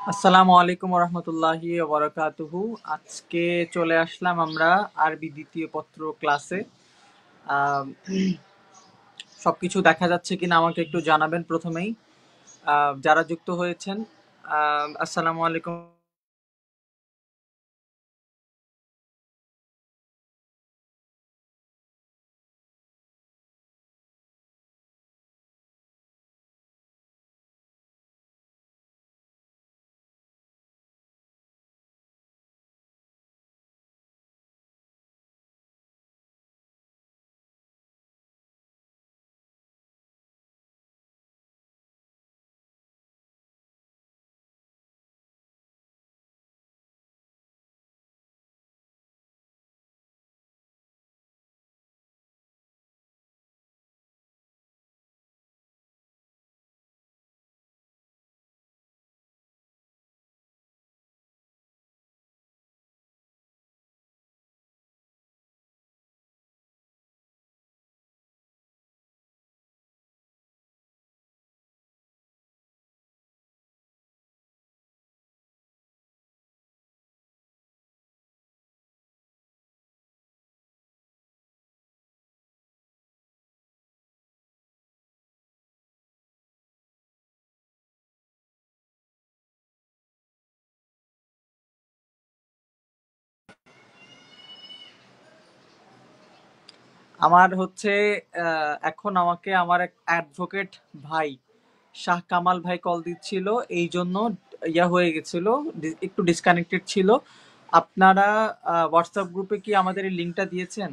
আসসালামু আলাইকুম রহমতুল্লাহি ওবরাকাতুহু। আজকে চলে আসলাম আমরা আরবি দ্বিতীয় পত্র ক্লাসে। আম, সবকিছু দেখা যাচ্ছে কিনা আমাকে একটু জানাবেন প্রথমেই। যারা যুক্ত হয়েছেন, আসসালামু আলাইকুম। আমার হচ্ছে এখন আমাকে আমার এক অ্যাডভোকেট ভাই শাহ কামাল ভাই কল দিচ্ছিল, এই জন্য ইয়া হয়ে গেছিল, একটু ডিসকানেক্টেড ছিল। আপনারা হোয়াটসঅ্যাপ গ্রুপে কি আমাদের এই লিঙ্কটা দিয়েছেন?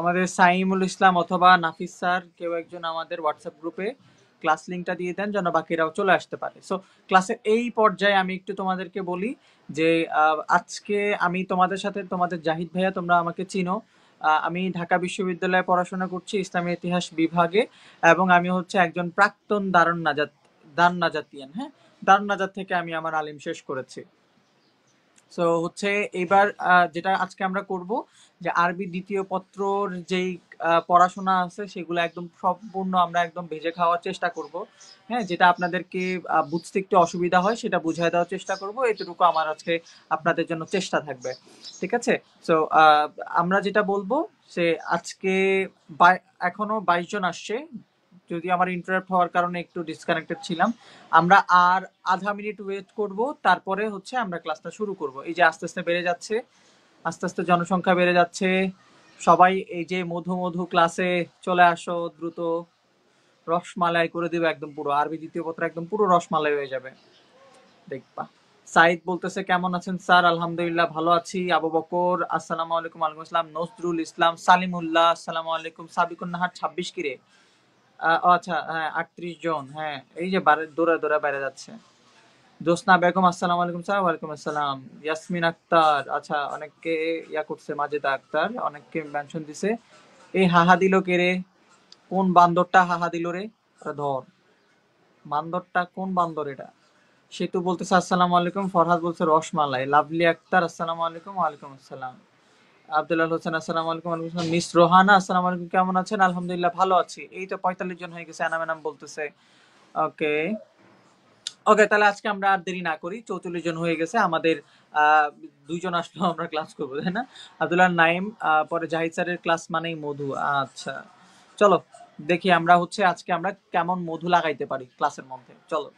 আমাদের সাইমুল ইসলাম অথবা নাফিস স্যার কেউ একজন আমাদের হোয়াটসঅ্যাপ গ্রুপে ক্লাস লিঙ্কটা দিয়ে দেন যেন বাকিরাও চলে আসতে পারে। সো ক্লাসের এই পর্যায়ে আমি একটু তোমাদেরকে বলি যে আজকে আমি তোমাদের সাথে, তোমাদের জাহিদ ভাইয়া, তোমরা আমাকে চিনো। আমি ঢাকা বিশ্ববিদ্যালয়ে পড়াশোনা করছি ইসলামী ইতিহাস বিভাগে, এবং আমি হচ্ছে একজন প্রাক্তন দারুন নাজাতিয়ান। হ্যাঁ, দারুন নাজাত থেকে আমি আমার আলিম শেষ করেছি। সো হচ্ছে এবার যেটা আজকে আমরা করব, যে আরবি দ্বিতীয় পত্রর যেই পড়াশোনা আছে সেগুলো একদম সম্পূর্ণ আমরা একদম ভেজে খাওয়ার চেষ্টা করব। হ্যাঁ, যেটা আপনাদেরকে বুঝতে একটু অসুবিধা হয় সেটা বুঝাই দেওয়ার চেষ্টা করব, এতটুকু আমার আজকে আপনাদের জন্য চেষ্টা থাকবে। ঠিক আছে? সো আমরা যেটা বলবো সে আজকে এখনো 22 জন আসছে, যদি আমার ইন্টারাপ্ট হওয়ার কারণে একটু ডিসকানেক্টেড ছিলাম। আমরা আর আধা মিনিট ওয়েট করব, তারপরে হচ্ছে আমরা ক্লাসটা শুরু করব। এই যে আস্তে আস্তে বেড়ে যাচ্ছে, আস্তে আস্তে জনসংখ্যা বেড়ে যাচ্ছে। সবাই এই যে মধু মধু ক্লাসে চলে আসো দ্রুত। রসমালাই করে দিবে একদম, পুরো আরবি দ্বিতীয় পত্র একদম পুরো রসমালাই হয়ে যাবে, দেখবা। সাইদ বলতেছে কেমন আছেন স্যার? আলহামদুলিল্লাহ ভালো আছি। আবু বকর আসসালামু আলাইকুম। ওয়ালাইকুম আসসালাম। নজরুল ইসলাম, সালিমুল্লাহ আসসালামু আলাইকুম। সাবিকুন নাহার 26 কিরে? ও আচ্ছা, হ্যাঁ 38 জন। হ্যাঁ, এই যে দৌড়া দৌড়া বেড়ে যাচ্ছে। জোসনা বেগম আসসালামু আলাইকুম স্যার। ওয়ালাইকুম আসসালাম। ইয়াসমিন আক্তার, আচ্ছা অনেককে ইয়া করছে, মাজেদা আক্তার অনেককে মেনশন দিছে। এই হাহা দিল কে রে? কোন বান্দরটা হাহা দিল রে? আরে ধর, বান্দরটা কোন বান্দর এটা? সেতু বলতেছে আসসালামু আলাইকুম। ফরহাদ বলছে রসমালাই। লাভলি আক্তার আসসালামু আলাইকুম। ওয়ালাইকুম আসসালাম। আব্দুল্লাহ হোসেন আসসালামু আলাইকুম। ওয়ালাইকুম আসসালাম। মিস রোহানা আসসালামু আলাইকুম, কেমন আছেন? আলহামদুলিল্লাহ ভালো আছি। এই তো 45 জন হয়ে গেছে, এনাম এনাম বলতেছে। ওকে, ওকে, তাহলে আজকে আমরা আর দেরি না করি, 44 জন হয়ে গেছে আমাদের। আহ 2 জন আসলেও আমরা ক্লাস করবো, তাই না? আব্দুল্লাহ নাইম, পরে জাহিদ স্যারের ক্লাস মানেই মধু। আচ্ছা, চলো দেখি আমরা হচ্ছে আজকে আমরা কেমন মধু লাগাইতে পারি ক্লাসের মধ্যে। চলো।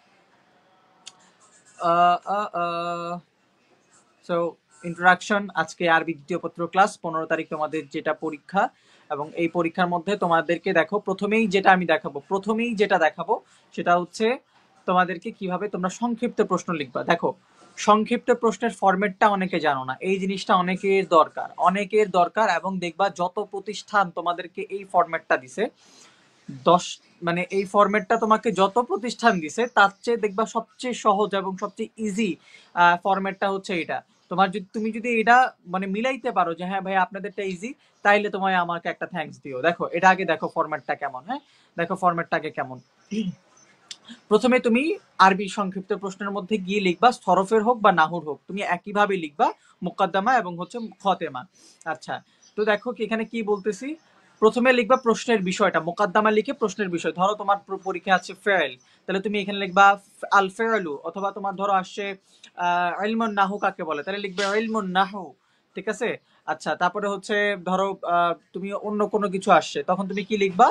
সো ইন্ট্রোডাকশন, আজকে আরবি দ্বিতীয় পত্র ক্লাস, 15 তারিখ তোমাদের যেটা পরীক্ষা, এবং এই পরীক্ষার মধ্যে তোমাদেরকে দেখো প্রথমেই যেটা আমি দেখাবো, প্রথমেই যেটা দেখাবো সেটা হচ্ছে তোমাদেরকে কিভাবে তোমরা সংক্ষিপ্ত প্রশ্ন লিখবা। দেখো, সংক্ষিপ্ত প্রশ্নের ফরম্যাটটা অনেকে জানো না, এই জিনিসটা অনেকের দরকার, অনেকের দরকার। এবং দেখবা যত প্রতিষ্ঠান তোমাদেরকে এই ফরম্যাটটা দিছে, 10 মানে এই ফরম্যাটটা তোমাকে যত প্রতিষ্ঠান দিছে তার চেয়ে দেখবা সবচেয়ে সহজ এবং সবচেয়ে ইজি ফরম্যাটটা হচ্ছে এটা। তুমি যদি এটা মানে মিলাইতে পারো যে হ্যাঁ ভাই আপনাদেরটা ইজি, তাইলে তোমায় আমাকে একটা থ্যাঙ্কস দিও। দেখো এটা আগে দেখো ফরম্যাটটা কেমন। হ্যাঁ, দেখো ফরম্যাটটা আগে কেমন। প্রথমে তুমি আরবি সংক্ষিপ্ত প্রশ্নের মধ্যে গিয়ে লিখবা, সরফের হোক বা নাহুর হোক, তুমি একইভাবে লিখবা, মুকদ্দমা এবং হচ্ছে খতেমা। আচ্ছা, তো দেখো কি এখানে কি বলতেছি। প্রথমে লিখবা প্রশ্নের বিষয়টা, মোকাদ্দমা লিখে প্রশ্নের বিষয়। ধরো তোমার পরীক্ষা আছে ফেল, তাহলে তুমি এখানে লিখবা আল ফেলু, অথবা তোমার ধরো আসছে ইলমুন নাহু কাকে বলে, তাহলে লিখবে ইলমুন নাহু। ঠিক আছে। আচ্ছা, তারপরে হচ্ছে ধরো তুমি অন্য কোনো কিছু আসছে, তখন তুমি কি লিখবা,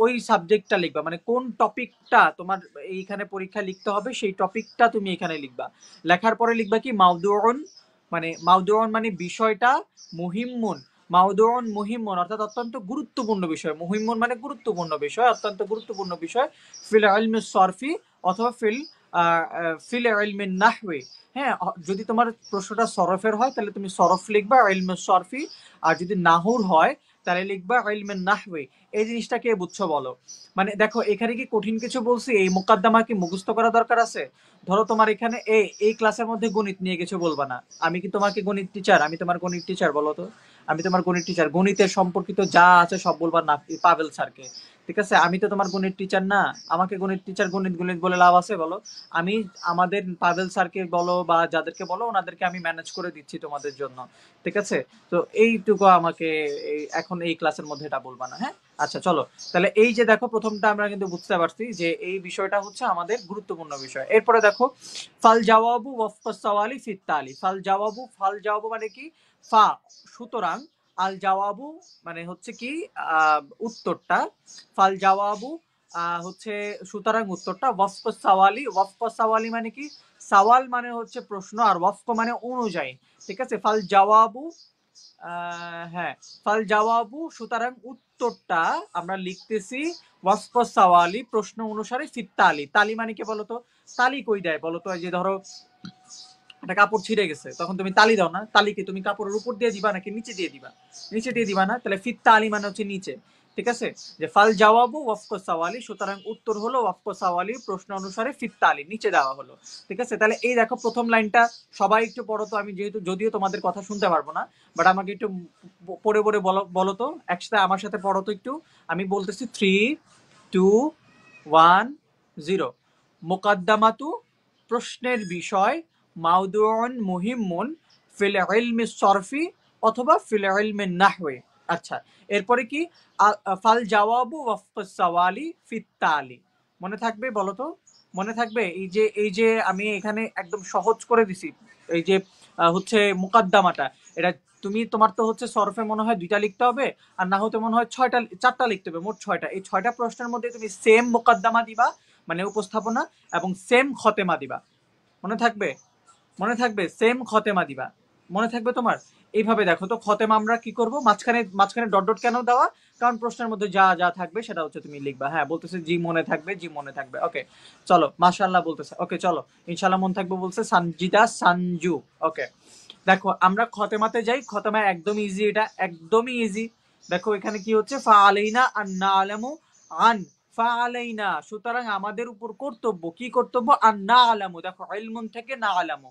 ওই সাবজেক্টটা লিখবা, মানে কোন টপিকটা তোমার এইখানে পরীক্ষা লিখতে হবে সেই টপিকটা তুমি এখানে লিখবা। লেখার পরে লিখবা কি মাউদুউন, মানে মাউদুউন মানে বিষয়টা, মুহিম্মুন, মাউদুউন মুহিম্মুন অর্থাৎ অত্যন্ত গুরুত্বপূর্ণ বিষয়, মুহিম্মুন মানে গুরুত্বপূর্ণ বিষয়, অত্যন্ত গুরুত্বপূর্ণ বিষয়, ফিল ইলমি সরফি অথবা ফিল ইলমি নাহওয়ি। হ্যাঁ, যদি তোমার প্রশ্নটা সরফের হয় তাহলে তুমি সরফ লিখবা ইলমে সরফি, আর যদি নাহুর হয় তাহলে লিখবা ইলমে নাহওয়ি। এই জিনিসটা কে বুঝছো বলো? মানে দেখো এখানে কি কঠিন কিছু বলছি? এই মুকদ্দমা কি মুখস্থ করা দরকার আছে? ধরো তোমার এখানে এই ক্লাসের মধ্যে গণিত নিয়ে কিছু বলবা না, আমি কি তোমাকে গণিত টিচার? আমি তোমার গণিত টিচার? বলো তো, আমি তোমার গণিত টিচার? গণিতের সম্পর্কিত যা আছে সব বলবা না পাবেল স্যারকে। ঠিক আছে, আমি তো তোমার গণিত টিচার না, আমাকে গণিত টিচার গণিত গণিত বলে লাভ আছে বলো? আমি আমাদের পাবেল স্যারকে বলো বা যাদেরকে বলো ওনাদেরকে আমি ম্যানেজ করে দিচ্ছি তোমাদের জন্য। ঠিক আছে, তো এইটুকু আমাকে এখন এই ক্লাসের মধ্যে এটা বলবা না, হ্যাঁ? আচ্ছা চলো, তাহলে এই যে দেখো প্রথমটা আমরা কিন্তু বুঝতে পারছি যে এই বিষয়টা হচ্ছে আমাদের গুরুত্বপূর্ণ বিষয়। এরপরে দেখো ফাল জাওয়াবু ওয়াফকাস সাওয়ালি ফিত তালি। ফাল জাওয়াবু, ফাল জাওয়াবু মানে কি? ফা সুতরাং, আল জাওয়াবু মানে হচ্ছে কি উত্তরটা, ফাল জাওয়াবু হচ্ছে সুতরাং উত্তরটা, ওয়াফক সাওয়ালি, ওয়াফক সাওয়ালি মানে কি? সাওয়াল মানে হচ্ছে প্রশ্ন, আর ওয়াফক মানে অনুযায়ী। ঠিক আছে, ফাল জাওয়াবু, হ্যাঁ, ফাল জাওয়াবু সুতরাং উত্তরটা আমরা লিখতেছি ওয়াফক সাওয়ালি প্রশ্ন অনুসারে ফিত তালি। তালি মানে কি বলতো? তালি কই দেয় বলতো? এই যে ধরো একটা কাপড় ছিঁড়ে গেছে, তখন তুমি তালি দাও না? তালি কি তুমি কাপড়ের উপর দিয়ে দিবা নাকি নিচে দিয়ে দিবা? নিচে দিয়ে দিবা না? তাহলে ফিত তালি মানে হচ্ছে নিচে। ঠিক আছে, যে ফাল জাওয়াবু ওয়াফক সাওয়ালি সুতরাং উত্তর হলো ওয়াফক সাওয়ালি প্রশ্ন অনুসারে ফিত তালি, নিচে দেওয়া হলো। ঠিক আছে, তাহলে এই দেখো প্রথম লাইনটা সবাই একটু পড়ো তো, আমি যেহেতু যদিও তোমাদের কথা শুনতে পারবো না, বাট আমাকে একটু পড়ে পড়ে বলো তো, একসাথে আমার সাথে পড়ো তো একটু। আমি বলতেছি 3, 2, 1, 0। মুকাদ্দামাতু প্রশ্নের বিষয়, মাউদুউন মুহিম্মুন, ফিল ইলমি সরফি অথবা ফিল ইলমি নাহওয়ি। আচ্ছা, এরপরে কি? ফাল জাওয়াবু ওয়াফকাস সাওয়ালি ফিত তালি। মনে থাকবে বলো তো? মনে থাকবে? এই যে আমি এখানে একদম সহজ করে দিছি, এই যে হচ্ছে মুকাদ্দামাটা, এটা তুমি তোমার তো হচ্ছে সরফে মনে হয় 2টা লিখতে হবে, আর না হতে মনে হয় 4টা লিখতে হবে, মোট 6টা। এই 6টা প্রশ্নের মধ্যে তুমি সেম মুকাদ্দামা দিবা, মানে উপস্থাপনা, এবং সেম খতেমা দিবা। মনে থাকবে? মনে থাকবে? সেম খতেমা দিবা। মনে থাকবে তোমার? এইভাবে দেখো তো, খতেমা আমরা কি করব, মাঝখানে মাঝখানে ডট ডট কেন দেওয়া? কারণ প্রশ্নের মধ্যে যা যা থাকবে সেটা হচ্ছে তুমি লিখবা। হ্যাঁ, বলতেছে জি মনে থাকবে, জি মনে থাকবে। ওকে চলো, মাশাআল্লাহ বলতেছে। ওকে চলো, ইনশাআল্লাহ মনে থাকবে বলছে সানজিদা সানজু। ওকে, দেখো আমরা খতেমাতে যাই। খতেমা একদম ইজি, এটা একদমই ইজি। দেখো এখানে কি হচ্ছে, ফা আলাইনা আন নাআলামু আন, ফা আলাইনা সুতরাং আমাদের উপর কর্তব্য, কি কর্তব্য? আন নাআলামু, দেখো ইলমুন থেকে নাআলামু,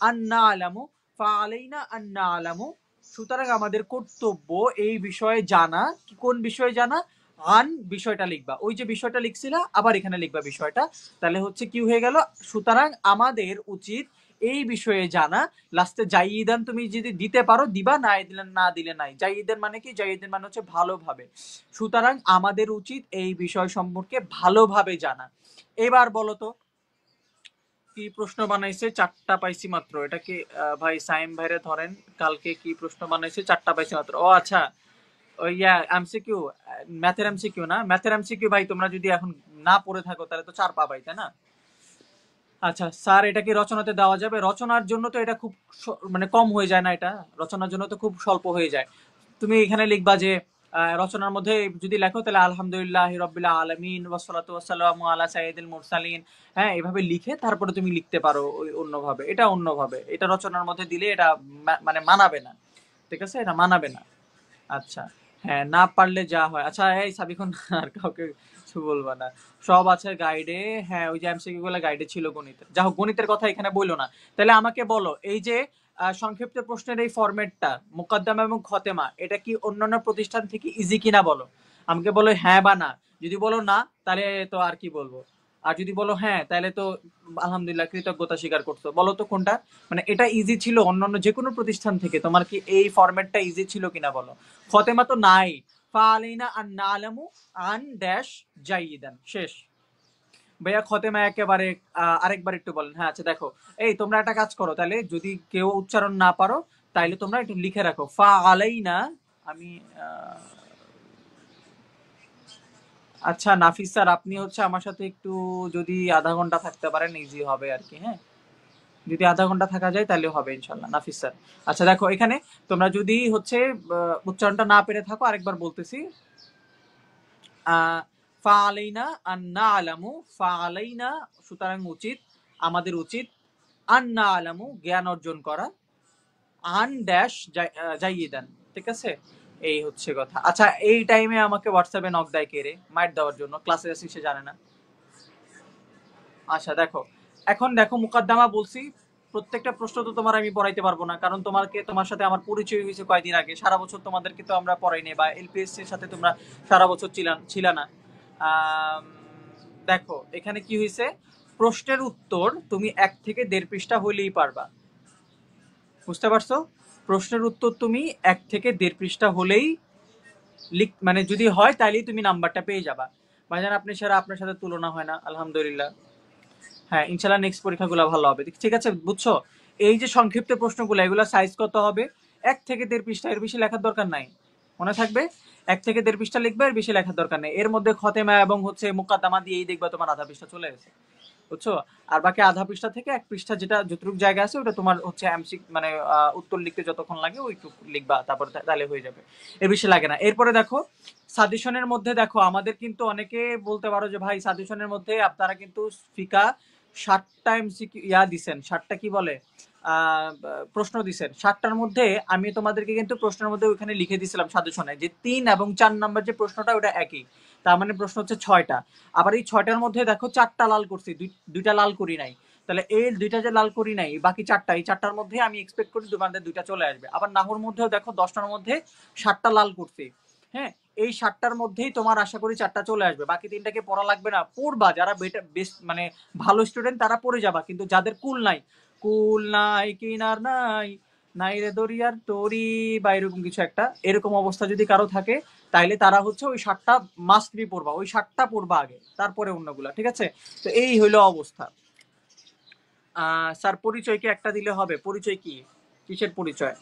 আন নাআলামু, ফা আলাইনা আন নাআলামু সুতরাং আমাদের কর্তব্য এই বিষয়ে জানা। কোন বিষয়ে জানা? আন বিষয়টা লিখবা, ওই যে বিষয়টা লিখছিলা আবার এখানে লিখবা বিষয়টা। তাহলে হচ্ছে কি হয়ে গেল, সুতরাং আমাদের উচিত এই বিষয়ে জানা। লাস্টে জাইদান তুমি যদি দিতে পারো দিবা, না দিলে নাই। জাইদান মানে কি? জাইদান মানে হচ্ছে ভালোভাবে। সুতরাং আমাদের উচিত এই বিষয় সম্পর্কে ভালোভাবে জানা। এবার বলো তো কি প্রশ্ন বানাইছে? 4টা পাইছি মাত্র। এটা কি ভাই সাইম ভাইরে ধরেন, কালকে কি প্রশ্ন বানাইছে? 4টা পাইছি মাত্র। ও আচ্ছা, ওই এমসিকিউ, ম্যাথের এমসিকিউ না? ম্যাথের এমসিকিউ ভাই তোমরা যদি এখন না পড়ে থাকো তাহলে তো 4 পাবাই, তাই না? আচ্ছা স্যার, এটা কি রচনাতে দেওয়া যাবে? রচনার জন্য তো এটা খুব মানে কম হয়ে যায় না? এটা রচনার জন্য তো খুব স্বল্প হয়ে যায়। তুমি এখানে লিখবা যে রচনার মধ্যে যদি লেখো তাহলে আলহামদুলিল্লাহ রাব্বিল আলামিন ওয়াসসালাতু ওয়াসসালামু আলা সাইয়্যিদিল মুরসালিন, হ্যাঁ, এভাবে লিখে তারপরে তুমি লিখতে পারো ওই অন্যভাবে। এটা অন্যভাবে, এটা রচনার মধ্যে দিলে এটা মানে মানাবে না। ঠিক আছে, এটা মানাবে না। আচ্ছা, হ্যাঁ, না পারলে যা হয়। আচ্ছা এই সাবিখন, আর কাউকে কিছু বলবা না, সব আছে গাইডে। হ্যাঁ, ওই যে এমসিকিউ গুলো গাইডে ছিল গণিতের। যা হোক, গণিতের কথা এখানে বললো না। তাহলে আমাকে বলো, এই যে সংক্ষিপ্ত প্রশ্নের এই ফরম্যাটটা মুকদ্দমা এবং খতেমা, এটা কি অন্যান্য প্রতিষ্ঠান থেকে ইজি কিনা বলো? আমাকে বলো হ্যাঁ বা না। যদি বলো না তাহলে তো আর কি বলবো, আর যদি বলো হ্যাঁ তাহলে তো আলহামদুলিল্লাহ, কৃতজ্ঞতা স্বীকার করছো। বলো তো কোনটা, মানে এটা ইজি ছিল অন্যান্য যে কোনো প্রতিষ্ঠান থেকে? তোমার কি এই ফরম্যাটটা ইজি ছিল কিনা বলো? খতেমা তো নাই, ফাআলাইনা আন না'লামু আন ড্যাশ জাইয়িদান। শেষ। ভাইয়া খতেমা একেবারে আরেকবার একটু বলেন। হ্যাঁ আচ্ছা দেখো, এই তোমরা একটা কাজ করো তাহলে, যদি কেউ উচ্চারণ না পারো তাইলে তোমরা একটু লিখে রাখো ফাআলাইনা। আমি আচ্ছা নাফিস স্যার, আপনি হচ্ছে আমার সাথে একটু যদি আধা ঘন্টা থাকতে পারেন ইজি হবে আর কি। হ্যাঁ, যদি আধা ঘন্টা থাকা যায় তাহলে হবে ইনশাল্লাহ নাফিস স্যার। আচ্ছা দেখো এখানে তোমরা যদি হচ্ছে উচ্চারণটা না পেরে থাকো, আরেকবার বলতেছি, ফাআলাইনা আন না'লামু, ফাআলাইনা সুতরাং উচিত, আমাদের উচিত, আন না'লামু জ্ঞান অর্জন করা, আন ড্যাশ জাইয়িদান। ঠিক আছে, এই হচ্ছে কথা। আচ্ছা এই টাইমে আমাকে হোয়াটসঅ্যাপে নক দেয় কে রে, মাইট দেওয়ার জন্য, ক্লাসে আসি সে জানে না। আচ্ছা দেখো, এখন দেখো মুকাদ্দামা বলছি, প্রত্যেকটা প্রশ্ন তো তোমার আমি পড়াইতে পারবো না, কারণ তোমার সাথে আমার পরিচয় হয়েছে কয়েকদিন আগে, সারা বছর তোমাদেরকে তো আমরা পড়াইনি, বা এলপিএসসি এর সাথে তোমরা সারা বছর ছিল না। দেখো এখানে কি হয়েছে, প্রশ্নের উত্তর তুমি 1 থেকে 1.5 পৃষ্ঠা হইলেই পারবা। বুঝতে পারছো? প্রশ্নের উত্তর তুমি 1 থেকে 1.5 পৃষ্ঠা হলেই মানে যদি হয় তাহলেই তুমি নাম্বারটা পেয়ে যাবা। ভাইজান আপনি সারা, আপনার সাথে তুলনা হয় না আলহামদুলিল্লাহ। হ্যাঁ ইনশাল্লাহ নেক্সট পরীক্ষাগুলো ভালো হবে। ঠিক আছে বুঝছো? এই যে সংক্ষিপ্ত প্রশ্নগুলো, এগুলো সাইজ কত হবে, 1 থেকে 1.5 পৃষ্ঠা, এর বেশি লেখার দরকার নাই। মনে থাকবে 1 থেকে 1.5 পৃষ্ঠা লিখবে, এর বেশি লেখার দরকার নেই। এর মধ্যে খতেমা এবং হচ্ছে মুকাদ্দামা দিয়েই দেখবা তোমার আধা পৃষ্ঠা চলে গেছে। বুঝছো? আর বাকি আধা পৃষ্ঠা থেকে 1 পৃষ্ঠা যেটা যতটুকু জায়গা আছে ওটা তোমার হচ্ছে এমসি মানে উত্তর লিখতে যতক্ষণ লাগে ওইটুকু লিখবা, তারপর তাহলে হয়ে যাবে, এর বেশি লাগে না। এরপরে দেখো সাজেশনের মধ্যে দেখো, আমাদের কিন্তু অনেকে বলতে পারো যে ভাই সাজেশনের মধ্যে আপনারা কিন্তু ফিকা 60টা এমসিকিউ দিছেন, 60টা কি বলে প্রশ্ন দিছেন। 60টার মধ্যে আমি তোমাদেরকে কিন্তু প্রশ্নের মধ্যে ওইখানে লিখে দিয়েছিলাম সাজেশনে যে 3 এবং 4 নাম্বার যে প্রশ্নটা ওটা একই, তার মানে প্রশ্ন হচ্ছে 6টা। আবার এই 6টার মধ্যে দেখো 4টা লাল করছি, দুইটা লাল করি নাই। তাহলে এই 2টা যে লাল করি নাই, বাকি 4টা, এই 4টার মধ্যে আমি এক্সপেক্ট করি তোমাদের 2টা চলে আসবে। আবার নাহর মধ্যেও দেখো 10টার মধ্যে 7টা লাল করছি। হ্যাঁ, এই 7টার মধ্যেই তোমার আশা করি 4টা চলে আসবে, বাকি 3টাকে পড়া লাগবে না। পড়বা যারা বেস্ট মানে ভালো স্টুডেন্ট তারা পড়ে যাবা, কিন্তু যাদের কুল নাই, কুল নাই কিনার নাই, নাই রে দরিয়ার তরি বা এরকম কিছু একটা, এরকম অবস্থা যদি কারো থাকে তাইলে তারা হচ্ছে ওই 7টা মাস্ট বি পড়বা, ওই 7টা পড়বা আগে, তারপরে অন্যগুলা। ঠিক আছে, তো এই হইলো অবস্থা। স্যার পরিচয় কি একটা দিলে হবে? পরিচয় কি, কিসের পরিচয়?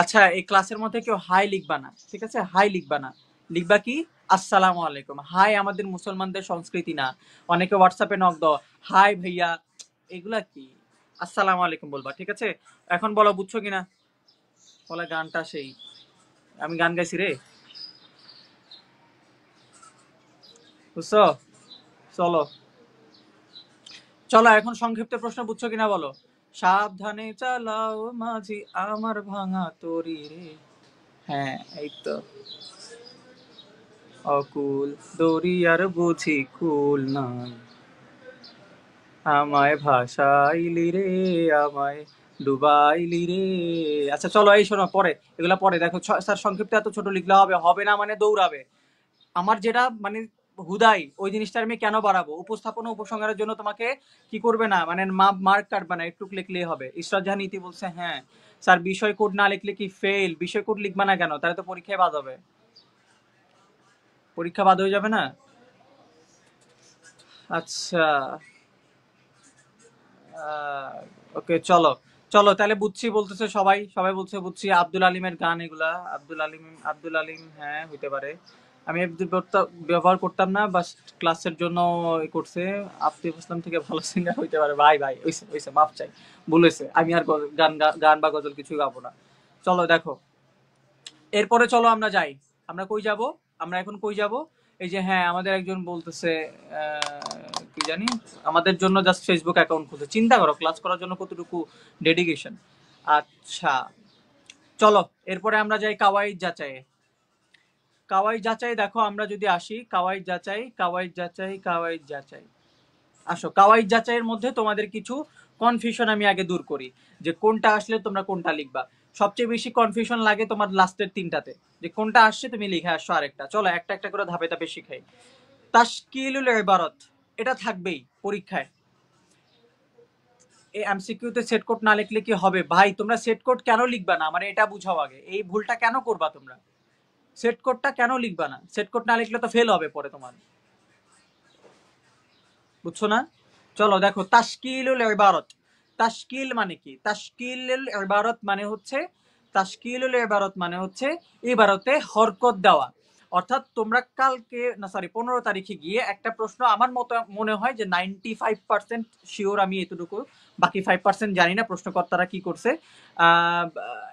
আচ্ছা এই ক্লাসের মধ্যে কেউ হাই লিখবা না, ঠিক আছে? হাই লিখবা না, লিখবা কি আসসালামু আলাইকুম। হাই আমাদের মুসলমানদের সংস্কৃতি না। অনেকে হোয়াটসঅ্যাপে নক দাও, হাই ভাইয়া, এগুলা কি? আসসালামু আলাইকুম বলবা। ঠিক আছে, এখন বলো বুঝছো কিনা? বলে গানটা সেই, আমি গান গাইছি রে, বুঝছো? চলো চলো এখন সংক্ষিপ্ত প্রশ্ন বুঝছো কিনা বলো। সাবধানে চালাও মাঝি আমার ভাঙা তরি রে। হ্যাঁ এই তো, অকুল দরিয়ার বুঝি কুল নাই, আমায় ভাসাইলি রে, আমায় ডুবাইলি রে। আচ্ছা চলো এই শোনো, পরে এগুলা পরে দেখো। স্যার সংক্ষিপ্ত এত ছোট লিখলে হবে, হবে না মানে দৌড়াবে। আমার যেটা মানে হুদাই ওই জিনিসটা আমি কেন বাড়াবো? উপস্থাপন ও উপসংহারের জন্য তোমাকে কি করবে না, মানে মার্ক কাটবে না, একটু লিখলেই হবে। ইসরাত জাহান ইতি বলছে হ্যাঁ স্যার বিষয় কোড না লিখলে কি ফেল? বিষয় কোড লিখবা না কেন? তাহলে তো পরীক্ষায় বাদ হবে, পরীক্ষা বাদ হয়ে যাবে না। আচ্ছা ওকে চলো চলো তাহলে বুঝছি বলতেছে সবাই, সবাই বলছে বুঝছি। আব্দুল আলিমের গান এগুলা, আব্দুল আলিম হ্যাঁ হইতে পারে। আমি ব্যবহার করতাম না, বাস ক্লাসের জন্য করছে। আফতিফ ইসলাম থেকে ভালো সিঙ্গার হইতে পারে। ভাই ভাই ওইসে ওইসে মাফ চাই, ভুল হয়েছে। আমি আর গান গান বা গজল কিছু গাবো না। চলো দেখো এরপরে চলো আমরা যাই। আমরা কই যাব? আমরা এখন কই যাব? এই যে হ্যাঁ আমাদের একজন বলতেছে কি জানি, আমাদের জন্য জাস্ট ফেসবুক অ্যাকাউন্ট খুলছে। চিন্তা করো ক্লাস করার জন্য কতটুকু ডেডিকেশন। আচ্ছা চলো এরপরে আমরা যাই কাওয়াইদ যাচাইয়ে। কাওয়াইদ যাচাই দেখো, আমরা যদি আসি কাওয়াইদ যাচাই, কাওয়াইদ যাচাই, কাওয়াইদ যাচাই, আসো কাওয়াইদ যাচাইয়ের মধ্যে তোমাদের কিছু কনফিউশন আমি আগে দূর করি, যে কোনটা আসলে তোমরা কোনটা লিখবা। সবচেয়ে বেশি কনফিউশন লাগে তোমার লাস্টের 3টাতে, যে কোনটা আসছে তুমি লিখে আসছো আরেকটা। চলো একটা একটা করে ধাপে ধাপে শিখাই। তাশকিলুল ইবারত, এটা থাকবেই পরীক্ষায়। এই এমসিকিউতে সেট কোড না লিখলে কি হবে? ভাই তোমরা সেট কোড কেন লিখবা না, মানে এটা বুঝাও আগে, এই ভুলটা কেন করবা তোমরা? সেট কোডটা কেন লিখবা না? সেট কোড না লিখলে তো ফেল হবে পরে তোমার, বুঝছো না? চলো দেখো, তাশকিলুল ইবারত। তাশকিল মানে কি? তাশকিলুল ইবারত মানে হচ্ছে, তাশকিলুল ইবারত মানে হচ্ছে ইবারতে হরকত দেওয়া। অর্থাৎ তোমরা কালকে না সরি 15 তারিখে গিয়ে একটা প্রশ্ন, আমার মতো মনে হয় যে 95% শিওর আমি এতটুকু, বাকি 5% জানি না প্রশ্নকর্তারা কি করছে।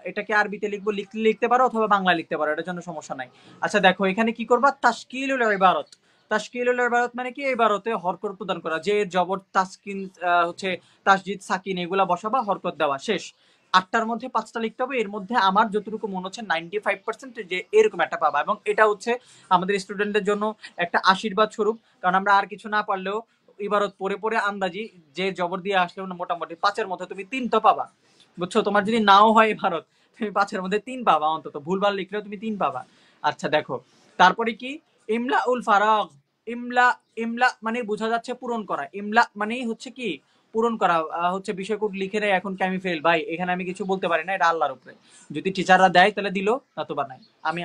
এটাকে আরবিতে লিখবো, লিখতে পারো অথবা বাংলা লিখতে পারো, এটার জন্য সমস্যা নাই। আচ্ছা দেখো, এখানে কি করবা? তাশকিলুল ইবারত। তাশকিলুল ইবারত মানে কি? ইবারতে হরকত প্রদান করা, যে জবর তাসকিন হচ্ছে তাসজিদ সাকিন এগুলা বসাবা, হরকত দেওয়া, শেষ। 8টার মধ্যে 5টা লিখতে হবে। এর মধ্যে আমার যতটুকু মনে হচ্ছে 95% যে এরকম একটা পাবা, এবং এটা হচ্ছে আমাদের স্টুডেন্টদের জন্য একটা আশীর্বাদ স্বরূপ। কারণ আমরা আর কিছু না পারলেও ইবারত পড়ে পড়ে আন্দাজি যে জবর দিয়ে আসলেও মোটামুটি 5-এর মধ্যে তুমি 3 তো পাবা, বুঝছো? তোমার যদি নাও হয় ইবারত, তুমি 5-এর মধ্যে 3 পাবা অন্তত, ভুলভাল লিখলেও তুমি 3 পাবা। আচ্ছা দেখো, তারপরে কি? ইমলা উল ফারাগ। ইমলা, ইমলা মানে বোঝা যাচ্ছে পূরণ করা। ইমলা মানেই হচ্ছে কি? পূরণ করা। হচ্ছে বিষয় কোড লিখে নেয়, এখন কি আমি ফেল ভাই? এখানে আমি কিছু বলতে পারি না, এটা আল্লাহর উপরে। যদি টিচাররা দেয় তাহলে দিল, নতুবা নাই।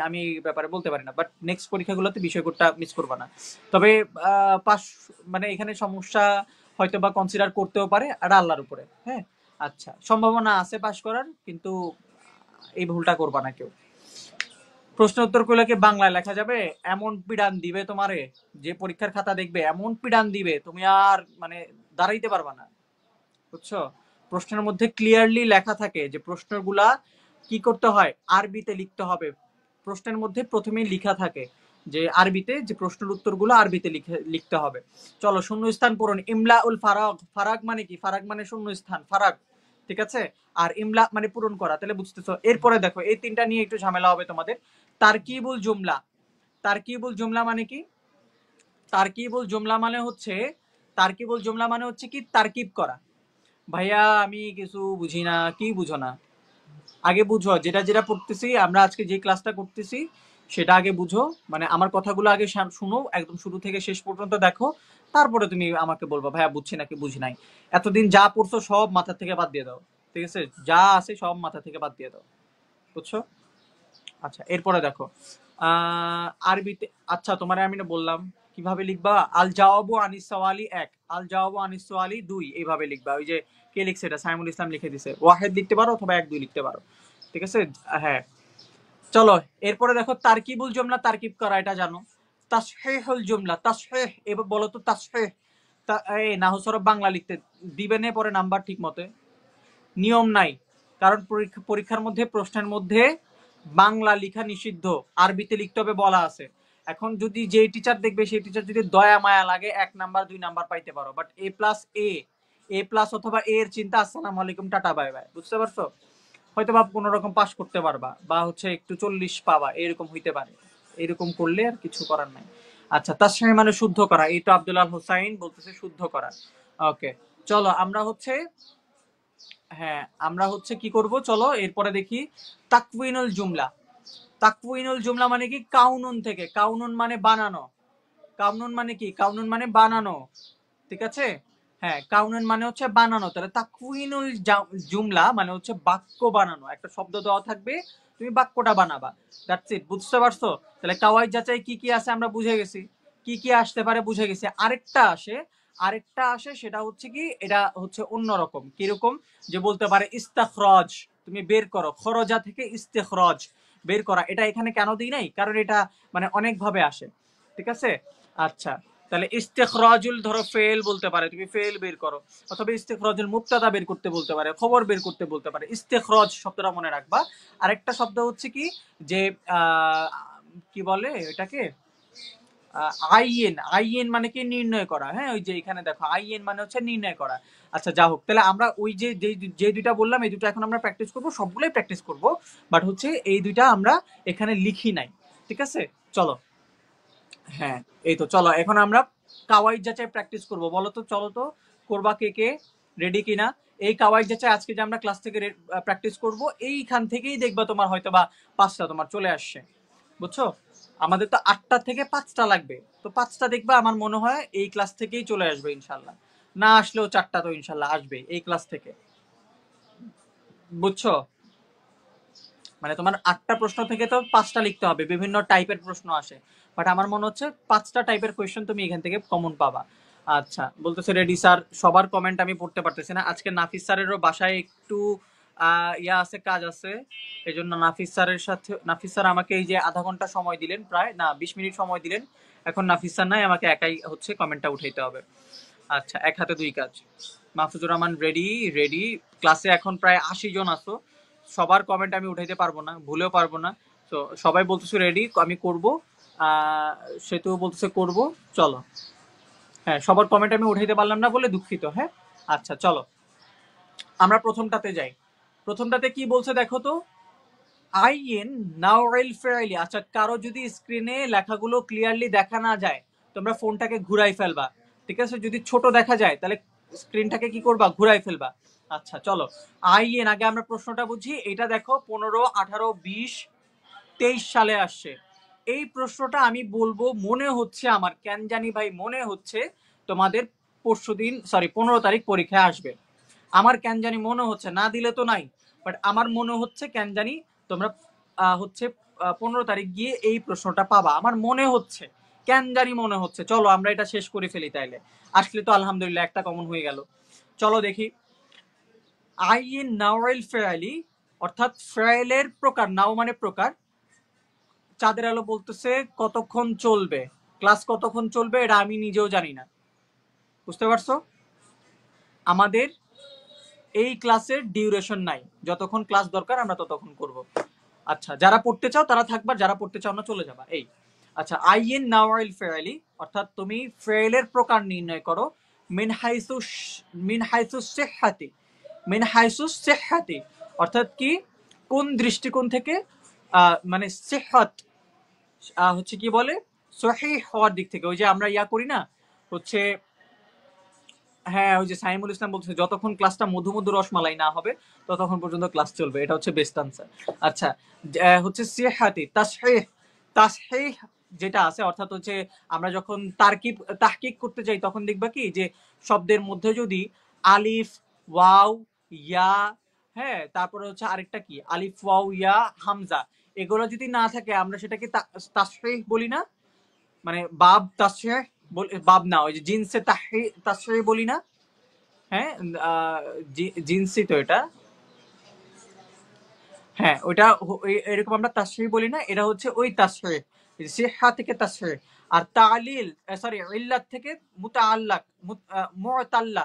আমি এই ব্যাপারে বলতে পারি না, বাট নেক্সট পরীক্ষাগুলোতে বিষয় কোডটা মিস করবা না। তবে পাস মানে এখানে সমস্যা হয়তো বা কনসিডার করতেও পারে, এটা আল্লাহর উপরে। হ্যাঁ, আচ্ছা, সম্ভাবনা আছে পাস করার, কিন্তু এই ভুলটা করবা না কেউ। প্রশ্ন উত্তরগুলোকে বাংলায় লেখা যাবে? এমন পিডান দিবে তোমারে, যে পরীক্ষার খাতা দেখবে এমন পিডান দিবে তুমি আর মানে দাঁড়াইতে পারবা না, বুঝছো? প্রশ্নের মধ্যে ক্লিয়ারলি লেখা থাকে যে প্রশ্নগুলা কি করতে হয়, আরবিতে লিখতে হবে। প্রশ্নের মধ্যে প্রথমেই লেখা থাকে যে আরবিতে, যে প্রশ্নের উত্তরগুলো আরবিতে লিখতে হবে। চলো, শূন্যস্থান পূরণ। ইমলা উল ফারাগ। ফারাগ মানে কি? ফারাগ মানে শূন্যস্থান, ফারাগ, ঠিক আছে? আর ইমলা মানে পূরণ করা, তাহলে বুঝতেছো। এরপরে দেখো, এই তিনটা নিয়ে একটু ঝামেলা হবে তোমাদের। তারকিবুল জুমলা। তারকিবুল জুমলা মানে কি? তারকিবুল জুমলা মানে হচ্ছে, তারকিবুল জুমলা মানে হচ্ছে কি? তারকিব করা। ভাইয়া আমি কিছু বুঝি না। কি বুঝো না? আগে বুঝো, যেটা যেটা পড়তেছি আমরা, আজকে যে ক্লাসটা করতেছি সেটা আগে বুঝো। মানে আমার কথাগুলো আগে শুনো, একদম শুরু থেকে শেষ পর্যন্ত দেখো, তারপরে তুমি আমাকে বলবো ভাইয়া বুঝছি নাকি বুঝি নাই। এতদিন যা পড়ছো সব মাথা থেকে বাদ দিয়ে দাও, ঠিক আছে? যা আছে সব মাথা থেকে বাদ দিয়ে দাও, বুঝছো? আচ্ছা, এরপরে দেখো, আরবিতে, আচ্ছা তোমার আমি না বললাম কিভাবে লিখবা। আল জাওয়াবু আনিস সওয়ালি 1, আল জাওয়াবু আনিস সওয়ালি 2, এইভাবে লিখবা। ওই যে কে লিখছে এটা? সাইমুল ইসলাম লিখে দিছে। ওয়াহেদ লিখতে পারো অথবা 1 2 লিখতে পারো, ঠিক আছে? হ্যাঁ, চলো এরপরে দেখো, তারকিবুল জুমলা, তারকিব করা, এটা জানো। তাসহিহুল জুমলা, তাসহিহ, এবার বলো তো তাসহিহ। এই নাহু সরফ বাংলা লিখতে দিবে না পরে নাম্বার ঠিক মতে? নিয়ম নাই, কারণ পরীক্ষার মধ্যে প্রশ্নের মধ্যে বাংলা লেখা নিষিদ্ধ, আরবিতে লিখতে হবে বলা আছে। এখন যদি যে টিচার দেখবে সেই টিচার যদি দয়া মায়া লাগে 1 নাম্বার 2 নাম্বার পাইতে পারো, but A plus A plus অথবা এ এর চিন্তা, আসসালামু আলাইকুম টাটা বাই বাই, বুঝতে পারছো? হয়তো বা কোনো রকম পাস করতে পারবা, বা হচ্ছে একটু 40 পাবা, এরকম হইতে পারে। এরকম করলে আর কিছু করার নাই। আচ্ছা, তার সঙ্গে মানে শুদ্ধ করা, এই তো আব্দুল্লাহ হোসাইন বলতেছে শুদ্ধ করা। ওকে, চলো আমরা হচ্ছে, হ্যাঁ আমরা হচ্ছে কি করব, চলো এরপরে দেখি। তাকউইনুল জুমলা। তাকউইনুল জুমলা মানে কি? কাউনুন থেকে। কাউনুন মানে বানানো। কাউনুন মানে কি? কাউনুন মানে বানানো, ঠিক আছে? হ্যাঁ, কাউনুন মানে হচ্ছে বানানো। তাহলে তাকউইনুল জুমলা মানে হচ্ছে বাক্য বানানো। একটা শব্দ দেওয়া থাকবে, তুমি বাক্যটা বানাবা, দ্যাটস ইট, বুঝতে পারছো? তাহলে কাওয়াইদ যাচাই কি কি আছে আমরা বুঝে গেছি, কি কি আসতে পারে বুঝে গেছি। আরেকটা আসে, সেটা হচ্ছে কি, এটা হচ্ছে অন্যরকম। কিরকম? যে বলতে পারে ইস্তাখরাজ, তুমি বের করো, খরজা থেকে ইস্তেখরাজ, বের করা। এটা এখানে কেন দিই নাই, কারণ এটা মানে অনেক ভাবে আসে, ঠিক আছে? আচ্ছা, তাহলে ইস্তেখরাজুল ধরো ফেল বলতে পারে, তুমি ফেল বের করো, অথবা ইস্তেখরাজুল মুবতাদা বের করতে বলতে পারে, খবর বের করতে বলতে পারে। ইস্তেখরাজ শব্দটা মনে রাখবা। আরেকটা শব্দ হচ্ছে কি, যে কি বলে এটাকে, আইএন। আইএন মানে কি? নির্ণয় করা। হ্যাঁ, ওই যে এখানে দেখো আইএন মানে হচ্ছে নির্ণয় করা। আচ্ছা যা হোক, তাহলে আমরা ওই যে যে দুইটা বললাম, এই দুটো এখন আমরা প্র্যাকটিস করব, সবগুলোই প্র্যাকটিস করব, বাট হচ্ছে এই দুইটা আমরা এখানে লিখি নাই, ঠিক আছে? চলো, হ্যাঁ এই তো, চলো এখন আমরা কাওয়াইদ যাচাই প্র্যাকটিস করব। বলো তো, চলো তো, করবা কে কে? রেডি কিনা? এই কাওয়াইদ যাচাই আজকে যে আমরা ক্লাস থেকে প্র্যাকটিস করব, এইখান থেকেই দেখবা তোমার হয়তো বা 5টা তোমার চলে আসছে, বুঝছো? আমাদের তো 8টা থেকে 5টা লাগবে, তো 5টা দেখবা আমার মনে হয় এই ক্লাস থেকেই চলে আসবে ইনশাল্লাহ। না আসলেও 4টা তো ইনশাল্লাহ আসবে এই ক্লাস থেকে, বুঝছো? মানে তোমার 8টা প্রশ্ন থেকে তো 5টা লিখতে হবে, বিভিন্ন টাইপের প্রশ্ন আসে, বাট আমার মনে হচ্ছে 5টা টাইপের কোয়েশ্চেন তুমি এখান থেকে কমন পাবা। আচ্ছা, বলতেছে রেডি স্যার। সবার কমেন্ট আমি পড়তে পারতেছি না, আজকে নাফিস স্যারেরও বাসায় একটু ইয়া আছে, কাজ আছে, এই জন্য নাফিস স্যারের সাথে, নাফিস স্যার আমাকে এই যে আধা ঘন্টা সময় দিলেন, প্রায় না 20 মিনিট সময় দিলেন, এখন নাফিস স্যার নাই, আমাকে একাই হচ্ছে কমেন্টটা উঠাইতে হবে। আচ্ছা, এক হাতে দুই কাজ। Mahfuzur Rahman ready ready. ক্লাসে এখন প্রায় 80 জন আছো, সবার কমেন্ট আমি উঠাইতে পারবো না, ভুলেও পারবো না। তো সবাই বলতেছে রেডি, আমি করব। সেতু বলতেছে করব, চলো। হ্যাঁ, সবার কমেন্ট আমি উঠাইতে পারলাম না বলে দুঃখিত। হ্যাঁ, আচ্ছা চলো আমরা প্রথমটাতে যাই। প্রথমটাতে কি বলছে দেখো তো, আইএন নাওরেল ফেরাইলি। আচ্ছা, কারো যদি স্ক্রিনে লেখাগুলো ক্লিয়ারলি দেখা না যায়, তোমরা ফোনটাকে ঘুরাই ফেলবা, ঠিক আছে? যদি ছোট দেখা যায় তাহলে স্ক্রিনটাকে কি করবা, ঘুরাই ফেলবা। আচ্ছা চলো, আইএন, আগে আমরা প্রশ্নটা বুঝি। এটা দেখো 15, 18, 20, 23 সালে আসছে। এই প্রশ্নটা আমি বলবো, মনে হচ্ছে আমার, কেন জানি ভাই মনে হচ্ছে তোমাদের পরশুদিন, সরি 15 তারিখ পরীক্ষায় আসবে। আমার কেন জানি মনে হচ্ছে, না দিলে তো নাই, বাট আমার মনে হচ্ছে কেন জানি তোমরা হচ্ছে 15 তারিখ গিয়ে এই প্রশ্নটা পাবা, আমার মনে হচ্ছে, কেন জানি মনে হচ্ছে। চলো আমরা এটা শেষ করে ফেলি তাইলে, আসলে তো আলহামদুলিল্লাহ একটা কমন হয়ে গেল। চলো দেখি, আইন নাওরেল ফেরাইলি, অর্থাৎ ফেরাইলের প্রকার, নাও মানে প্রকার। চাঁদের আলো বলতেছে কতক্ষণ চলবে, ক্লাস কতক্ষণ চলবে এটা আমি নিজেও জানি না, বুঝতে পারছো? আমাদের এই ক্লাসের ডিউরেশন নাই, যতক্ষণ ক্লাস দরকার আমরা ততক্ষণ করব। আচ্ছা, যারা পড়তে চাও তারা থাকবা, যারা পড়তে চাও না চলে যাবা। এই আচ্ছা, আইন নাওয়াইল ফেরাইলি, অর্থাৎ তুমি ফেরাইলের প্রকার নির্ণয় করো। মিন হাইসু, মিন হাইসু সিহহাতি, মিন হাইসু সিহহাতি, অর্থাৎ কি, কোন দৃষ্টিকোণ থেকে, মানে সিহহাত হচ্ছে কি বলে, সহিহ হওয়ার দিক থেকে। ওই যে আমরা ইয়া করি না, হচ্ছে, হ্যাঁ, ওই যে সাইমুল ইসলাম বলছে যতক্ষণ ক্লাসটা মধু মধু রসমালাই না হবে ততক্ষণ পর্যন্ত ক্লাস চলবে, এটা হচ্ছে বেস্ট আনসার। আচ্ছা, হচ্ছে সিহাতি তাসহিহ, তাসহিহ যেটা আছে, অর্থাৎ হচ্ছে আমরা যখন তারকিব তাহকিক করতে যাই তখন দেখবা কি যে শব্দের মধ্যে যদি আলিফ, ওয়াও, ইয়া, হ্যাঁ, তারপরে হচ্ছে আরেকটা কি, আলিফ, ওয়াও, ইয়া, হামজা, এগুলো যদি না থাকে আমরা সেটাকে তাসহিহ বলি না, মানে বাব তাসহিহ, বাব না, ওই যে জিনসে তাসহিহ বলি না। হ্যাঁ, জিন্সি তো এটা। হ্যাঁ, ওইটা এরকম আমরা তাসহিহ বলি না, এটা হচ্ছে ওই তাসহিহ, সিহা থেকে তাসহিহ। আর তালিল, সরি, ইল্লাত থেকে মুতাআল্লাক, মুতাল্লা।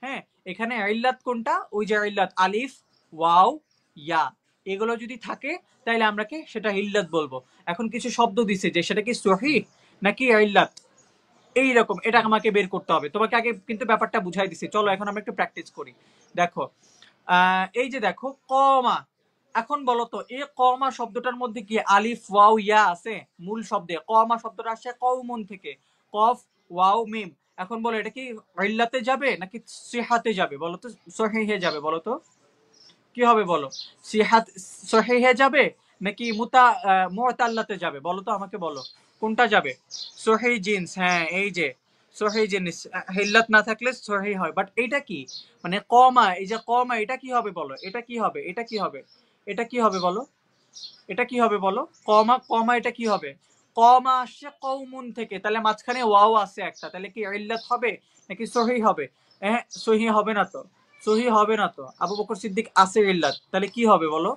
হ্যাঁ, এখানে ইল্লাত কোনটা, ওই যে ইল্লাত আলিফ, ওয়াও, ইয়া, এগুলো যদি থাকে তাহলে আমরা কি সেটা ইল্লাত বলবো। এখন কিছু শব্দ দিছে যে সেটা কি সহিহ নাকি ইল্লাত, এইরকম, এটা আমাকে বের করতে হবে। তোমাকে আগে কিন্তু ব্যাপারটা বুঝাই দিছি, চলো এখন আমরা একটু প্র্যাকটিস করি। দেখো, এই যে দেখো কমা, এখন বলো তো এই কমা শব্দটার মধ্যে কি আলিফ, ওয়াও, ইয়া আছে? মূল শব্দে কমা শব্দটা আসে কওমুন থেকে, কফ, ওয়াও, মিম। এখন বলো এটা কি ইল্লাতে যাবে নাকি সিহাতে যাবে, বলো তো, সহিহে যাবে, বলো তো কি হবে, বলো, সিহাত, সহিহে যাবে নাকি মুতাল্লাতে যাবে, বলো তো আমাকে, বলো কোনটা যাবে? সহি জিন্স, হ্যাঁ, এই যে সহি জিনিস, হিল্লাত না থাকলে সহি হয়, বাট এইটা কি, মানে কমা, এই যে কমা, এটা কি হবে বলো, এটা কি হবে, এটা কি হবে, এটা কি হবে বলো, এটা কি হবে বলো, কমা কমা, এটা কি হবে? কমা আসছে কওমুন থেকে, তাহলে মাঝখানে ওয়াও আছে একটা, তাহলে কি ইল্লাত হবে নাকি সহি হবে? হ্যাঁ, সহি হবে না তো, সহি হবে না তো, আবু বকর সিদ্দিক আছে ইল্লাত, তাহলে কি হবে বলো,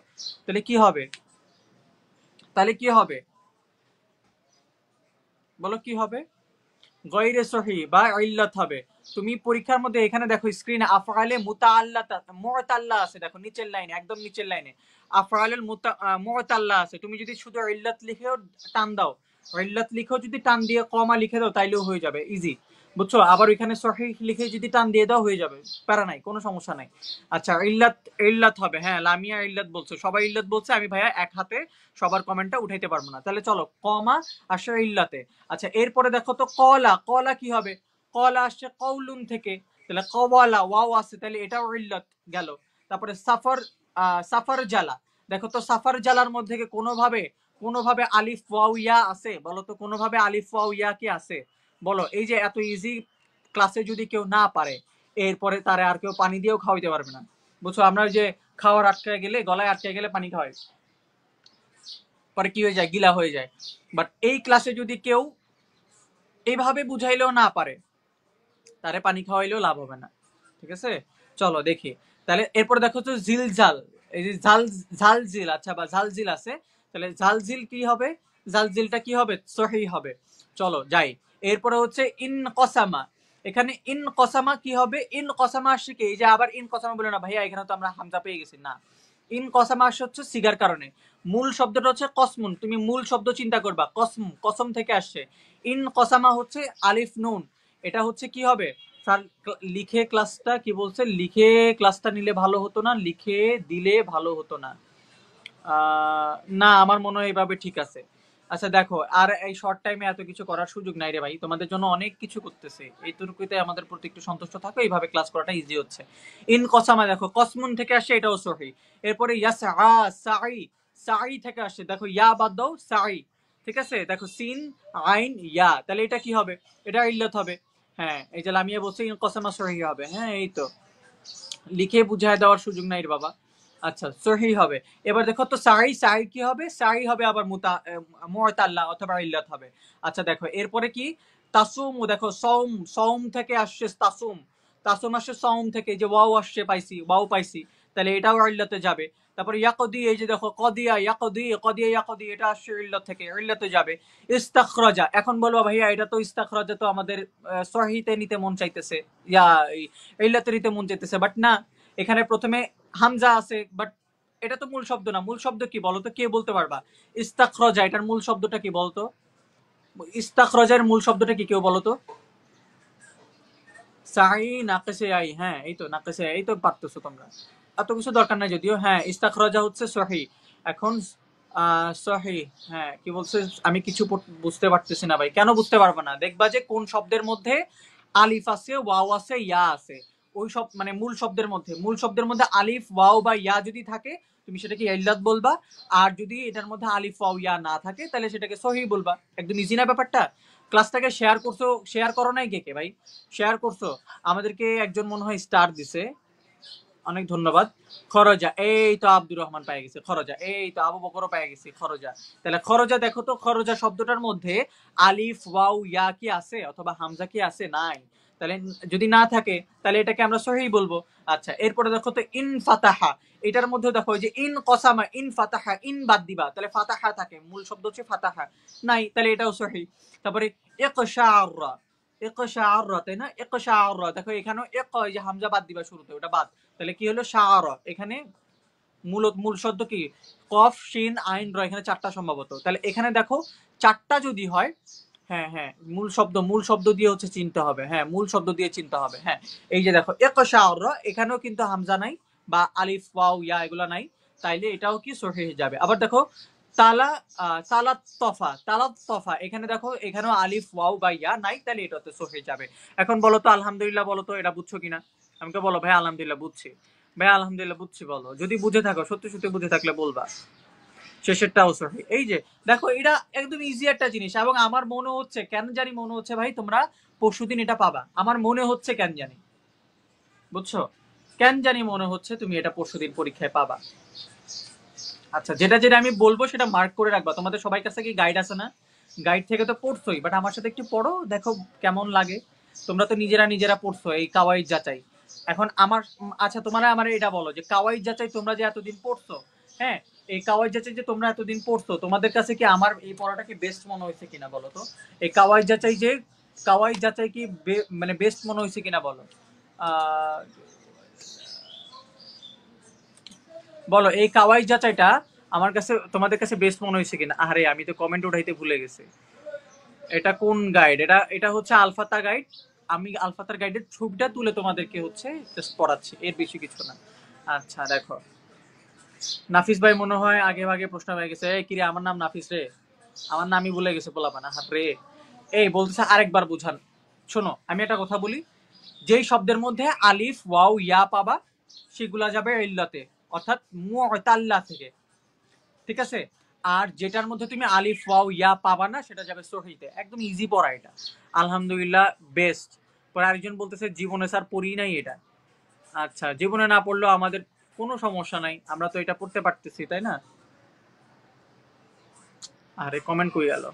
তাহলে কি হবে, তাহলে কি হবে বলো, কি হবে? গয়রে সহি বা ইল্লাত হবে। তুমি পরীক্ষার মধ্যে এখানে দেখো স্ক্রিনে আফআলে মুতাল্লা আছে, দেখো নিচের লাইনে, একদম নিচের লাইনে আফআলুল মুতাল্লা আছে। তুমি যদি শুধু ইল্লাত লিখেও টান দাও, ইল্লাত লিখেও যদি টান দিয়ে কমা লিখে দাও তাইলেও হয়ে যাবে, ইজি, বুঝছো? আবার ওইখানে সহি লিখে যদি টান দিয়ে দাও হয়ে যাবে, প্যারা নাই, কোনো সমস্যা নাই। আচ্ছা, ইল্লাত, ইল্লাত হবে, হ্যাঁ, লামিয়া ইল্লাত বলছো, সবাই ইল্লাত বলছে, আমি ভাইয়া এক হাতে সবার কমেন্টটা উঠাইতে পারবো না, তাহলে চলো কমা আসে ইল্লাতে। আচ্ছা, এরপরে দেখো তো কলা, কলা কি হবে? কলা আসছে কৌলুন থেকে, তাহলে কওয়ালা, ওয়াও আছে, তাহলে এটাও ইল্লাত গেল। তারপরে সাফার, সাফার জালা, দেখো তো সাফার জালার মধ্যে কোনোভাবে, কোনোভাবে আলিফ, ওয়াও, ইয়া আছে, বলো তো কোনোভাবে আলিফ, ওয়াও, ইয়া কি আছে, বলো? এই যে এত ইজি ক্লাসে যদি কেউ না পারে, এরপরে তারে আর কেউ পানি দিয়েও খাওয়াইতে পারবে না, বুঝছো? আমরা ওই যে খাওয়ার আটকে গেলে, গলায় আটকে গেলে পানি খাওয়াই, পরে কি হয়ে যায়, গিলা হয়ে যায়। বাট এই ক্লাসে যদি কেউ এইভাবে বুঝাইলেও না পারে, তারে পানি খাওয়াইলেও লাভ হবে না। ঠিক আছে, চলো দেখি তাহলে। এরপরে দেখো তো জিলজাল, এই যে ঝালঝিল, আচ্ছা বা ঝালঝিল আছে, তাহলে ঝালঝিল কি হবে, ঝালঝিলটা কি হবে, সহি হবে। চলো যাই। এরপরে হচ্ছে ইন কসামা, এখানে ইন কসামা কি হবে, ইন কসামা আসছে কি, এই যে আবার ইন কসামা বলে না ভাইয়া, এখানে তো আমরা হামজা পেয়ে গেছি না। ইন কসামা আসছে হচ্ছে সিগার কারণে। মূল শব্দটা হচ্ছে কসমুন, তুমি মূল শব্দ চিন্তা করবা, কসম, কসম থেকে আসছে। ইন কসামা হচ্ছে আলিফ নুন, এটা হচ্ছে কি হবে স্যার, লিখে ক্লাসটা কি বলছে, লিখে ক্লাসটা নিলে ভালো হতো না, লিখে দিলে ভালো হতো না। না আমার মনে হয় এইভাবে ঠিক আছে। আচ্ছা দেখো, আর এই শর্ট টাইমে এত কিছু করার সুযোগ নাই রে ভাই, তোমাদের জন্য অনেক কিছু করতেছে, এইটুকুতে আমাদের প্রতি একটু সন্তুষ্ট থাকো, এইভাবে ক্লাস করাটা ইজি হচ্ছে। ইন কসামা দেখো কসমুন থেকে আসছে, এটাও সহি। এরপরে ইয়াসা সাই, সাই থেকে আসছে, দেখো ইয়া বাদ দাও সাই, ঠিক আছে, দেখো সিন আইন ইয়া, তাহলে এটা কি হবে, এটা ইল্লত হবে। হ্যাঁ এই যে লামিয়া বলছে ইন কসামা সহি হবে, হ্যাঁ এই তো, লিখে বুঝায় দেওয়ার সুযোগ নাই রে বাবা। আচ্ছা সহি হবে। এবার দেখো তো সাই, সাই কি হবে, সাই হবে আবার মুতাল্লা অথবা ইল্লাত হবে। আচ্ছা দেখো এরপরে কি, তাসুম, দেখো সৌম, সৌম থেকে আসছে তাসুম, তাসুম আসছে সৌম থেকে, যে ওয়াও আসছে পাইছি, ওয়াও পাইছি, তাহলে এটাও ইল্লাতে যাবে। তারপরে ইয়াকদি, এই যে দেখো কদিয়া, ইয়াকদি, কদিয়া ইয়াকদি, এটা আসছে ইল্লাত থেকে, ইল্লাতে যাবে। ইস্তাখরাজা, এখন বলবো ভাইয়া এটা তো ইস্তাখরাজা তো আমাদের সহিতে নিতে মন চাইতেছে, ইয়া ইল্লাতে নিতে মন চাইতেছে, বাট না, এখানে প্রথমে হামজা আছে, বাট এটা তো মূল শব্দ না। মূল শব্দ কি বলতো, কে বলতে পারবা, ইস্তাখরাজা এটার মূল শব্দটা কি বলতো, ইস্তাখরাজার মূল শব্দটা কি কেউ বলতো, সাই নাকেসে আই, হ্যাঁ এই তো নাকেসে আই, এই তো পারতেছো তোমরা, এত কিছু দরকার নাই যদিও। হ্যাঁ ইস্তাখরাজা হচ্ছে সহি। এখন সহি, হ্যাঁ কি বলছে, আমি কিছু বুঝতে পারতেছি না ভাই, কেন বুঝতে পারবো না, দেখবা যে কোন শব্দের মধ্যে আলিফ আছে, ওয়াও আছে, ইয়া আছে, ওই সব মানে মূল শব্দের মধ্যে, মূল শব্দের মধ্যে আলিফ ওয়াও বা ইয়া যদি থাকে তুমি সেটাকে ইল্লাত বলবা, আর যদি এটার মধ্যে আলিফ ওয়াও ইয়া না থাকে তাহলে সেটাকে সহি বলবা। একদম ইজি না ব্যাপারটা। ক্লাসটাকে শেয়ার করছো, শেয়ার করো নাই কে কে ভাই, শেয়ার করছো, আমাদেরকে একজন মনে হয় স্টার দিছে, অনেক ধন্যবাদ। খরজা, এই তো আব্দুর রহমান পেয়ে গেছে খরজা, এই তো আবু বকরও পেয়ে গেছে খরজা। তাহলে খরজা দেখো তো, খরজা শব্দটার মধ্যে আলিফ ওয়াও ইয়া কি আছে অথবা হামজা কি আছে, নাই। তাহলে যদি না থাকে তাহলে এটাকে আমরা সহি বলবো। আচ্ছা এরপরে দেখো তো ইন ফাতাহা, এটার মধ্যে দেখো যে ইন কসামা, ইন ফাতাহা, ইন বাদ দিবা তাহলে ফাতাহা থাকে, মূল শব্দ হচ্ছে ফাতাহা, নাই, তাহলে এটাও সহি। তারপরে ইকশাররা, ইকশাররা, তাই না, ইকশাররা, দেখো এখানেও এক, যে হামজা বাদ দিবা শুরুতে, ওটা বাদ, তাহলে কি হলো শাআরা, এখানে মূল শব্দ কি, কফ শিন আইন র, এখানে চারটা সম্ভবত, তাহলে এখানে দেখো চারটা যদি হয়, হ্যাঁ হ্যাঁ মূল শব্দ দিয়ে হচ্ছে চিনতে হবে, হ্যাঁ মূল শব্দ দিয়ে চিনতে হবে। হ্যাঁ এই যে দেখো ইকশাররা, এখানেও কিন্তু হামজা নাই বা আলিফ ওয়াও ইয়া এগুলা নাই, তাইলে এটাও কি সহিহ যাবে। আবার দেখো তালা, তালাত তফা, তালাত তফা, এখানে দেখো এখানেও আলিফ ওয়াও বা ইয়া নাই, তাহলে এটাতে সহিহ যাবে। এখন বলো তো আলহামদুলিল্লাহ, বলো তো এটা বুঝছো কিনা, আমাকে বলো ভাই আলহামদুলিল্লাহ বুঝছি, ভাই আলহামদুলিল্লাহ বুঝছি বলো, যদি বুঝে থাকো, সত্যি সত্যি বুঝে থাকলে বলবা। শেষেরটাও সহি। এই যে দেখো এটা একদম ইজি একটা জিনিস, এবং আমার মনে হচ্ছে, কেন জানি মনে হচ্ছে ভাই তোমরা পরশুদিন এটা পাবা, আমার মনে হচ্ছে কেন জানি, বুঝছো, কেন জানি মনে হচ্ছে তুমি এটা পরশুদিন পরীক্ষায় পাবা। আচ্ছা যেটা যেটা আমি বলবো সেটা মার্ক করে রাখবা, তোমাদের সবাই কাছে কি গাইড আছে না, গাইড থেকে তো পড়ছোই, বাট আমার সাথে একটু পড়ো, দেখো কেমন লাগে। তোমরা তো নিজেরা নিজেরা পড়ছো এই কাওয়াইদ যাচাই। এখন আমার আচ্ছা তোমরা আমার এটা বলো যে কাওয়াইদ যাচাই তোমরা যে এতদিন পড়ছো, হ্যাঁ এই কাওয়াইদ যাচাই যে তোমরা এতদিন পড়ছো, তোমাদের কাছে কি আমার এই পড়াটা কি বেস্ট মনে হয়েছে কিনা বলো তো, এই কাওয়াইদ যাচাই যে, কাওয়াইদ যাচাই কি মানে বেস্ট মনে হয়েছে কিনা বলো, আহ বলো এই কাওয়াইদ যাচাইটা আমার কাছে তোমাদের কাছে বেস্ট মনে হয়েছে কিনা। আরে আমি তো কমেন্ট উঠাইতে ভুলে গেছি, এটা কোন গাইড, এটা এটা হচ্ছে আলফাতা গাইড, আমি আলফাতার গাইডের ছবিটা তুলে তোমাদেরকে হচ্ছে জাস্ট পড়াচ্ছি, এর বেশি কিছু না। আচ্ছা দেখো, নাফিস ভাই মনে হয় আগে ভাগে প্রশ্ন হয়ে গেছে, এই কিরে আমার নাম নাফিস রে, আমার নামই ভুলে গেছে পোলাপানা হাত রে, এই বলতেছে আরেকবার বুঝান। শোনো আমি একটা কথা বলি, যেই শব্দের মধ্যে আলিফ ওয়াও ইয়া পাবা সেগুলা যাবে ইল্লাতে, অর্থাৎ মুতাল্লা থেকে, ঠিক আছে, আর যেটার মধ্যে তুমি আলিফ ওয়াও ইয়া পাবা না সেটা যাবে সহিতে, একদম ইজি পড়া এটা, আলহামদুলিল্লাহ বেস্ট। পরে আরেকজন বলতেছে জীবনে স্যার পড়ি নাই এটা, আচ্ছা জীবনে না পড়লেও আমাদের কোনো সমস্যা নাই, আমরা তো এটা পড়তে পারতেছি তাই না। আরে কমেন্ট কই গেল?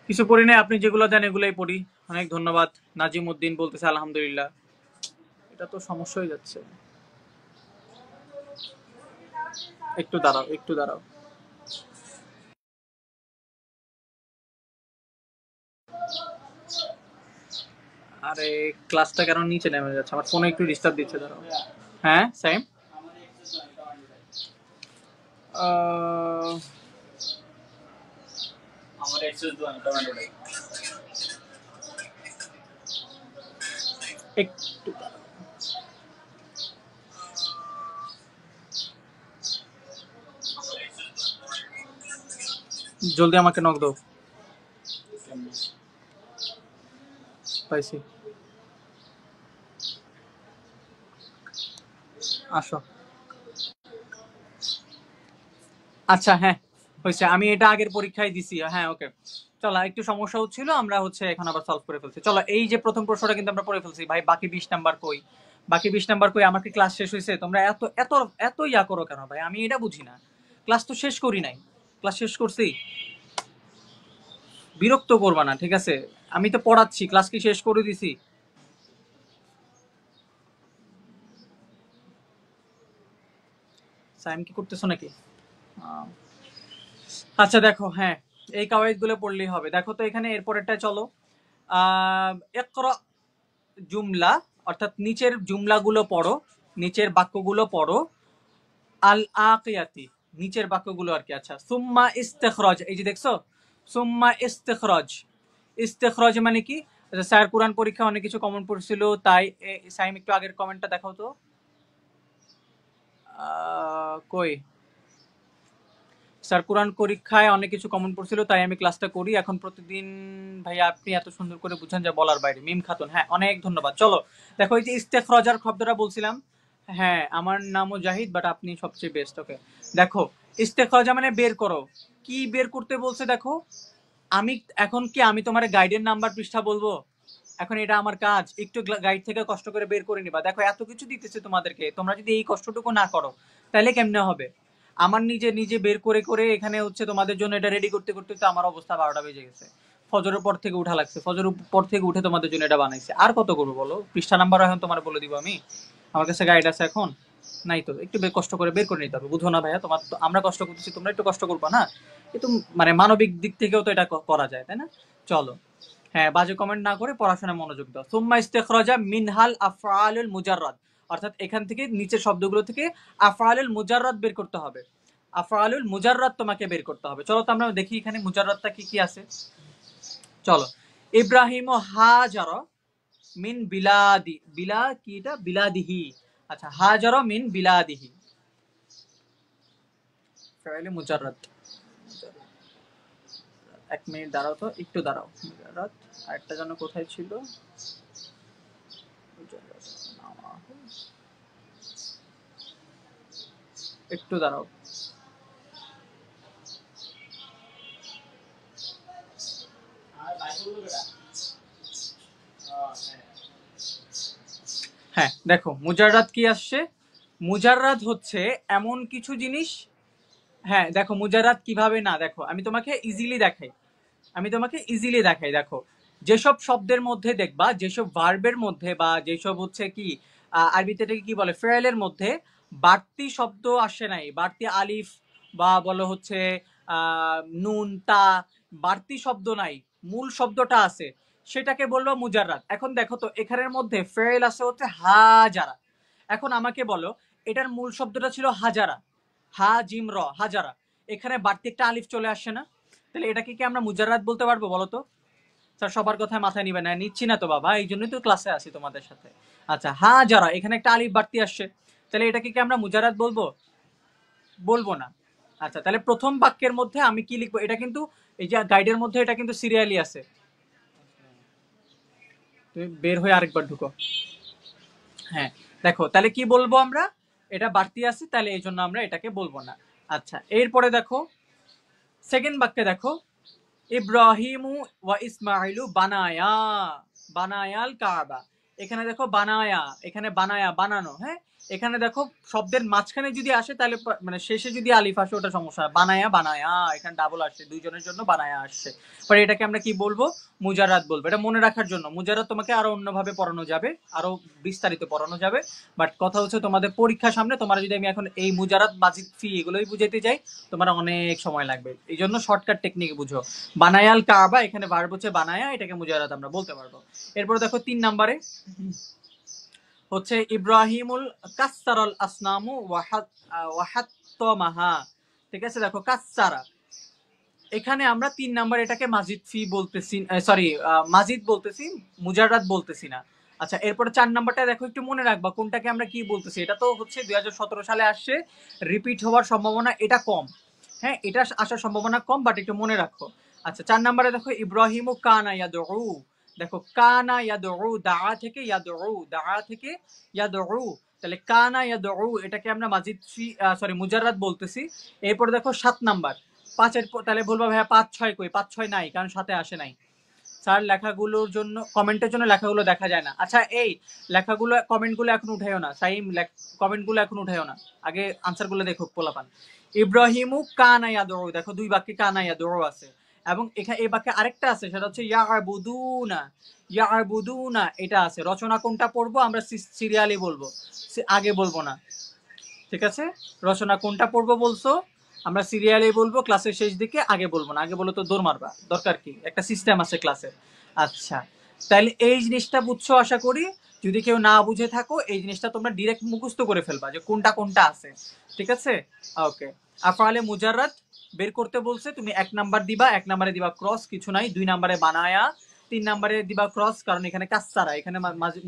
কিছু পড়ি নাই, আপনি যেগুলো দেন এগুলোই পড়ি। অনেক ধন্যবাদ। নাজিম উদ্দিন বলতেছে আলহামদুলিল্লাহ। এটা তো সমস্যা হয়ে যাচ্ছে। একটু দাঁড়াও, একটু দাঁড়াও। আরে ক্লাসটা কেন নিচে নেমে যাচ্ছে? আমার ফোনে একটু ডিস্টার্ব দিচ্ছে, দাঁড়াও। হ্যাঁ সেম। আমার এক্সেস দাও টমেটোটাই একটু জলদি আমাকে নক দাও। পাইছি, আসো। আচ্ছা হ্যাঁ হয়েছে, আমি এটা আগের পরীক্ষায় দিছি। হ্যাঁ ওকে, চলো একটু সমস্যা হচ্ছিল, আমরা হচ্ছে এখন আবার সলভ করে ফেলছি। চলো এই যে প্রথম প্রশ্নটা কিন্তু আমরা পড়ে ফেলছি ভাই, বাকি 20 নাম্বার কই? বাকি 20 নাম্বার কই? আমার কি ক্লাস শেষ হয়েছে? তোমরা এত এত এত ইয়া করো কেন ভাই? আমি এটা বুঝি না। ক্লাস তো শেষ করি নাই। ক্লাস শেষ করছি, বিরক্ত করবা না ঠিক আছে? আমি তো পড়াচ্ছি, ক্লাস কি শেষ করে দিছি? সাইম কি করতেছো নাকি? আহ, আচ্ছা দেখো, হ্যাঁ এই কাওয়াইদ গুলো পড়লেই হবে। দেখো তো এখানে এরপরেরটা চলো। ইকরা জুমলা, অর্থাৎ নিচের জুমলাগুলো পড়ো, নিচের বাক্যগুলো পড়ো। আল আকিয়াতি, নিচের বাক্যগুলো আর কি। আচ্ছা, সুম্মা ইস্তেখরাজ, এই যে দেখছো সুম্মা ইস্তেখরাজ। ইস্তেখরাজ মানে কি? আচ্ছা, স্যার কোরআন পরীক্ষা অনেক কিছু কমন পড়ছিল, তাই সাইম একটু আগের কমেন্টটা দেখাও তো। কই? স্যার কোরআন পরীক্ষায় অনেক কিছু কমন পড়ছিল, তাই আমি ক্লাসটা করি এখন প্রতিদিন। ভাইয়া আপনি এত সুন্দর করে বুঝান যা বলার বাইরে। মিম খাতুন, হ্যাঁ অনেক ধন্যবাদ। চলো দেখো, এই যে ইস্তেখরাজার শব্দটা বলছিলাম। হ্যাঁ আমার নামও জাহিদ, বাট আপনি সবচেয়ে বেস্ট। ওকে দেখো, ইস্তেখরাজা মানে বের করো। কি বের করতে বলছে দেখো। আমি এখন কি আমি তোমার গাইডের নাম্বার পৃষ্ঠা বলবো? এখন এটা আমার কাজ, একটু গাইড থেকে কষ্ট করে বের করে নিবা। দেখো এত কিছু দিতেছে তোমাদেরকে, তোমরা যদি এই কষ্টটুকু না করো তাহলে কেমনে হবে? আমার নিজে নিজে বের করে করে এখানে হচ্ছে তোমাদের জন্য এটা রেডি করতে করতে তো আমার অবস্থা 12টা বেজে গেছে। ফজরের পর থেকে উঠা লাগছে, ফজরের পর থেকে উঠে তোমাদের জন্য এটা বানাইছে। আর কত করবো বলো? পৃষ্ঠা নাম্বার এখন তোমার বলে দিব আমি? আমার কাছে গাইড আছে এখন? নাই তো, একটু কষ্ট করে বের করে নিতে হবে। বুঝো না ভাইয়া, তোমার তো আমরা কষ্ট করতেছি, তোমরা একটু কষ্ট করবা না? কিন্তু মানে মানবিক দিক থেকেও তো এটা করা যায় তাই না? চলো, হ্যাঁ বাজে কমেন্ট না করে পড়াশোনায় মনোযোগ দাও। সুম্মা ইস্তেখরাজা মিনহাল আফআলুল মুজাররাদ, অর্থাৎ এখান থেকে নিচের শব্দগুলো থেকে আফআলুল মুজাররাদ বের করতে হবে। আফআলুল মুজাররাদ তোমাকে বের করতে হবে। চলো তো আমরা দেখি এখানে মুজাররাদটা কি কি আছে। চলো, ইব্রাহিম ও হাজারা মিন বিলাদি, বিলা কি এটা? বিলাদিহি। আচ্ছা, হাজারা মিন বিলাদিহি, ফাইলে মুজাররাদ। এক মিনিট দাঁড়াও তো, একটু দাঁড়াও। মুজাররাদ আরেকটা যেন কোথায় ছিল? একটু দাঁড়াও। হ্যাঁ দেখো মুজাররাদ কি আসছে। মুজাররাদ হচ্ছে এমন কিছু জিনিস। হ্যাঁ দেখো মুজাররাদ কিভাবে, না দেখো আমি তোমাকে ইজিলি দেখাই। আমি তোমাকে ইজিলি দেখাই। দেখো, যেসব শব্দের মধ্যে দেখবা, যেসব ভার্বের মধ্যে বা যেসব হচ্ছে কি আরবিতে এটাকে কি বলে, ফেরেলের মধ্যে বাড়তি শব্দ আসে নাই, বাড়তি আলিফ বা বলো হচ্ছে নুন তা, বাড়তি শব্দ নাই, মূল শব্দটা আছে, সেটাকে বলবো মুজাররাদ। এখন দেখো তো এখানের মধ্যে ফেরেল আছে হচ্ছে হাজারা। এখন আমাকে বলো, এটার মূল শব্দটা ছিল হাজারা, হা জিম র, হাজারা। এখানে বাড়তি একটা আলিফ চলে আসছে না? তাহলে এটাকে কি আমরা মুজাররাদ বলতে পারবো বলো তো? স্যার সবার কথায় মাথায় নিবে না, নিচ্ছি না তো বাবা, এই জন্যই তো ক্লাসে আসি তোমাদের সাথে। আচ্ছা, হ্যাঁ যারা এখানে একটা আলিফ বাড়তি আসছে, তাহলে এটাকে কি আমরা মুজাররাদ বলবো? বলবো না। আচ্ছা, তাহলে প্রথম বাক্যের মধ্যে আমি কি লিখবো? এটা কিন্তু এই যে গাইডের মধ্যে এটা কিন্তু সিরিয়ালি আছে। তুমি বের হয়ে আরেকবার ঢুকো। হ্যাঁ দেখো, তাহলে কি বলবো আমরা? এটা বাড়তি আছে, তাহলে এই জন্য আমরা এটাকে বলবো না। আচ্ছা, এরপরে দেখো সেকেন্ড বাক্যে দেখো, ইব্রাহিমু ওয়া ইসমাইলু বানায়া, বানায়াল কাবা। এখানে দেখো বানায়া, এখানে বানায়া বানানো, হ্যাঁ এখানে দেখো শব্দের মাঝখানে যদি আসে তাহলে মানে শেষে যদি আলিফ আসে ওটা সমস্যা, বানায়া বানায়া, এখানে ডাবল আসছে, দুইজনের জন্য বানায়া আসছে, পরে এটাকে আমরা কি বলবো, মুজারাদ বলবো। এটা মনে রাখার জন্য, মুজারাদ তোমাকে আরো অন্যভাবে পড়ানো যাবে, আরো বিস্তারিত পড়ানো যাবে, বাট কথা হচ্ছে তোমাদের পরীক্ষার সামনে তোমার যদি আমি এখন এই মুজারাদ বাজিদ ফি এগুলোই বুঝাইতে যাই তোমার অনেক সময় লাগবে, এই জন্য শর্টকাট টেকনিক বুঝো। বানায়াল কাবা, এখানে ভার্ব হচ্ছে বানায়া, এটাকে মুজারাদ আমরা বলতে পারবো। এরপর দেখো 3 নম্বরে হচ্ছে ইব্রাহিমুল কাসসারাল আসনামু ওয়াহাত্তমাহা, ঠিক আছে। দেখো কাসসারা, এখানে আমরা 3 নাম্বার এটাকে মাজিদ ফি বলতেছি, সরি মাজিদ বলতেছি, মুজাররাদ বলতেছি না। আচ্ছা, এরপরে 4 নাম্বারটা দেখো, একটু মনে রাখবা কোনটাকে আমরা কি বলতেছি। এটা তো হচ্ছে 2017 সালে আসছে, রিপিট হওয়ার সম্ভাবনা এটা কম, হ্যাঁ এটা আসার সম্ভাবনা কম, বাট একটু মনে রাখো। আচ্ছা, 4 নাম্বারে দেখো ইব্রাহিমু কানা ইয়াদউ, দেখো কানা ইয়াদউ, দাআ থেকে ইয়াদউ, দাআ থেকে ইয়াদউ, তাহলে কানা ইয়াদউ এটাকে আমরা মাজিদ ফি সরি মুজাররাদ বলতেছি। এরপর দেখো 7 নাম্বার, 5-এর তাহলে বলবো ভাইয়া 5-6 কই, 5-6 নাই, কারণ সাথে আসে নাই। স্যার লেখাগুলোর জন্য, কমেন্টের জন্য লেখাগুলো দেখা যায় না। আচ্ছা, এই লেখাগুলো কমেন্টগুলো এখন উঠাইও না সাইম, কমেন্টগুলো এখন উঠাইও না, আগে আনসারগুলো দেখো পোলাপান। ইব্রাহিমু কানা ইয়াদউ, দেখো 2 বাক্যে কানা ইয়াদউ আছে, এবং এখানে এই বাক্যে আরেকটা আছে, সেটা হচ্ছে ইয়াবুদুনা, ইয়াবুদুনা এটা আছে। রচনা কোনটা পড়বো আমরা সিরিয়ালি বলবো, আগে বলবো না, ঠিক আছে। রচনা কোনটা পড়বো বলছো, আমরা সিরিয়ালে বলবো, ক্লাসের শেষ দিকে, আগে বলবো না। আগে বলো তো দৌড় মারবা, দরকার কি, একটা সিস্টেম আছে ক্লাসে। আচ্ছা, তাহলে এই জিনিসটা বুঝছো আশা করি। যদি কেউ না বুঝে থাকো এই জিনিসটা তোমরা ডিরেক্ট মুখস্থ করে ফেলবা যে কোনটা কোনটা আছে, ঠিক আছে। ওকে, আফআলে মুজাররাদ বের করতে বলছে, তুমি 1 নাম্বার দিবা, 1 নাম্বারে দিবা ক্রস, কিছু নাই। 2 নাম্বারে বানায়া, 3 নাম্বারে দিবা ক্রস, কারণ এখানে কাসসারা, এখানে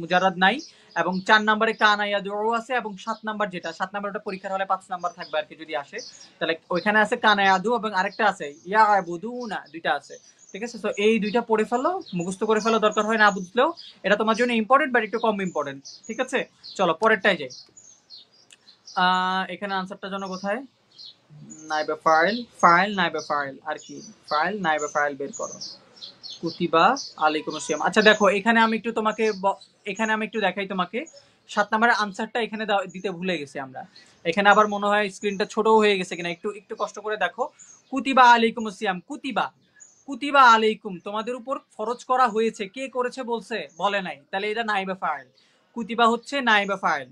মুজাররাদ নাই। এবং 4 নাম্বারে কানা ইয়াদউ আছে, এবং 7 নাম্বার যেটা, 7 নাম্বারটা পরীক্ষার হলে 5 নাম্বার থাকবে আর কি যদি আসে, তাহলে ওইখানে আছে কানা ইয়াদু, এবং আরেকটা আছে ইয়াবুদুনা, দুইটা আছে, ঠিক আছে। তো এই দুইটা পড়ে ফেলো, মুখস্থ করে ফেলো, দরকার হয় না বুঝলেও, এটা তোমার জন্য ইম্পর্টেন্ট বাট একটু কম ইম্পর্টেন্ট, ঠিক আছে। চলো পরেরটাই যাই। এখানে আনসারটা জন্য কোথায়, নাইবে ফাইল, ফাইল নাইবে ফাইল, আর কি ফাইল নাইবে ফাইল বের করো, কুতিবা আলাইকুম আসসালাম। আচ্ছা দেখো, এখানে আমি একটু তোমাকে দেখাই তোমাকে 7 নম্বরের আনসারটা এখানে দিতে ভুলে গেছি আমরা। এখানে আবার মনে হয় স্ক্রিনটা ছোট হয়ে গেছে কিনা, একটু একটু কষ্ট করে দেখো। কুতিবা আলাইকুম আসসালাম, কুতিবা, কুতিবা আলাইকুম তোমাদের উপর ফরজ করা হয়েছে, কে করেছে বলছে, বলে নাই, তাহলে এটা নাইবে ফাইল। কুতিবা হচ্ছে নাইবে ফাইল,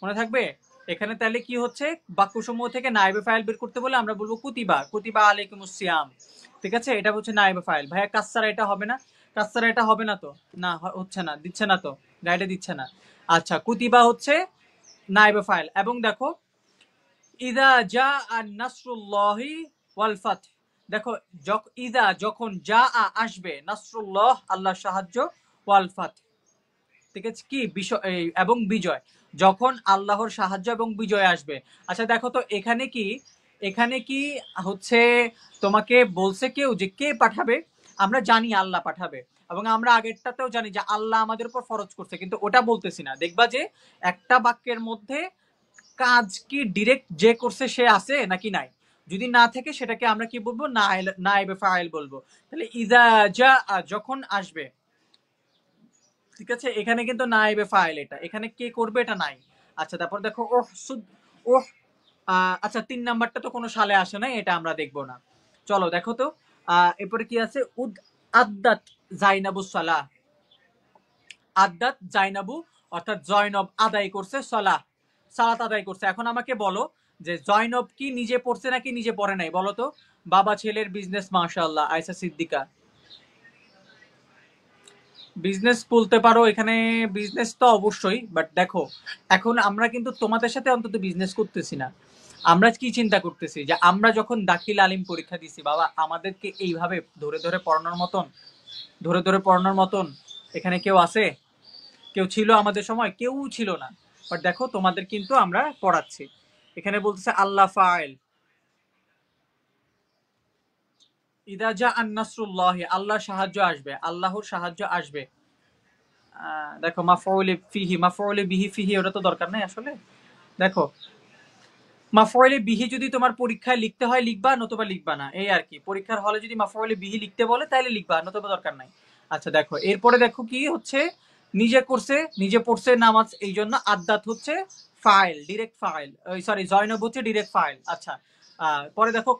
মনে থাকবে। এখানে তাহলে কি হচ্ছে, বাক্যসমূহ থেকে নাইবে ফাইল বের করতে বলে আমরা বলবো কুতিবা, কুতিবা আলাইকুম আসসালাম, ঠিক আছে। এটা হচ্ছে নাইবে ফাইল। ভাইয়া কাসসারা এটা হবে না, কাসসারা এটা হবে না তো, না হচ্ছে না, দিচ্ছে না তো, গাইডে দিচ্ছে না। আচ্ছা, কুতিবা হচ্ছে নাইবে ফাইল। এবং দেখো ইদা জা আন নাসরুল্লাহি ওয়াল ফাত, দেখো ইদা যখন জা আসবে, নাসরুল্লাহ আল্লাহর সাহায্য, ওয়াল ফাত, ঠিক আছে, কি বিষয় এবং বিজয়, যখন আল্লাহর সাহায্য এবং বিজয় আসবে। আচ্ছা দেখো তো এখানে কি হচ্ছে, তোমাকে বলছে কেউ যে কে পাঠাবে, আমরা জানি আল্লাহ পাঠাবে, এবং আমরা আগেরটাতেও জানি যে আল্লাহ আমাদের উপর ফরজ করছে, কিন্তু ওটা বলতেছি না। দেখবা যে একটা বাক্যের মধ্যে কাজ কি ডিরেক্ট যে করছে সে আছে নাকি নাই, যদি না থাকে সেটাকে আমরা কি বলবো, নাইবে ফাইল বলবো। তাহলে ইজা জা যখন আসবে, ঠিক আছে। এখানে কিন্তু নাইবে ফাইল, এটা এখানে কে করবে এটা নাই। আচ্ছা, তারপর দেখো ওহ সুদ, ওহ আচ্ছা 3 নাম্বারটা তো কোনো সালে আসে নাই, এটা আমরা দেখবো না। চলো দেখো তো এরপরে কি আছে, উদ আদ্দাত জাইনাবু সালাহ, আদ্দাত জাইনাবু অর্থাৎ জয়নব আদায় করছে সালাহ, সালাত আদায় করছে। এখন আমাকে বলো যে জয়নব কি নিজে পড়ছে নাকি নিজে পড়ে নাই, বলো তো। বাবা ছেলের বিজনেস, মাশাআল্লাহ আয়েশা সিদ্দিকা, বিজনেস বলতে পারো, এখানে বিজনেস তো অবশ্যই, বাট দেখো এখন আমরা কিন্তু তোমাদের সাথে অন্তত বিজনেস করতেছি না। আমরা কি চিন্তা করতেছি যে আমরা যখন দাখিল আলিম পরীক্ষা দিছি, বাবা আমাদেরকে এইভাবে ধরে ধরে পড়ানোর মতন, ধরে ধরে পড়ানোর মতন এখানে কেউ আছে, কেউ ছিল আমাদের সময়, কেউ ছিল না। বাট দেখো তোমাদের কিন্তু আমরা পড়াচ্ছি। এখানে বলতেছে আল্লাহ ফাইল, ইদা জা আন নাসরুল্লাহি, আল্লাহর সাহায্য আসবে, আল্লাহর সাহায্য আসবে। দেখো মাফউলে ফিহি, মাফউলে বিহি ফিহি ওটা তো দরকার নাই আসলে। দেখো মাফউলে বিহি যদি তোমার পরীক্ষায় লিখতে হয় লিখবা, নতুবা লিখবা না, এই আর কি। পরীক্ষার হলে যদি মাফউলে বিহি লিখতে বলে তাহলে লিখবা, নতুবা দরকার নাই। আচ্ছা দেখো এরপরে দেখো কি হচ্ছে, নিজে করছে, নিজে পড়ছে নামাজ, এই জন্য আদ্দাত হচ্ছে ফাইল, ডিরেক্ট ফাইল, ওই সরি জয়নব হচ্ছে ডিরেক্ট ফাইল। আচ্ছা, পরে দেখো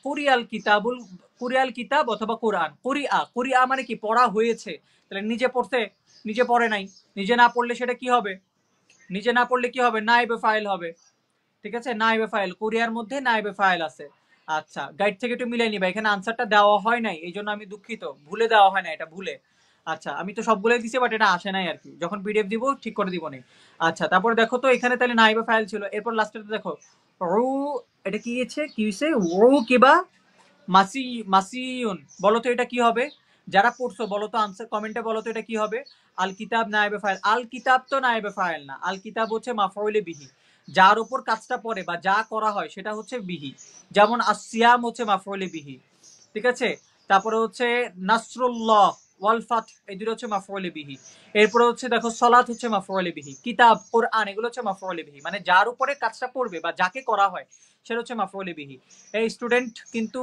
কুরিয়াল কিতাবুল, কুরিয়াল কিতাব অথবা কোরআন। কুরিয়া, কুরিয়া মানে কি পড়া হয়েছে, তাহলে নিজে পড়তে, নিজে পড়ে নাই, নিজে না পড়লে সেটা কি হবে, নিজে না পড়লে কি হবে, নাইবে ফাইল হবে। ঠিক আছে, নাইবে ফাইল, কোরিয়ার মধ্যে নাইবে ফাইল আছে। আচ্ছা, গাইড থেকে একটু মিলাই নিবা, এখানে আনসারটা দেওয়া হয় নাই, এই জন্য আমি দুঃখিত, ভুলে দেওয়া হয় না, এটা ভুলে। আচ্ছা, আমি তো সবগুলোই দিছি, বাট এটা আসে নাই আর কি, যখন পিডিএফ দিব ঠিক করে দিব নি। আচ্ছা, তারপরে দেখো তো এখানে তাহলে নাইবে ফাইল ছিল, এরপর লাস্টে দেখো রু, এটা কি হয়েছে, কি হয়েছে, রু কিবা মাসি, মাসিউন, বলো তো এটা কি হবে, যারা পড়ছো বলো তো, আনসার কমেন্টে বলো তো এটা কি হবে। আল কিতাব নায়েবে ফাইল, আল কিতাব তো নায়েবে ফাইল না, আল কিতাব হচ্ছে মাফউলে বিহি, যার উপর কাজটা পড়ে বা যা করা হয় সেটা হচ্ছে বিহি, যেমন আসিয়াম হচ্ছে মাফউলে বিহি। ঠিক আছে, তারপরে হচ্ছে নাসরুল্লাহ ওয়াল ফাত, এই দুটো হচ্ছে মাফউলে বিহি। এরপরে হচ্ছে দেখো সলাত হচ্ছে মাফউলে বিহি, কিতাব কোরআন এগুলো হচ্ছে মাফউলে বিহি, মানে যার উপরে কাজটা পড়বে বা যাকে করা হয় সেটা হচ্ছে মাফউলে বিহি। এই স্টুডেন্ট কিন্তু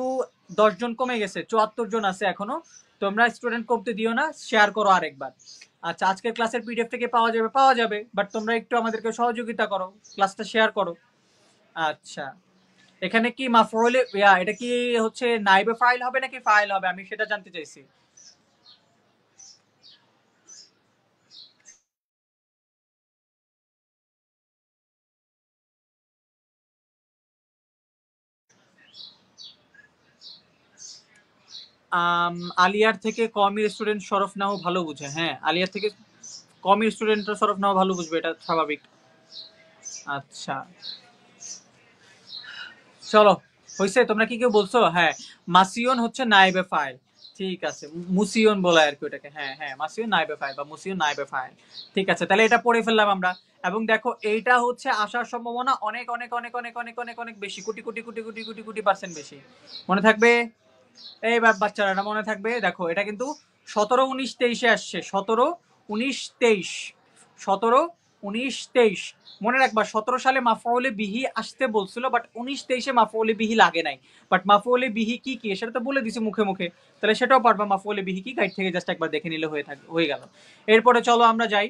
10 জন কমে গেছে, 74 জন আছে এখনো, তোমরা স্টুডেন্ট কমতে দিও না, শেয়ার করো আরেকবার। আচ্ছা, আজকের ক্লাসের পিডিএফ থেকে পাওয়া যাবে, পাওয়া যাবে, বাট তোমরা একটু আমাদেরকে সহযোগিতা করো, ক্লাসটা শেয়ার করো। আচ্ছা, এখানে কি মাফউলে এটা কি হচ্ছে নাইবে ফাইল হবে নাকি ফাইল হবে, আমি সেটা জানতে চাইছি। আলিয়ার থেকে কমই স্টুডেন্ট শরফ নাও ভালো বুঝে, হ্যাঁ আলিয়ার থেকে কমই স্টুডেন্টরা শরফ নাও ভালো বুঝবে, এটা স্বাভাবিক। আচ্ছা, চলো, হয়েছে, তোমরা কি কেউ বলছো, হ্যাঁ মাসিয়ন হচ্ছে নাইবে ফাইল, ঠিক আছে, মুসিয়ন বলে আর কি ওটাকে, হ্যাঁ হ্যাঁ মাসিয়ন নাইবে ফাইল বা মুসিয়ন নাইবে ফাইল। ঠিক আছে, তাহলে এটা পড়ে ফেললাম আমরা। এবং দেখো এইটা হচ্ছে আসার সম্ভাবনা অনেক অনেক অনেক অনেক অনেক অনেক অনেক বেশি, কোটি কোটি কোটি কোটি কোটি কোটি পার্সেন্ট বেশি, মনে থাকবে। এই বাচ্চারা এটা মনে থাকবে, দেখো এটা কিন্তু 17, 19, 23-এ আসছে, 17, 19, 23, 17, 19, 23, মনে রাখবা 17 সালে মাফউলে বিহি আসতে বলছিল, বাট 19, 23-এ মাফউলে বিহি লাগে নাই, বাট মাফউলে বিহি কি কি সেটা তো বলে দিছে মুখে মুখে, তাহলে সেটাও পারবা, মাফউলে বিহি কি গাইড থেকে জাস্ট একবার দেখে নিলে হয়ে থাকে, হয়ে গেল। এরপরে চলো আমরা যাই,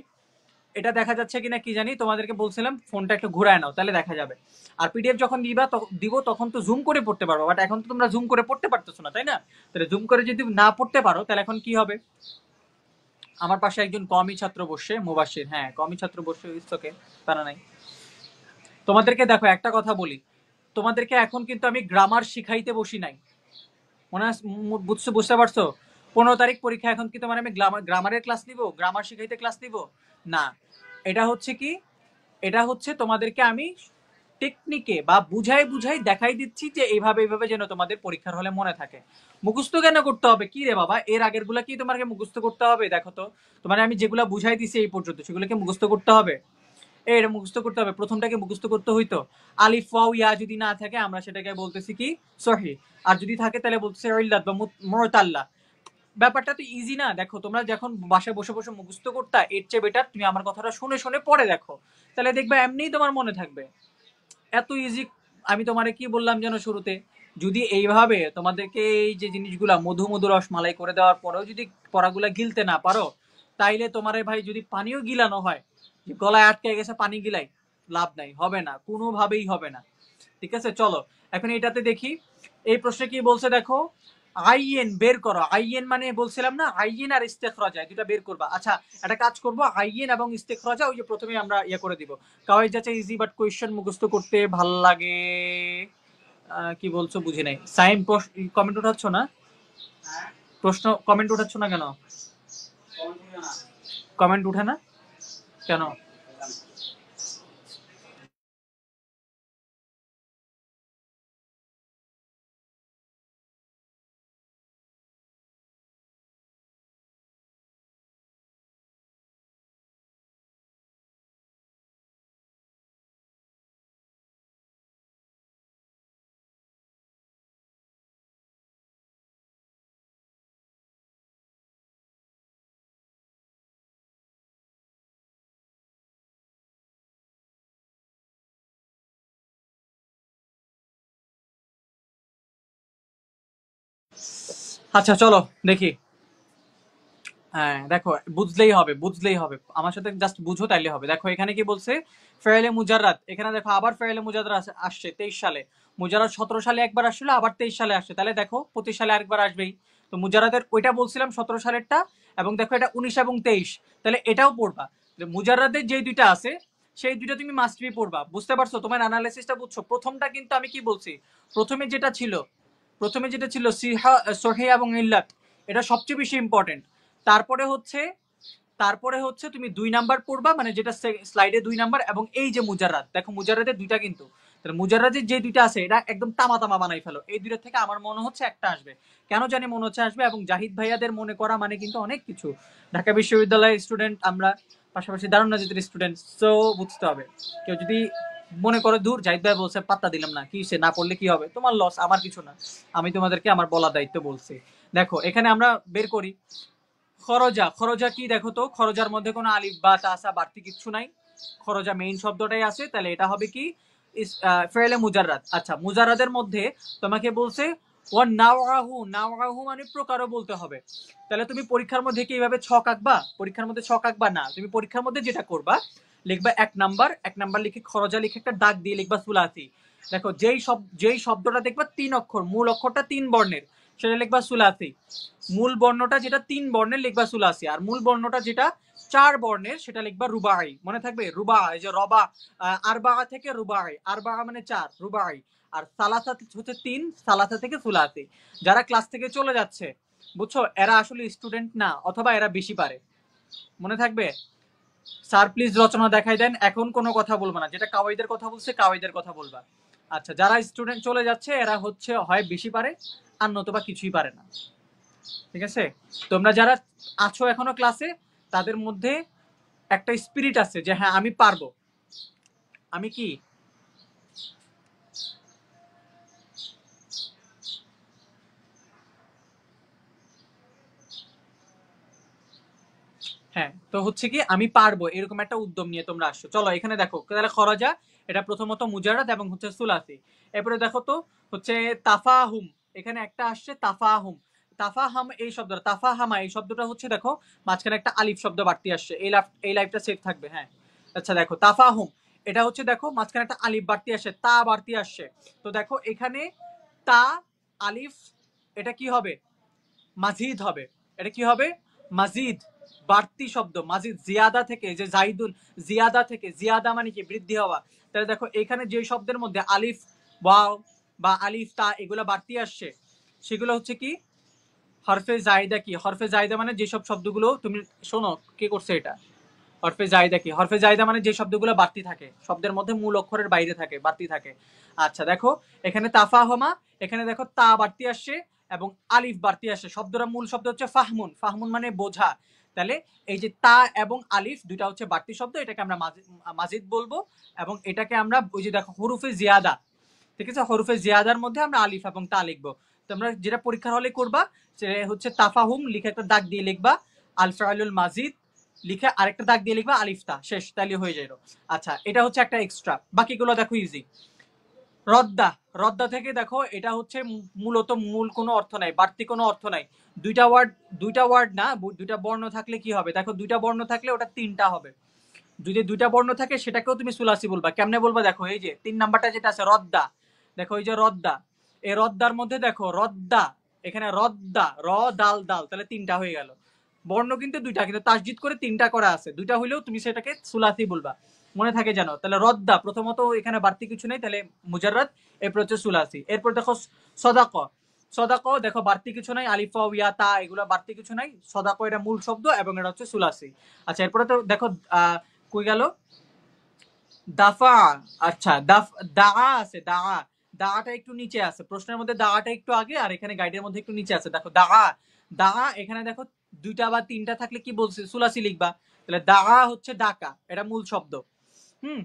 এটা দেখা যাচ্ছে কিনা কি জানি, তোমাদেরকে বলছিলাম ফোনটা একটু ঘুরায় নাও তাহলে দেখা যাবে। আর পিডিএফ যখন দিবা দিব তখন তো জুম করে পড়তে পারবো, বাট এখন তো তোমরা জুম করে পড়তে পারতেছো না, তাই না? তাহলে জুম করে যদি না পড়তে পারো তাহলে এখন কি হবে, আমার পাশে একজন কমই ছাত্র বসে, মুবাশির, হ্যাঁ কমই ছাত্র বসে, ইস্তকে তারা নাই। তোমাদেরকে দেখো একটা কথা বলি, তোমাদেরকে এখন কিন্তু আমি গ্রামার শিখাইতে বসি নাই, মনে বুঝছো, বুঝতে পারছো? 15 তারিখ পরীক্ষা, এখন কি তোমার আমি গ্রামারের ক্লাস নিব, গ্রামার শিখাইতে ক্লাস নিব না। এটা হচ্ছে কি, এটা হচ্ছে তোমাদেরকে আমি টেকনিকে বা বুঝাই বুঝাই দেখাই দিচ্ছি যে এইভাবে এইভাবে যেন তোমাদের পরীক্ষার হলে মনে থাকে। মুখস্থ কেন করতে হবে, কি রে বাবা, এর আগের গুলা কি তোমাকে মুখস্থ করতে হবে? দেখো তো, তোমার আমি যেগুলা বুঝাই দিছি এই পর্যন্ত সেগুলোকে মুখস্থ করতে হবে? এটা মুখস্থ করতে হবে, প্রথমটাকে মুখস্থ করতে হইতো। আলিফ ওয়াও ইয়া যদি না থাকে আমরা সেটাকে বলতেছি কি সহি, আর যদি থাকে তাহলে বলতেছি ইল্লাত বা মুতাল্লা। ব্যাপারটা তো ইজি না, দেখো তোমরা যখন বাসায় বসে বসে মুখস্থ করতা, এর চেয়ে বেটার তুমি আমার কথাটা শুনে শুনে পড়ে দেখো, তাহলে দেখবে এমনিই তোমার মনে থাকবে, এত ইজি। আমি তোমারে কি বললাম যেন শুরুতে, যদি এইভাবে তোমাদেরকে এই যে জিনিসগুলা মধু মধু রস মালাই করে দেওয়ার পরেও যদি পড়াগুলা গিলতে না পারো, তাইলে তোমারে ভাই যদি পানিও গিলানো হয়, যে গলায় আটকে গেছে পানি গিলাই, লাভ নাই, হবে না, কোনোভাবেই হবে না। ঠিক আছে, চলো এখন এটাতে দেখি, এই প্রশ্নে কি বলছে দেখো, আইএন বের করো, আইএন মানে বলছিলাম না আইএন আর ইস্তেখরাজা দুটা বের করবা। আচ্ছা, একটা কাজ করবো, আইএন এবং ইস্তেখরাজা ওই যে প্রথমে আমরা ইয়ে করে দিব, কাওয়াইদ যাচ্ছে ইজি, বাট কোয়েশ্চেন মুখস্থ করতে ভাল লাগে। কি বলছো বুঝি নাই, সাইম কমেন্ট উঠাচ্ছ না, প্রশ্ন কমেন্ট উঠাচ্ছ না কেন, কমেন্ট উঠে না কেন? আচ্ছা চলো দেখি, হ্যাঁ দেখো, বুঝলেই হবে, আমার সাথে জাস্ট বুঝো তাইলে হবে। দেখো এখানে কি বলছে, ফেয়েলে মুজাররাদ, এখানে দেখো আবার ফেয়েলে মুজাররাদ আসছে 23 সালে। মুজাররাদ 17 সালে একবার আসছিল, আবার 23 সালে আসছে, তাহলে দেখো 25 সালে আরেকবার আসবেই। তো মুজাররাদের ওইটা বলছিলাম 17 সালেরটা, এবং দেখো এটা 19 এবং 23, তাহলে এটাও পড়বা। মুজাররাদের যে দুইটা আছে সেই দুইটা তুমি মাস্ট বি পড়বা। বুঝতে পারছো? তোমার অ্যানালাইসিসটা বুঝছো? প্রথমটা কিন্তু আমি কি বলছি, প্রথমে যেটা ছিল সিহা, সহি এবং ইল্লাত, এটা সবচেয়ে বেশি ইম্পর্টেন্ট। তারপরে হচ্ছে তারপরে হচ্ছে তুমি 2 নাম্বার পড়বা, মানে যেটা স্লাইডে 2 নাম্বার, এবং এই যে মুজাররাদ, দেখো মুজাররাদের দুইটা কিন্তু, তাহলে মুজাররাদের যে দুইটা আছে এটা একদম তামা তামা বানাই ফেলো। এই দুইটা থেকে আমার মনে হচ্ছে একটা আসবে, কেন জানি মনে হচ্ছে আসবে। এবং জাহিদ ভাইয়াদের মনে করা মানে কিন্তু অনেক কিছু, ঢাকা বিশ্ববিদ্যালয়ের স্টুডেন্ট আমরা, পাশাপাশি দারুন নাজিদের স্টুডেন্ট, সো বুঝতে হবে। কেউ যদি মনে করে দূর জাহিদ ভাই বলছে পাত্তা দিলাম না, কি সে না পড়লে কি হবে, তোমার লস, আমার কিছু না, আমি তোমাদেরকে আমার বলা দায়িত্ব বলছি। দেখো এখানে আমরা বের করি খরজা। খরজা কি দেখো তো, খরজার মধ্যে কোনো আলিফ বা তাসা বাড়তি কিচ্ছু নাই, খরজা মেইন শব্দটাই আছে, তাহলে এটা হবে কি ফেলে মুজাররাদ। আচ্ছা, মুজাররাদের মধ্যে তোমাকে বলছে ওয়ান নাওয়াহু, নাওয়াহু মানে প্রকারও বলতে হবে। তাহলে তুমি পরীক্ষার মধ্যে কি এইভাবে ছক আঁকবা? পরীক্ষার মধ্যে ছক আঁকবা না, তুমি পরীক্ষার মধ্যে যেটা করবা, লিখবা 1 নাম্বার লিখে খরজা লিখে একটা দাগ দিয়ে লিখবা সুলাসি। দেখো যেই শব্দটা দেখবা 3 অক্ষর, মূল অক্ষরটা 3 বর্ণের, সেটা লিখবা সুলাসি। মূল বর্ণটা যেটা 3 বর্ণের লিখবা সুলাসি, আর মূল বর্ণটা যেটা 4 বর্ণের সেটা লিখবা রুবাই। মনে থাকবে রুবা, এই যে রবা, আরবা থেকে রুবাই, আরবা মানে 4, রুবাই। আর সালাসা হচ্ছে 3, সালাসা থেকে সুলাসি। যারা ক্লাস থেকে চলে যাচ্ছে, বুঝছো, এরা আসলে স্টুডেন্ট না, অথবা এরা বেশি পারে। মনে থাকবে। স্যার প্লিজ রচনা দেখাই দেন, এখন কোনো কথা বলবো না, যেটা কাওয়াইদের কথা বলছে কাওয়াইদের কথা বলবা। আচ্ছা, যারা স্টুডেন্ট চলে যাচ্ছে এরা হচ্ছে হয় বেশি পারে আর নতুবা কিছুই পারে না। ঠিক আছে, তোমরা যারা আছো এখনো ক্লাসে, তাদের মধ্যে একটা স্পিরিট আছে যে হ্যাঁ আমি পারবো। আমি কি হ্যাঁ, তো হচ্ছে কি আমি পারবো, এরকম একটা উদ্যম নিয়ে তোমরা আসছো। চলো এখানে দেখো, তাহলে খরজা এটা প্রথমত মুজারাদ এবং হচ্ছে সুলাসি। এরপরে দেখো তো হচ্ছে তাফাহুম, এখানে একটা আসছে তাফাহুম। তাফাহাম এই শব্দটা, তাফাহামা এই শব্দটা হচ্ছে দেখো মাঝখানে একটা আলিফ শব্দ বাড়তি আসছে, এই লাইফটা সেফ থাকবে। হ্যাঁ, আচ্ছা দেখো তাফাহুম, এটা হচ্ছে দেখো মাঝখানে একটা আলিফ বাড়তি আসছে, তা বাড়তি আসছে। তো দেখো এখানে তা আলিফ, এটা কি হবে? মাজিদ হবে। এটা কি হবে? মাজিদ, বাড়তি শব্দ। মাজিদ জিয়াদা থেকে, যে জাইদুন, জিয়াদা থেকে, জিয়াদা মানে কি বৃদ্ধি হওয়া। তাহলে দেখো এখানে যে শব্দের মধ্যে আলিফ ওয়াও বা আলিফ তা এগুলো বাড়তি আসছে, সেগুলো হচ্ছে কি হরফে জায়দা। কি হরফে জায়দা মানে যেসব শব্দগুলো, তুমি শোনো কে করছে এটা, হরফে জায়দা কি, হরফে জায়দা মানে যে শব্দগুলো বাড়তি থাকে, শব্দের মধ্যে মূল অক্ষরের বাইরে থাকে, বাড়তি থাকে। আচ্ছা দেখো এখানে তাফাহমা, এখানে দেখো তা বাড়তি আসছে এবং আলিফ বাড়তি আসছে। শব্দটা মূল শব্দ হচ্ছে ফাহমুন, ফাহমুন মানে বোঝা। তাহলে এই যে তা এবং আলিফ দুইটা হচ্ছে বাড়তি শব্দ, এটাকে আমরা মাজিদ বলবো। এবং এটাকে আমরা ওই যে দেখো হরুফে জিয়াদা, ঠিক আছে, হরুফে জিয়াদার মধ্যে আমরা আলিফ এবং তা লিখবো। তোমরা যেটা পরীক্ষার হলে করবা সেটা হচ্ছে তাফাহুম লিখে একটা দাগ দিয়ে লিখবা, আল ফাইলুল মাজিদ লিখে আরেকটা দাগ দিয়ে লিখবা আলিফতা, শেষ, তাহলে হয়ে যাইল। আচ্ছা, এটা হচ্ছে একটা এক্সট্রা, বাকিগুলো দেখো ইজি। রদ্দা, রদ্দা থেকে দেখো এটা হচ্ছে মূলত মূল কোনো অর্থ নাই, বাড়তি কোনো অর্থ নাই। দুইটা ওয়ার্ড না, দুইটা বর্ণ থাকলে কি হবে, দেখো দুইটা বর্ণ থাকলে ওটা 3টা হবে। যদি দুইটা বর্ণ থাকে সেটাকেও তুমি সুলাসি বলবা। কেমনে বলবা? দেখো এই যে 3 নাম্বারটা যেটা আছে রদ্দা, দেখো এই যে রদ্দা, এই রদ্দার মধ্যে দেখো রদ্দা, এখানে রদ্দা, র দাল দাল, তাহলে 3টা হয়ে গেল। বর্ণ কিন্তু 2টা, কিন্তু তাসজিদ করে 3টা করা আছে, 2টা হইলেও তুমি সেটাকে সুলাসি বলবা। মনে থাকে জানো। তাহলে রদ্দা প্রথমত এখানে বাড়তি কিছু নেই, তাহলে মুজাররাদ, এরপর হচ্ছে সুলাসি। এরপর দেখো সদাক, সদাক দেখো বাড়তি কিছু নাই, আলিফা ইয়া তা এগুলো বাড়তি কিছু নাই, সদাক এটা মূল শব্দ এবং এটা হচ্ছে সুলাসি। আচ্ছা, এরপরে তো দেখো কই গেল দাফা। আচ্ছা দা আছে, দাটা একটু নিচে আছে, প্রশ্নের মধ্যে দাটা একটু আগে আর এখানে গাইডের মধ্যে একটু নিচে আছে। দেখো দা এখানে দেখো 2টা বা 3টা থাকলে কি বলছে, সুলাসি লিখবা। তাহলে দা হচ্ছে ডাকা, এটা মূল শব্দ। হুম,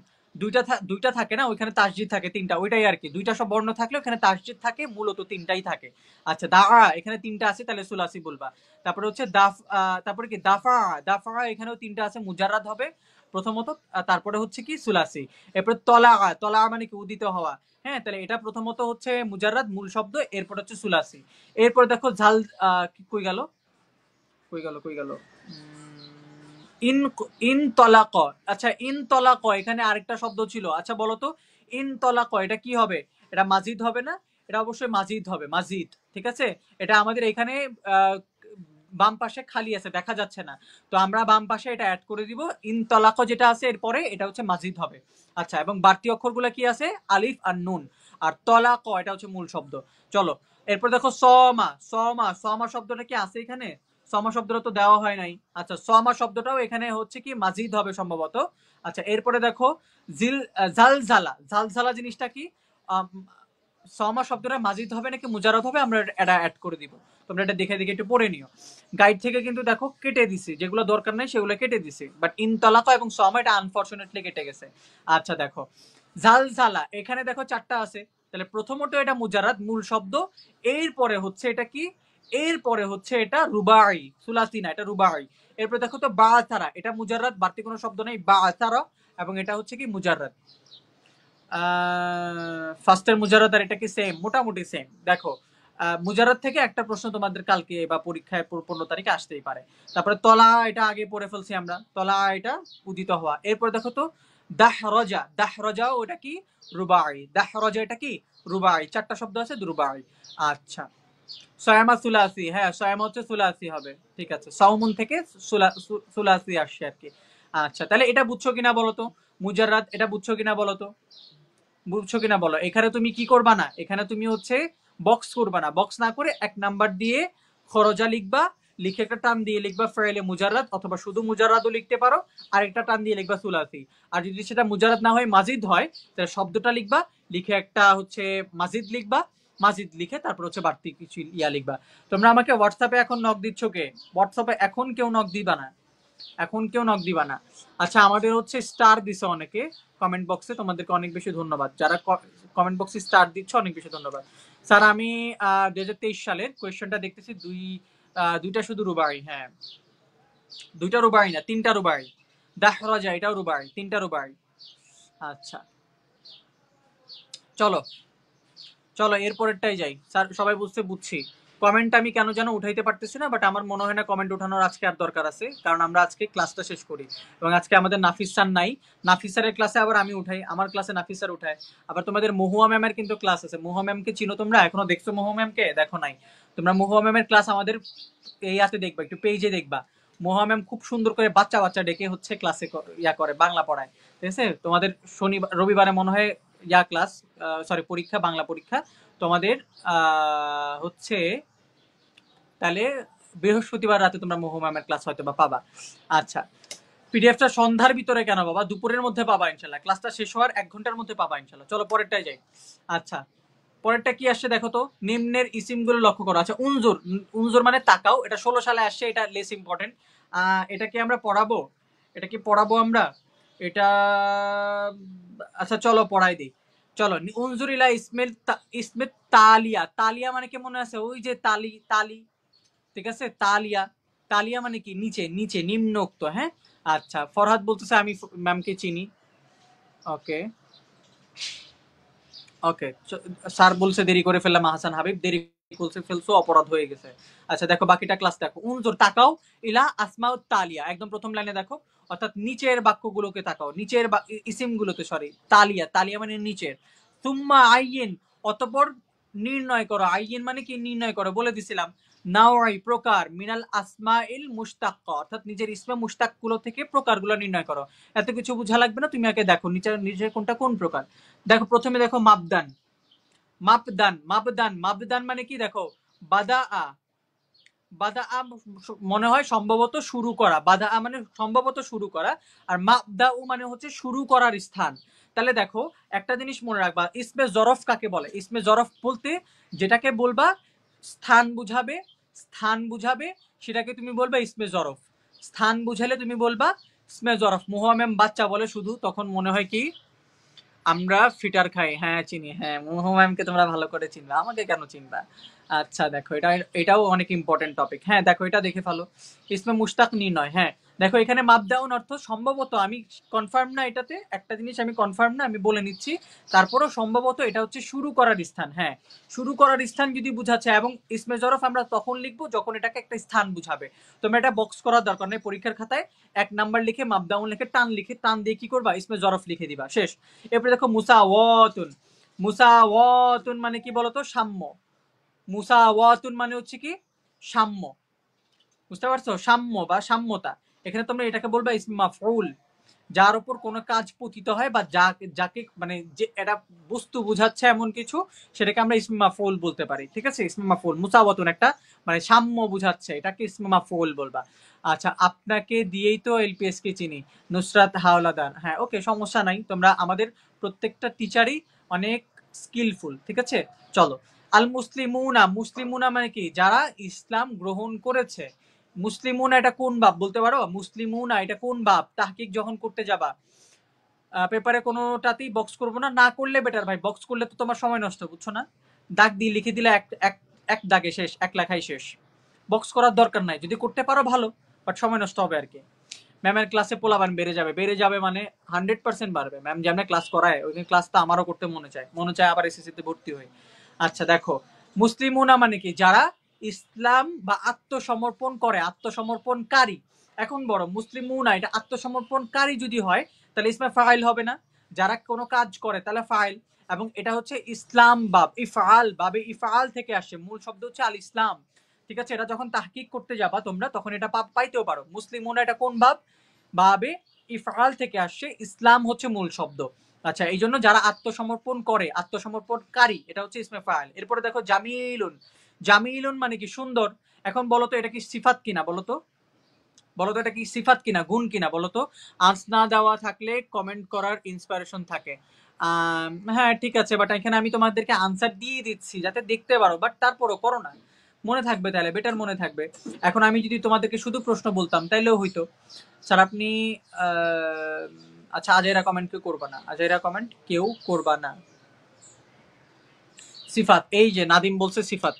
দুইটা থাকে না, ওইখানে তাসজিদ থাকে 3টা, ওইটাই আর কি। 2টা সব বর্ণ থাকলে ওখানে তাসজিদ থাকে, মূলত 3টাই থাকে। আচ্ছা, দা এখানে 3টা আছে, তাহলে সুলাসি বলবা। তারপরে হচ্ছে তারপরে কি দাফা, দাফা এখানেও 3টা আছে, মুজাররাদ হবে প্রথমত, তারপরে হচ্ছে কি সুলাসি। এরপর তলা, তলা মানে কি উদিত হওয়া। হ্যাঁ, তাহলে এটা প্রথমত হচ্ছে মুজাররাদ মূল শব্দ, এরপর হচ্ছে সুলাসি। এরপর দেখো ঝাল, কই গেল, কই গেল, কই গেল, ইন ইন তলাক। আচ্ছা ইন তলাক, এখানে আরেকটা শব্দ ছিল। আচ্ছা বলো তো, ইন তলাক এটা কি হবে? এটা মাজিদ হবে না? এটা অবশ্যই মাজিদ হবে, মাজিদ। ঠিক আছে, এটা আমাদের এখানে বাম পাশে খালি আছে, দেখা যাচ্ছে না, তো আমরা বাম পাশে এটা অ্যাড করে দিব। ইন তলাক যেটা আছে এরপরে এটা হচ্ছে মাজিদ হবে। আচ্ছা, এবং বাড়তি অক্ষরগুলো কি আছে? আলিফ আর নুন। আর তলাক এটা হচ্ছে মূল শব্দ। চলো এরপর দেখো সমা। সমা, সমা শব্দটা কি আছে এখানে? সমা শব্দটা তো দেওয়া হয় নাই। আচ্ছা, সমা শব্দটাও এখানে হচ্ছে কি মাজিদ হবে সম্ভবত। আচ্ছা, এরপরে দেখো জালজালা। জালজালা জিনিসটা কি? সমা শব্দটা মাজিদ হবে নাকি মুজাররদ হবে, আমরা এটা অ্যাড করে দিব। তোমরা এটা দেখে দেখে একটু পড়ে নিও। গাইড থেকে কিন্তু দেখো কেটে দিছি, যেগুলো দরকার নেই সেগুলো কেটে দিছি, বাট ইনতালাকা এবং সমা এটা আনফরচুনেটলি কেটে গেছে। আচ্ছা দেখো, জালজালা এখানে দেখো চারটা আছে, তাহলে প্রথমত এটা মুজাররদ মূল শব্দ, এরপরে হচ্ছে এটা কি? এরপরে হচ্ছে এটা রুবাই, সুলাসি না, এটা রুবাই। এরপর দেখো তো বাআসারা, এটা মুজাররদ, বাড়তি কোনো শব্দ নেই, বাআসারা, এবং এটা হচ্ছে কি মুজাররদ। ফার্স্টের মুজাররদ আর এটা কি সেম? মোটামুটি সেম। দেখো মুজাররদ থেকে একটা প্রশ্ন তোমাদের কালকে বা পরীক্ষায় 15 তারিখে আসতেই পারে। তারপরে তলা, এটা আগে পড়ে ফেলছি আমরা, তলা এটা উদিত হওয়া। এরপর দেখো তো দাহরজা। দাহরজাও ওটা কি? রুবাই। দাহরজা এটা কি? রুবাই। চারটা শব্দ আছে রুবাই। আচ্ছা, সয়ামা সুলাসি, হ্যাঁ সয়ামা হচ্ছে সুলাসি হবে। ঠিক আছে, সাউমুন থেকে সুলাসি আসছে আর কি। আচ্ছা, তাহলে এটা বুঝছো কিনা বলো তো? মুজাররদ এটা বুঝছো কিনা বলো তো? বুঝছো কিনা বলো। এখানে তুমি কি করবা না, এখানে তুমি হচ্ছে বক্স করবা না, বক্স না করে এক নাম্বার দিয়ে খরজা লিখবা, লিখে একটা টান দিয়ে লিখবা ফেলে মুজাররদ, অথবা শুধু মুজাররদও লিখতে পারো, আর একটা টান দিয়ে লিখবা সুলাসি। আর যদি সেটা মুজাররদ না হয় মাজিদ হয়, তাহলে শব্দটা লিখবা, লিখে একটা হচ্ছে মাজিদ লিখবা, মাজিদ লিখে তারপর হচ্ছে বাড়তি কিছু ইয়া লিখবা। তোমরা আমাকে হোয়াটসঅ্যাপে এখন নক দিচ্ছ কে? হোয়াটসঅ্যাপে এখন কেউ নক দিবা না, এখন কেউ নক দিবা না। আচ্ছা, আমাদের হচ্ছে স্টার দিছে অনেকে কমেন্ট বক্সে, তোমাদেরকে অনেক বেশি ধন্যবাদ। যারা কমেন্ট বক্সে স্টার দিচ্ছ অনেক বেশি ধন্যবাদ। স্যার আমি 2023 সালের কোয়েশ্চেনটা দেখতেছি, দুইটা শুধু রুবাই। হ্যাঁ, দুইটা রুবাই না, তিনটা রুবাই। দাহরাজা এটাও রুবাই, তিনটা রুবাই। আচ্ছা চলো, চলো এরপরেরটাই যাই। স্যার সবাই বুঝছি। কমেন্ট আমি কেন যেন উঠাইতে পারতেছি না, বাট আমার মনে হয় না কমেন্ট উঠানোর আজকে আর দরকার আছে, কারণ আমরা আজকে ক্লাসটা শেষ করি। এবং আজকে আমাদের নাফিস স্যার নাই, নাফিস স্যারের ক্লাসে আবার আমি উঠাই, আমার ক্লাসে নাফিস স্যার উঠায়। আবার তোমাদের মহুয়া ম্যামের কিন্তু ক্লাস আছে। মহুয়া ম্যামকে চিনো তোমরা? এখনো দেখছো মহুয়া ম্যামকে? দেখো নাই তোমরা? মহুয়া ম্যামের ক্লাস আমাদের এই হাতে দেখবা, একটু পেজে দেখবা। মহুয়া ম্যাম খুব সুন্দর করে বাচ্চা বাচ্চা ডেকে হচ্ছে ক্লাসে ইয়া করে, বাংলা পড়ায়। ঠিক আছে, তোমাদের শনিবার রবিবারে মনে হয় ইয়া ক্লাস, সরি পরীক্ষা, বাংলা পরীক্ষা তোমাদের হচ্ছে, তাহলে বৃহস্পতিবার রাতে তোমরা মহু ম্যামের ক্লাস হয়তো বা পাবা। আচ্ছা, পিডিএফটা সন্ধ্যার ভিতরে কেন বাবা, দুপুরের মধ্যে পাবা ইনশাল্লাহ, ক্লাসটা শেষ হওয়ার 1 ঘন্টার মধ্যে পাবা ইনশাল্লাহ। চলো পরেরটাই যাই। আচ্ছা, পরেরটা কি আসছে দেখো তো, নিম্নের ইসিমগুলো লক্ষ্য করো। আচ্ছা, উনজুর। উনজুর মানে তাকাও, এটা 16 সালে আসছে, এটা লেস ইম্পর্টেন্ট। এটা কি আমরা পড়াবো? এটা কি পড়াবো আমরা এটা? আচ্ছা চলো পড়াই দিই। চলো, উনজুর ইলা ইসমে তালিয়া। তালিয়া মানে কি মনে আছে? ওই যে তালি, তালি। ঠিক আছে, তালিয়া। তালিয়া মানে কি? নিচে, নিচে, নিম্নোক্ত। হ্যাঁ, আচ্ছা ফরহাদ বলতেছে আমি ম্যামকে চিনি। ওকে, ওকে, স্যার বলছে দেরি করে ফেললাম, হাসান হাবিব দেরি করছে, ফেলছো, অপরাধ হয়ে গেছে। আচ্ছা দেখো বাকিটা ক্লাস দেখো। উনজুর তাকাও, ইলা আসমাউ তালিয়া, একদম প্রথম লাইনে দেখো, অর্থাৎ নিচের বাক্যগুলোকে তাকাও, নিচের ইসিমগুলোতে, সরি তালিয়া, তালিয়া মানে নিচের। সুম্মা আইয়েন, অতঃপর নির্ণয় করো। আইয়েন মানে কি? নির্ণয় করো, বলে দিছিলাম। নাওয়াই প্রকার, মিনাল আসমাইল মুশতাক্কা, অর্থাৎ নিজের ইসমে মুশতাক গুলো থেকে প্রকারগুলো নির্ণয় করো। এত কিছু বোঝা লাগবে না, তুমি আগে দেখো নিচে নিচে কোনটা কোন প্রকার। দেখো প্রথমে দেখো মাপদান। মাপদান, মাপদান, মাপদান মানে কি? দেখো বাদা আ, বাদা আ মনে হয় সম্ভবত শুরু করা, বাদা আ মানে সম্ভবত শুরু করা, আর মাবদাউ মানে হচ্ছে শুরু করার স্থান। তাহলে দেখো একটা জিনিস মনে রাখবা, ইসমে জরফ কাকে বলে? ইসমে জরফ বলতে যেটাকে বলবা স্থান বুঝাবে, স্থান বুঝাবে, সেটাকে তুমি বলবা ইসমে জরফ। স্থান বুঝালে তুমি বলবা ইসমে জরফ। মুহাম্মদ বাচ্চা বলে শুধু, তখন মনে হয় কি আমরা ফিটার খাই। হ্যাঁ চিনি, হ্যাঁ মুহু ম্যামকে তোমরা ভালো করে চিনবা, আমাকে কেন চিনবা? আচ্ছা দেখো, এটাও অনেক ইম্পর্টেন্ট টপিক। হ্যাঁ দেখো এটা দেখে ফেলো, ইসমে মুশতাক নির্ণয়। হ্যাঁ দেখো এখানে মাবদাউন অর্থ সম্ভবত, আমি কনফার্ম না এটাতে, একটা জিনিস আমি কনফার্ম না, আমি বলে নিচ্ছি, তারপরও সম্ভবত এটা হচ্ছে শুরু করার স্থান। হ্যাঁ, শুরু করার স্থান যদি বুঝাচ্ছে, এবং ইসমে জরফ আমরা তখন লিখবো যখন এটাকে একটা স্থান বুঝাবে। তোমরা এটা বক্স করার দরকার নেই, পরীক্ষার খাতায় 1 নাম্বার লিখে মাবদাউন লিখে টান দিয়ে কি করবা, ইসমে জরফ লিখে দিবা, শেষ। এরপরে দেখো মুসাওয়াতুন। মুসাওয়াতুন মানে কি বলতো, সাম্য। মুসাওয়াতুন মানে হচ্ছে কি, সাম্য, বুঝতে পারছো, সাম্য বা সাম্যতা। এখানে তোমরা এটাকে বলবা ইসমে মাফউল, যার উপর কোনো কাজ পতিত হয় বা যাকে মানে যে এটা বস্তু বুঝাচ্ছে এমন কিছু, সেটাকে আমরা ইসমে মাফউল বলতে পারি। ঠিক আছে, ইসমে মাফউল। মুসাওয়াতুন একটা মানে সাম্য বুঝাচ্ছে, এটাকে ইসমে মাফউল বলবা। আচ্ছা, আপনাকে দিয়েই তো এলপিএস কে চিনি, নুসরাত হাওলাদার। হ্যাঁ, ওকে, সমস্যা নাই, তোমরা আমাদের প্রত্যেকটা টিচারই অনেক স্কিলফুল। ঠিক আছে, চলো। আল মুসলিমুনা, মুসলিমুনা মানে কি, যারা ইসলাম গ্রহণ করেছে। মুসলিমুনা এটা কোন বাব বলতে পারো? মুসলিমুনা এটা কোন বাব? তাহকিক যখন করতে যাবা পেপারে কোনোটাতেই বক্স করবো না, না করলে বেটার ভাই, বক্স করলে তো তোমার সময় নষ্ট, বুঝছো না? দাগ দিয়ে লিখে দিলে এক দাগে শেষ, এক লেখায় শেষ, বক্স করার দরকার নাই। যদি করতে পারো ভালো, বাট সময় নষ্ট হবে আর কি। ম্যামের ক্লাসে পোলাবান বেড়ে যাবে মানে 100% বাড়বে। ম্যাম যেমন ক্লাস করায়, ওই ক্লাস তো আমারও করতে মনে চায় আবার এসএসসিতে ভর্তি হই। আচ্ছা দেখো, মুসলিমুনা মানে কি, যারা ইসলাম বা আত্মসমর্পণ করে, আত্মসমর্পণকারী। এখন বড় মুসলিমুনা এটা আত্মসমর্পণকারী যদি হয়, তাহলে ইসমে ফাইল হবে না? যারা কোনো কাজ করে তাহলে ফাইল, এবং এটা হচ্ছে ইসলাম বাব, ইফআল বাবে, ইফআল থেকে আসে, মূল শব্দ হচ্ছে আল ইসলাম। ঠিক আছে, এটা যখন তাহকিক করতে যাবা তোমরা, তখন এটা পাইতেও পারো। মুসলিমুনা এটা কোন বাব? বাবে ইফআল থেকে আসছে, ইসলাম হচ্ছে মূল শব্দ। আচ্ছা, এই জন্য যারা আত্মসমর্পণ করে, আত্মসমর্পণকারী, এটা হচ্ছে ইসমে ফাইল। এরপরে দেখো জামিলুন। জামিলুন মানে কি, সুন্দর। এখন বলতো এটা কি সিফাত কিনা, বলতো এটা কি সিফাত কিনা, গুণ কিনা, বলতো। আনস না দেওয়া থাকলে কমেন্ট করার ইন্সপিরেশন থাকে। হ্যাঁ ঠিক আছে, বাট এখানে আমি তোমাদেরকে আনসার দিয়ে দিচ্ছি যাতে দেখতে পারো, বাট তারপরও করো না, মনে থাকবে, তাহলে বেটার মনে থাকবে। এখন আমি যদি তোমাদেরকে শুধু প্রশ্ন বলতাম তাইলেও হইতো। স্যার আপনি আচ্ছা, আজাইরা কমেন্ট কেউ করবা না, আজাইরা কমেন্ট কেউ করবা না। সিফাত, এই যে নাদিম বলছে সিফাত,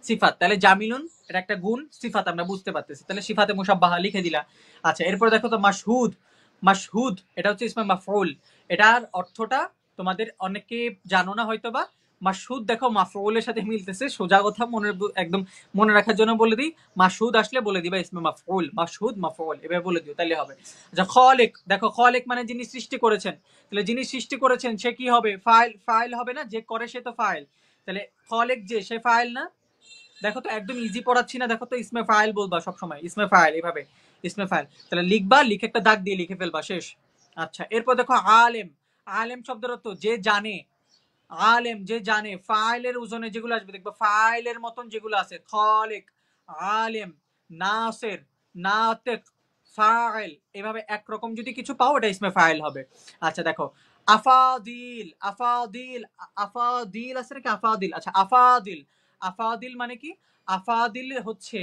সিফাত, তাহলে জামিলুন এটা একটা গুণ, সিফাত আমরা বুঝতে পারতেছি, তাহলে সিফাতে মুশাব্বাহা লিখে দিলা। আচ্ছা, এরপর দেখো তো মাশহুদ। মাশহুদ এটা হচ্ছে ইসমে মাফউল। এটার অর্থটা তোমাদের অনেকে জানো না হয়তো বা। মাশহুদ দেখো মাফউলের সাথে মিলতেছে, সোজা কথা একদম মনে রাখার জন্য বলে দিই, মাশহুদ আসলে বলে দিবা ইসমে মাফউল, মাশহুদ মাফউল এভাবে বলে দিও, তাহলে হবে। আচ্ছা, খালিক, দেখো খালিক মানে যিনি সৃষ্টি করেছেন, তাহলে যিনি সৃষ্টি করেছেন সে কি হবে, ফাইল, ফাইল হবে না, যে করে সে তো ফাইল, তাহলে খালিক যে সে ফাইল না? দেখো তো একদম ইজি পড়াচ্ছি না, দেখো তো ইসমে ফাইল বলবা সবসময়, ইসমে ফাইল এভাবে, ইসমে ফাইল, তাহলে লিখবা, লিখে একটা দাগ দিয়ে লিখে ফেলবা, শেষ। আচ্ছা, এরপর দেখো আলেম। আলেম শব্দের অর্থ যে জানে, আলেম যে জানে, ফাইলের ওজনে যেগুলো আসবে দেখবা, ফাইলের মতন যেগুলো আছে, খালিক, আলেম, নাসির, নাতিক, ফাইল, এভাবে একরকম যদি কিছু পাও এটা ইসমে ফাইল হবে। আচ্ছা দেখো, আফাদিল, আফাদিল, আফাদিল আছে নাকি, আফাদিল, আচ্ছা আফাদিল, আফাদিল মানে কি, আফাদিল হচ্ছে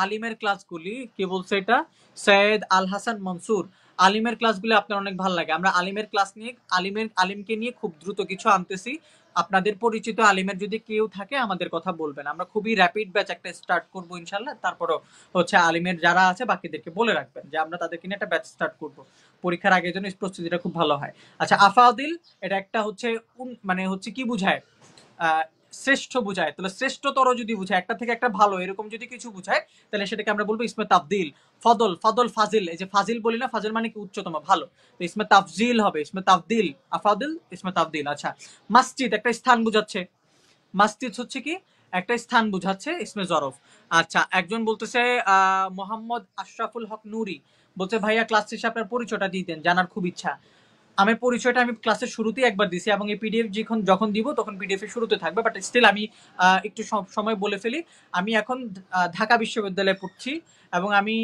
আলিমের ক্লাসগুলি, কি বলছে এটা, সৈয়দ আল হাসান মনসুর, আলিমের ক্লাসগুলি আপনার অনেক ভালো লাগে। আমরা আলিমের ক্লাস নিয়ে, আলিমকে নিয়ে খুব দ্রুত কিছু আনতেছি। আপনাদের পরিচিত আলিমের যদি কেউ থাকে আমাদের কথা বলবেন, আমরা খুবই র্যাপিড ব্যাচ একটা স্টার্ট করবো ইনশাল্লাহ। তারপরও হচ্ছে আলিমের যারা আছে বাকিদেরকে বলে রাখবেন যে আমরা তাদেরকে নিয়ে একটা ব্যাচ স্টার্ট করব, পরীক্ষার আগের জন্য প্রস্তুতিটা খুব ভালো হয়। আচ্ছা, আফাদিল এটা একটা হচ্ছে মানে হচ্ছে কি বুঝায়, শ্রেষ্ঠ বুঝায়, তাহলে শ্রেষ্ঠতর যদি বুঝায়, একটা থেকে একটা ভালো এরকম যদি কিছু বুঝায়, তাহলে সেটাকে আমরা বলবো ইসমে তাফদিল। ফদল, ফদল, ফাজিল, এই যে ফাজিল বলি না, ফাজিল মানে কি উচ্চতম ভালো, তো ইসমে তাফজিল হবে, ইসমে তাফদিল, আফাদিল, ইসমে তাফদিল। আচ্ছা, মসজিদ একটা স্থান বুঝাচ্ছে, মসজিদ হচ্ছে কি একটা স্থান বুঝাচ্ছে, ইসমে জরফ। আচ্ছা, একজন বলতেছে মোহাম্মদ আশরাফুল হক নুরি বলছে ভাইয়া ক্লাস শেষে আপনার পরিচয়টা দিতেন, জানার খুব ইচ্ছা। আমি পরিচয়টা আমি ক্লাসের শুরুতেই একবার দিছি, এবং এই পিডিএফ যখন দিব তখন পিডিএফ এর শুরুতে থাকবে, বাট স্টিল আমি একটু সময় বলে ফেলি। আমি এখন ঢাকা বিশ্ববিদ্যালয়ে পড়ছি, এবং আমি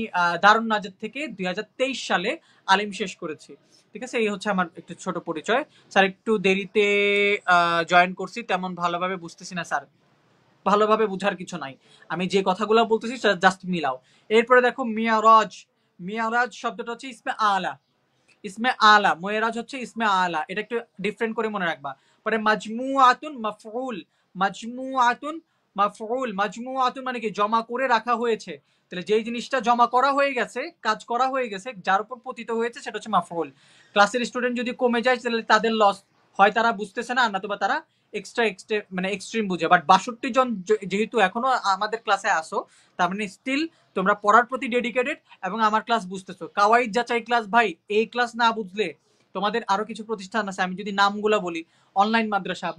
দারুন নাজাত থেকে 2023 সালে আলিম শেষ করেছি। ঠিক আছে, এই হচ্ছে আমার একটু ছোট পরিচয়। স্যার একটু দেরিতে জয়েন করছি, তেমন ভালোভাবে বুঝতেছি না স্যার, ভালোভাবে বুঝার কিছু নাই, আমি যে কথাগুলো বলতেছি জাস্ট মিলাও। এরপরে দেখো মিয়ারাজ। মিয়ারাজ শব্দটা হচ্ছে ইসমে আলা, ইসমে আলা, মুয়েরাজ হচ্ছে ইসমে আলা, এটা একটু ডিফারেন্ট করে মনে রাখবা। পরে মাজমুআতুন মাফউল, মাজমুআতুন মাফউল, মাজমুআতুন মানে কি জমা করে রাখা হয়েছে। তাহলে যেই জিনিসটা জমা করা হয়ে গেছে, কাজ করা হয়ে গেছে, যার উপর পতিত হয়েছে সেটা হচ্ছে মাফউল। ক্লাসের স্টুডেন্ট যদি কমে যায় তাহলে তাদের লস হয়, তারা বুঝতেছে না, নতুবা তারা এক্সট্রা মানে এক্সট্রিম বুঝে। বাট 62 জন যেহেতু এখনো আমাদের ক্লাসে আসো, তার মানে স্টিল তোমরা পড়ার প্রতি ডেডিকেটেড এবং আমার ক্লাস বুঝতেছো। কাওয়াইদ যাচাই ক্লাস ভাই, এই ক্লাস না বুঝলে তোমাদের আরো কিছু প্রতিষ্ঠান আছে, আমি যদি নামগুলো বলি, অনলাইন মাদ্রাসা,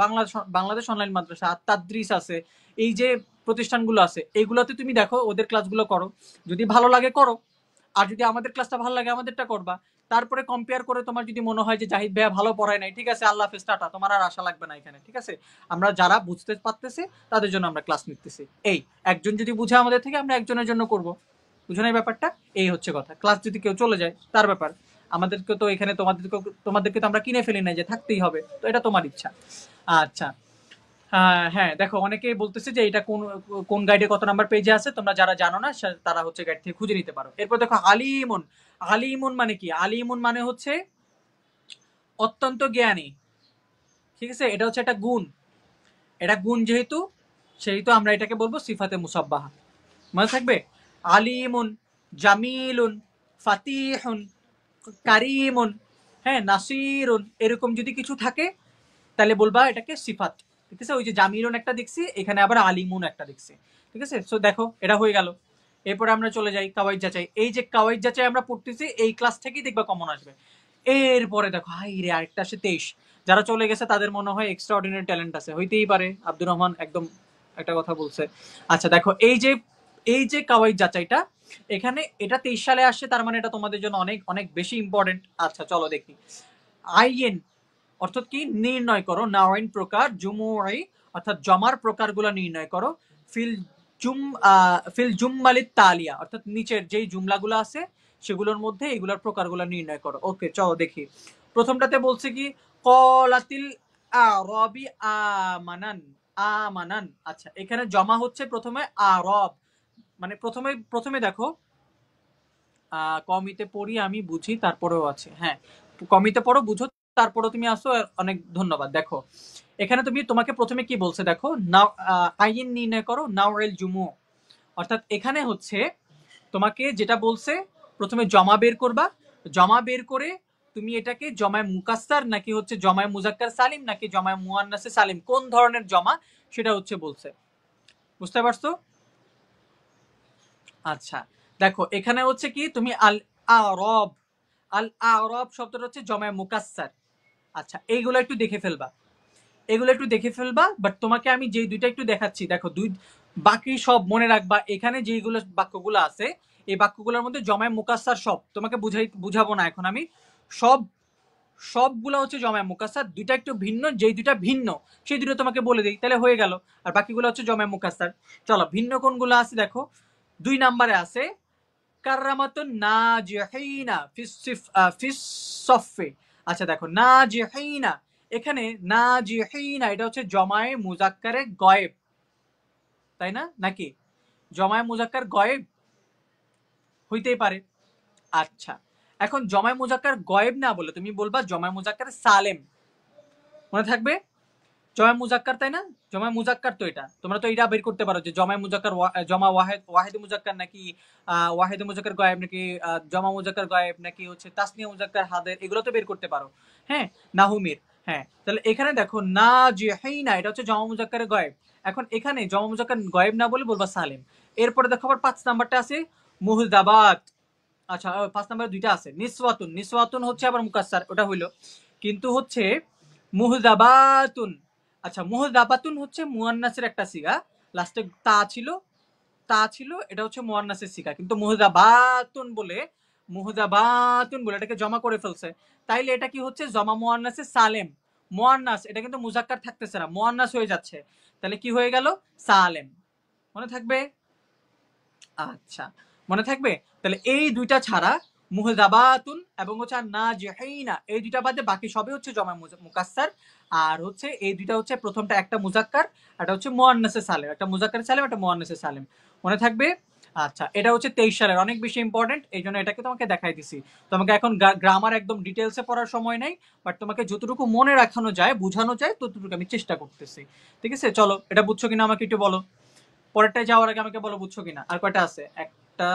বাংলাদেশ অনলাইন মাদ্রাসা, তাদরিস আছে, এই যে প্রতিষ্ঠানগুলো আছে, এইগুলোতে তুমি দেখো ওদের ক্লাসগুলো করো, যদি ভালো লাগে করো, আর যদি আমাদের ক্লাসটা ভালো লাগে আমাদেরটা করবা। তারপরে কম্পেয়ার করে তোমার যদি মনে হয় যে জাহিদ ভাইয়া ভালো পড়ায় নাই, ঠিক আছে, আল্লাহ হাফেজ, টাটা, তোমার আর আশা লাগবে না এখানে, ঠিক আছে। আমরা যারা বুঝতে পারতেছি তাদের জন্য আমরা ক্লাস নিতেছি। এই একজন যদি বুঝে আমাদের থেকে, আমরা একজনের জন্য করব, বুঝো না এই ব্যাপারটা? এই হচ্ছে কথা। ক্লাস যদি কেউ চলে যায় তার ব্যাপার, আমাদেরকে তো এখানে তোমাদেরকে তো আমরা কিনে ফেলি না যে থাকতেই হবে, তো এটা তোমার ইচ্ছা। আচ্ছা, হ্যাঁ দেখো, অনেকেই বলতেছে যে এটা কোন কোন গাইডে কত নাম্বার পেজে আছে, তোমরা যারা জানো না তারা হচ্ছে গাইড থেকে খুঁজে নিতে পারো। এরপর দেখো আলিমুন। আলিমুন মানে কি? আলিমুন মানে হচ্ছে অত্যন্ত জ্ঞানী, ঠিক আছে, এটা হচ্ছে একটা গুণ। এটা গুণ যেহেতু, সেহেতু আমরা এটাকে বলবো সিফাতে মুসাব্বাহা। মনে থাকবে? আলিমুন, জামিলুন, ফাতিহুন, কারিমুন, হ্যাঁ, নাসিরুন, এরকম যদি কিছু থাকে তাহলে বলবা এটাকে সিফাত, ঠিক আছে। ওই যে জামিলুন একটা দেখছি, এখানে আবার আলিমুন একটা দেখছি, ঠিক আছে। সো দেখো এটা হয়ে গেল। এরপরে আমরা চলে যাই কাওয়াইদ যাচাই। এই যে কাওয়াইদ যাচাই আমরা পড়তেছি, এই ক্লাস থেকেই দেখবা কমন আসবে। এরপরে দেখো, হাই রে, আরেকটা আসে 23। যারা চলে গেছে তাদের মনে হয় এক্সট্রা অর্ডিনারি ট্যালেন্ট আছে, হইতেই পারে। আব্দুর রহমান একদম একটা কথা বলছে। আচ্ছা দেখো, এই যে কাওয়াইদ যাচাইটা, এখানে এটা 23 সালে আসছে, তার মানে এটা তোমাদের জন্য অনেক অনেক বেশি ইম্পর্টেন্ট। আচ্ছা চলো দেখি। আইএন অর্থাৎ কি? নির্ণয় করো। নাওয়াইন প্রকার, জুমুই অর্থাৎ জমার প্রকারগুলো নির্ণয় করো। ফিল ফিল জুমমালিত তালিয়া অর্থাৎ নিচের যেই জুমলাগুলো আছে সেগুলোর মধ্যে এগুলোর প্রকারগুলো নির্ণয় করো। ওকে চলো দেখি। প্রথমটাতে বলছে কি, কলাতিল আরবি আমানান। আমানান, আচ্ছা এখানে জমা হচ্ছে প্রথমে আরব, মানে প্রথমে দেখো, কমিতে পড়ি আমি, বুঝি, তারপরেও আছে, হ্যাঁ, কমিতে পড়ো, বুঝো, তারপরেও তুমি আসো, অনেক ধন্যবাদ। দেখো এখানে তোমাকে প্রথমে কি বলছে দেখো, নাও আইন নির্ণয় করো নাওয়েল জুমু, অর্থাৎ এখানে হচ্ছে তোমাকে যেটা বলছে, প্রথমে জমা বের করবা, জমা বের করে তুমি এটাকে জমায় মুকাসসার নাকি হচ্ছে জমায় মুজাক্কার সালিম নাকি জমায় মুয়ান্নাসে সালিম, কোন ধরনের জমা সেটা হচ্ছে বলছে। বুঝতে পারছো? আচ্ছা দেখো, এখানে হচ্ছে কি, তুমি আরব, আরব শব্দটা হচ্ছে জমায় মুকাসসার। আচ্ছা এইগুলো একটু দেখে ফেলবা, বাট তোমাকে আমি যে দুইটা একটু দেখাচ্ছি, দেখো বাকি সব মনে রাখবা। এখানে যেগুলো বাক্যগুলো আছে, এই বাক্যগুলোর মধ্যে জমায় মুকাসসার সব তোমাকে বুঝাবো না এখন আমি, সব সবগুলো হচ্ছে জমায় মুকাসসার। দুইটা একটু ভিন্ন, যেই দুইটা ভিন্ন সেই দুটো তোমাকে বলে দিই, তাহলে হয়ে গেল। আর বাকিগুলো হচ্ছে জমায় মুকাসসার। চলো ভিন্ন কোনগুলো আছে দেখো। 2 নম্বরে আছে কাররামাতুন নাজিহিনা ফিস সফে। আচ্ছা দেখো, নাজিহিনা, এখানে নাজিহিনা এটা হচ্ছে জমায়ে মুজাক্কারে গয়েব, তাই না? নাকি জমায়ে মুজাক্কার গয়েব হইতেই পারে। আচ্ছা এখন জমায়ে মুজাক্কার গয়েব না বলে তুমি বলবা জমায়ে মুজাক্কার সালেম, মনে থাকবে? জমায়ে মুজাক্কার, তাই না? জমায়ে মুজাক্কার তো এটা, তোমরা তো এটা বের করতে পারো যে জমায়ে মুজাক্কার, জমা ওয়াহিদে মুজাক্কার নাকি ওয়াহিদে মুজাক্কার গায়েব নাকি জমা মুজাক্কার গায়েব নাকি হচ্ছে তাসনিয়া মুজাক্কার হাদের, এগুলো তো বের করতে পারো। হ্যাঁ, নাহুমির, হ্যাঁ। তাহলে এখানে দেখো নাজিহিনা এটা হচ্ছে জমা মুজাক্কারে গায়েব। এখন এখানে জমা মুজাক্কার গায়েব না বলে বলবা সালেম। এরপরে দেখো আবার 5 নাম্বারটা আছে মুহদাবাত। আচ্ছা 5 নাম্বারে দুইটা আছে, নিসওয়াতুন, নিসওয়াতুন হচ্ছে আবার মুকাসসার, ওটা হইলো, কিন্তু হচ্ছে মুহদাবাতুন। আচ্ছা মুহদাবাতুন হচ্ছে মুয়ান্নাসের একটা সিগা, লাস্টে তা ছিল, এটা হচ্ছে মুয়ান্নাসের সিগা, কিন্তু মুহদাবাতুন বলে এটাকে জমা করে ফেলছে। তাইলে এটা কি হচ্ছে? জমা মুয়ান্নাসে সালেম। মুয়ান্নাস এটা কিন্তু মুজাক্কার থাকতেছে না, মুয়ান্নাস হয়ে যাচ্ছে, তাহলে কি হয়ে গেল? সালেম। মনে থাকবে? আচ্ছা মনে থাকবে। তাহলে এই দুইটা ছাড়া মুহদাবাতুন এবং হচ্ছে নাজিহিনা, এই দুইটা বাদে বাকি সবই হচ্ছে জমা মুকাসসার। আর হচ্ছে এই দুইটা হচ্ছে, প্রথমটা একটা মুজাক্কার, এটা হচ্ছে মুয়ান্নাসে সালেম, একটা মুজাক্কার সালেম, একটা মুয়ান্নাসে সালেম, মনে থাকবে। আচ্ছা এটা হচ্ছে 23 সালের, অনেক বেশি ইম্পর্টেন্ট, এই জন্য এটাকে তোমাকে দেখাই দিছি। তোমাকে এখন গ্রামার একদম ডিটেলসে পড়ার সময় নাই, বাট তোমাকে যতটুকু মনে রাখানো যায়, বোঝানো যায়, ততটুকু আমি চেষ্টা করতেছি, ঠিক আছে। চলো এটা বুঝছো কিনা আমাকে একটু বলো। পরেরটায় যাওয়ার আগে আমাকে বলো বুঝছো কিনা। আর কয়টা আছে? একটা,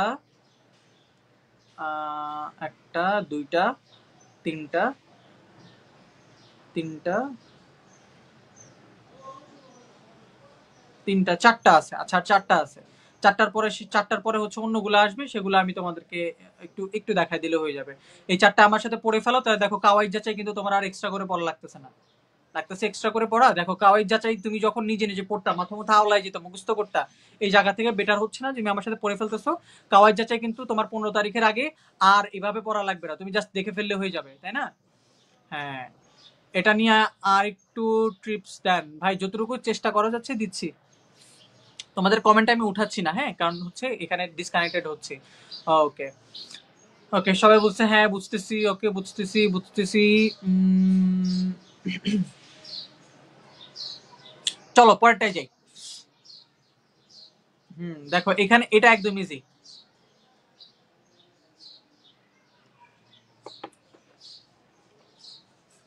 একটা, দুইটা, তিনটা, তিনটা, তিনটা, চারটা আছে। আচ্ছা, আর চারটা আছে। চারটার পরে হচ্ছে অন্যগুলো আসবে, সেগুলো আমি তোমাদেরকে একটু একটু দেখাই দিলে হয়ে যাবে। এই চারটা আমার সাথে পড়ে ফেলো, তাহলে দেখো কাওয়াইদ যাচাই কিন্তু তোমার আর এক্সট্রা করে পড়া লাগতেছে না। লাগতেছে এক্সট্রা করে পড়া? দেখো কাওয়াইদ যাচাই তুমি যখন নিজে নিজে পড়তা, মাথা মাথা আওলাই যেত, মুখস্থ করতা, এই জায়গা থেকে বেটার হচ্ছে না তুমি আমার সাথে পড়ে ফেলতেছো। কাওয়াইদ যাচাই কিন্তু তোমার 15 তারিখের আগে আর এভাবে পড়া লাগবে না, তুমি জাস্ট দেখে ফেললে হয়ে যাবে, তাই না? হ্যাঁ, এটা নিয়ে আর একটু ট্রিপস দেন ভাই, যতটুকু চেষ্টা করা যাচ্ছে দিচ্ছি। তোমাদের কমেন্ট আমি উঠাচ্ছি না, হ্যাঁ, কারণ হচ্ছে এখানে ডিসকানেক্টেড হচ্ছে। ওকে ওকে, সবাই বলছে হ্যাঁ বুঝতেছি, ওকে বুঝতেছি বুঝতেছি। চলো পরেরটায় যাই। দেখো এখানে এটা একদম ইজি।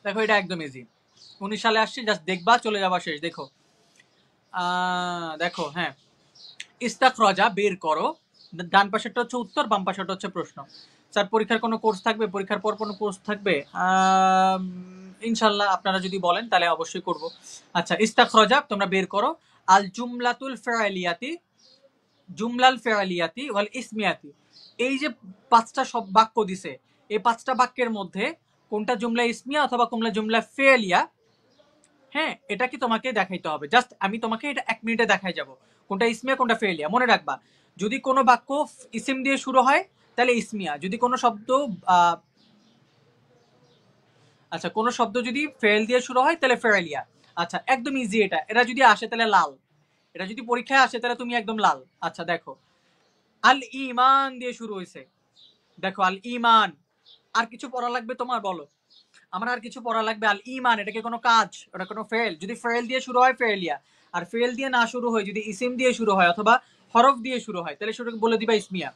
দেখো এটা একদম ইজি, 19 সালে আসছে, জাস্ট দেখবা চলে যাবা শেষ। দেখো দেখো, হ্যাঁ, ইস্তাখরাজা বের করো, ডান পাশেরটা হচ্ছে উত্তর, বাম পাশেরটা হচ্ছে প্রশ্ন। স্যার পরীক্ষার কোনো কোর্স থাকবে? পরীক্ষার পর কোনো কোর্স থাকবে? ইনশাল্লাহ আপনারা যদি বলেন তাহলে অবশ্যই করব। আচ্ছা, ইস্তাখরাজা তোমরা বের করো। আল জুমলাতুল ফেরালিয়াতি, জুমলাল ফেরালিয়াতি ওয়াল ইসমিয়াতি, এই যে 5টা সব বাক্য দিছে, এই 5টা বাক্যের মধ্যে কোনটা জুমলা ইসমিয়া অথবা কোনটা জুমলা ফেলিয়া, হ্যাঁ, এটা কি তোমাকে দেখাইতে হবে। জাস্ট আমি তোমাকে এটা 1 মিনিটে দেখাই যাব কোনটা ইসমিয়া কোনটা ফেলিয়া। মনে রাখবা, যদি কোনো বাক্য ইসিম দিয়ে শুরু হয় তাহলে ইসমিয়া, যদি কোনো শব্দ আচ্ছা, কোনো শব্দ যদি ফেল দিয়ে শুরু হয় তাহলে ফেরালিয়া। আচ্ছা, একদম ইজি এটা। এটা যদি আসে তাহলে লাল, এটা যদি পরীক্ষায় আসে তাহলে তুমি একদম লাল। আচ্ছা দেখো, আল ইমান দিয়ে শুরু হয়েছে, দেখো আল ইমান। আর কিছু পড়া লাগবে তোমার, বলো? আমার আর কিছু পড়া লাগবে? আল ইমান, এটা কি কোনো কাজ? ওটা কোনো ফেল? যদি ফেল দিয়ে শুরু হয় ফেলিয়া, আর ফেল দিয়ে না শুরু হয়, যদি ইসিম দিয়ে শুরু হয় অথবা হরফ দিয়ে শুরু হয়, তাহলে সেটাকে বলে দিবা ইসমিয়া।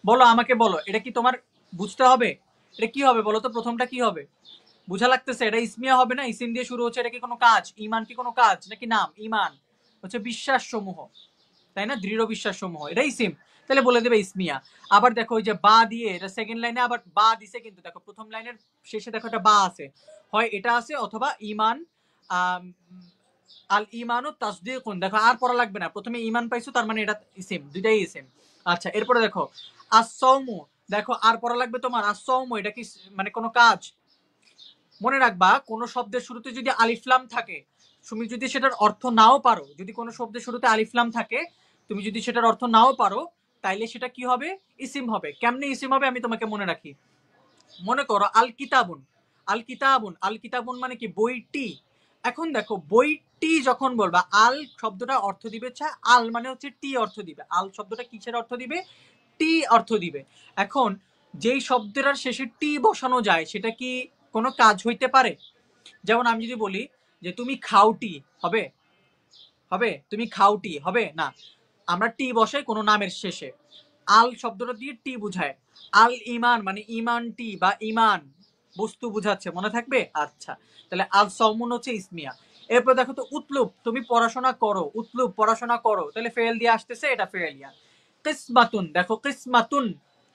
বলো আমাকে, বলো এটা কি তোমার বুঝতে হবে? এটা কি হবে বলো তো, প্রথমটা কি হবে? বুঝা লাগতেছে এটা ইসমিয়া হবে না? ইসিম দিয়ে শুরু হচ্ছে, এটা কি কোনো কাজ? ইমান কি কোনো কাজ নাকি নাম? ইমান হচ্ছে বিশ্বাস সমূহ, তাই না? দৃঢ় বিশ্বাস সমূহ, এটা ইসিম, তাহলে বলে দেবে ইসমিয়া। আবার দেখো ওই যে বা দিয়ে, এটা সেকেন্ড লাইনে আবার বা দিছে, কিন্তু দেখো প্রথম লাইনের শেষে দেখো একটা বা আছে, হয় এটা আছে অথবা ইমান। আল ইমানু তাসদীকুন, দেখো আর পড়া লাগবে না, প্রথমে ইমান পাইছো তার মানে এটা ইসিম, দুইটাই ইসিম। আচ্ছা, এরপরে দেখো আসসাউমু, দেখো আর পড়া লাগবে তোমার? আসসাউমু এটা কি মানে কোনো কাজ? মনে রাখবা, কোনো শব্দের শুরুতে যদি আলিফলাম থাকে, তুমি যদি সেটার অর্থ নাও পারো, যদি কোনো শব্দের শুরুতে আলিফলাম থাকে, তুমি যদি সেটার অর্থ নাও পারো, তাইলে সেটা কি হবে? ইসিম হবে। কেমনে ইসিম হবে আমি তোমাকে মনে রাখি। মনে করো আল কিতাবুন, আল কিতাবুন, আল কিতাবুন মানে কি? বইটি। এখন দেখো বইটি যখন বলবা, আল শব্দটা অর্থ দিবে, আল মানে হচ্ছে টি অর্থ দিবে। আল শব্দটা কিসের অর্থ দিবে? টি অর্থ দিবে। এখন যেই শব্দটার শেষে টি বসানো যায় সেটা কি কোনো কাজ হইতে পারে? যেমন আমি যদি বলি যে তুমি খাওটি, হবে? হবে? তুমি খাওটি হবে না, আমরা টি বসাই কোনো নামের শেষে। আল শব্দটা দিয়ে টি বুঝায়। আল ইমান মানে ইমান টি বা ইমান বস্তু বুঝাচ্ছে, মনে থাকবে? আচ্ছা, তাহলে আল সৌমুন হচ্ছে ইসমিয়া। এরপর দেখো তো উতলুব, তুমি পড়াশোনা করো, উতলুব পড়াশোনা করো, তাহলে ফেল দিয়ে আসতেছে, এটা ফেলিয়া। কিসমাতুন, দেখো কিসমাতুন,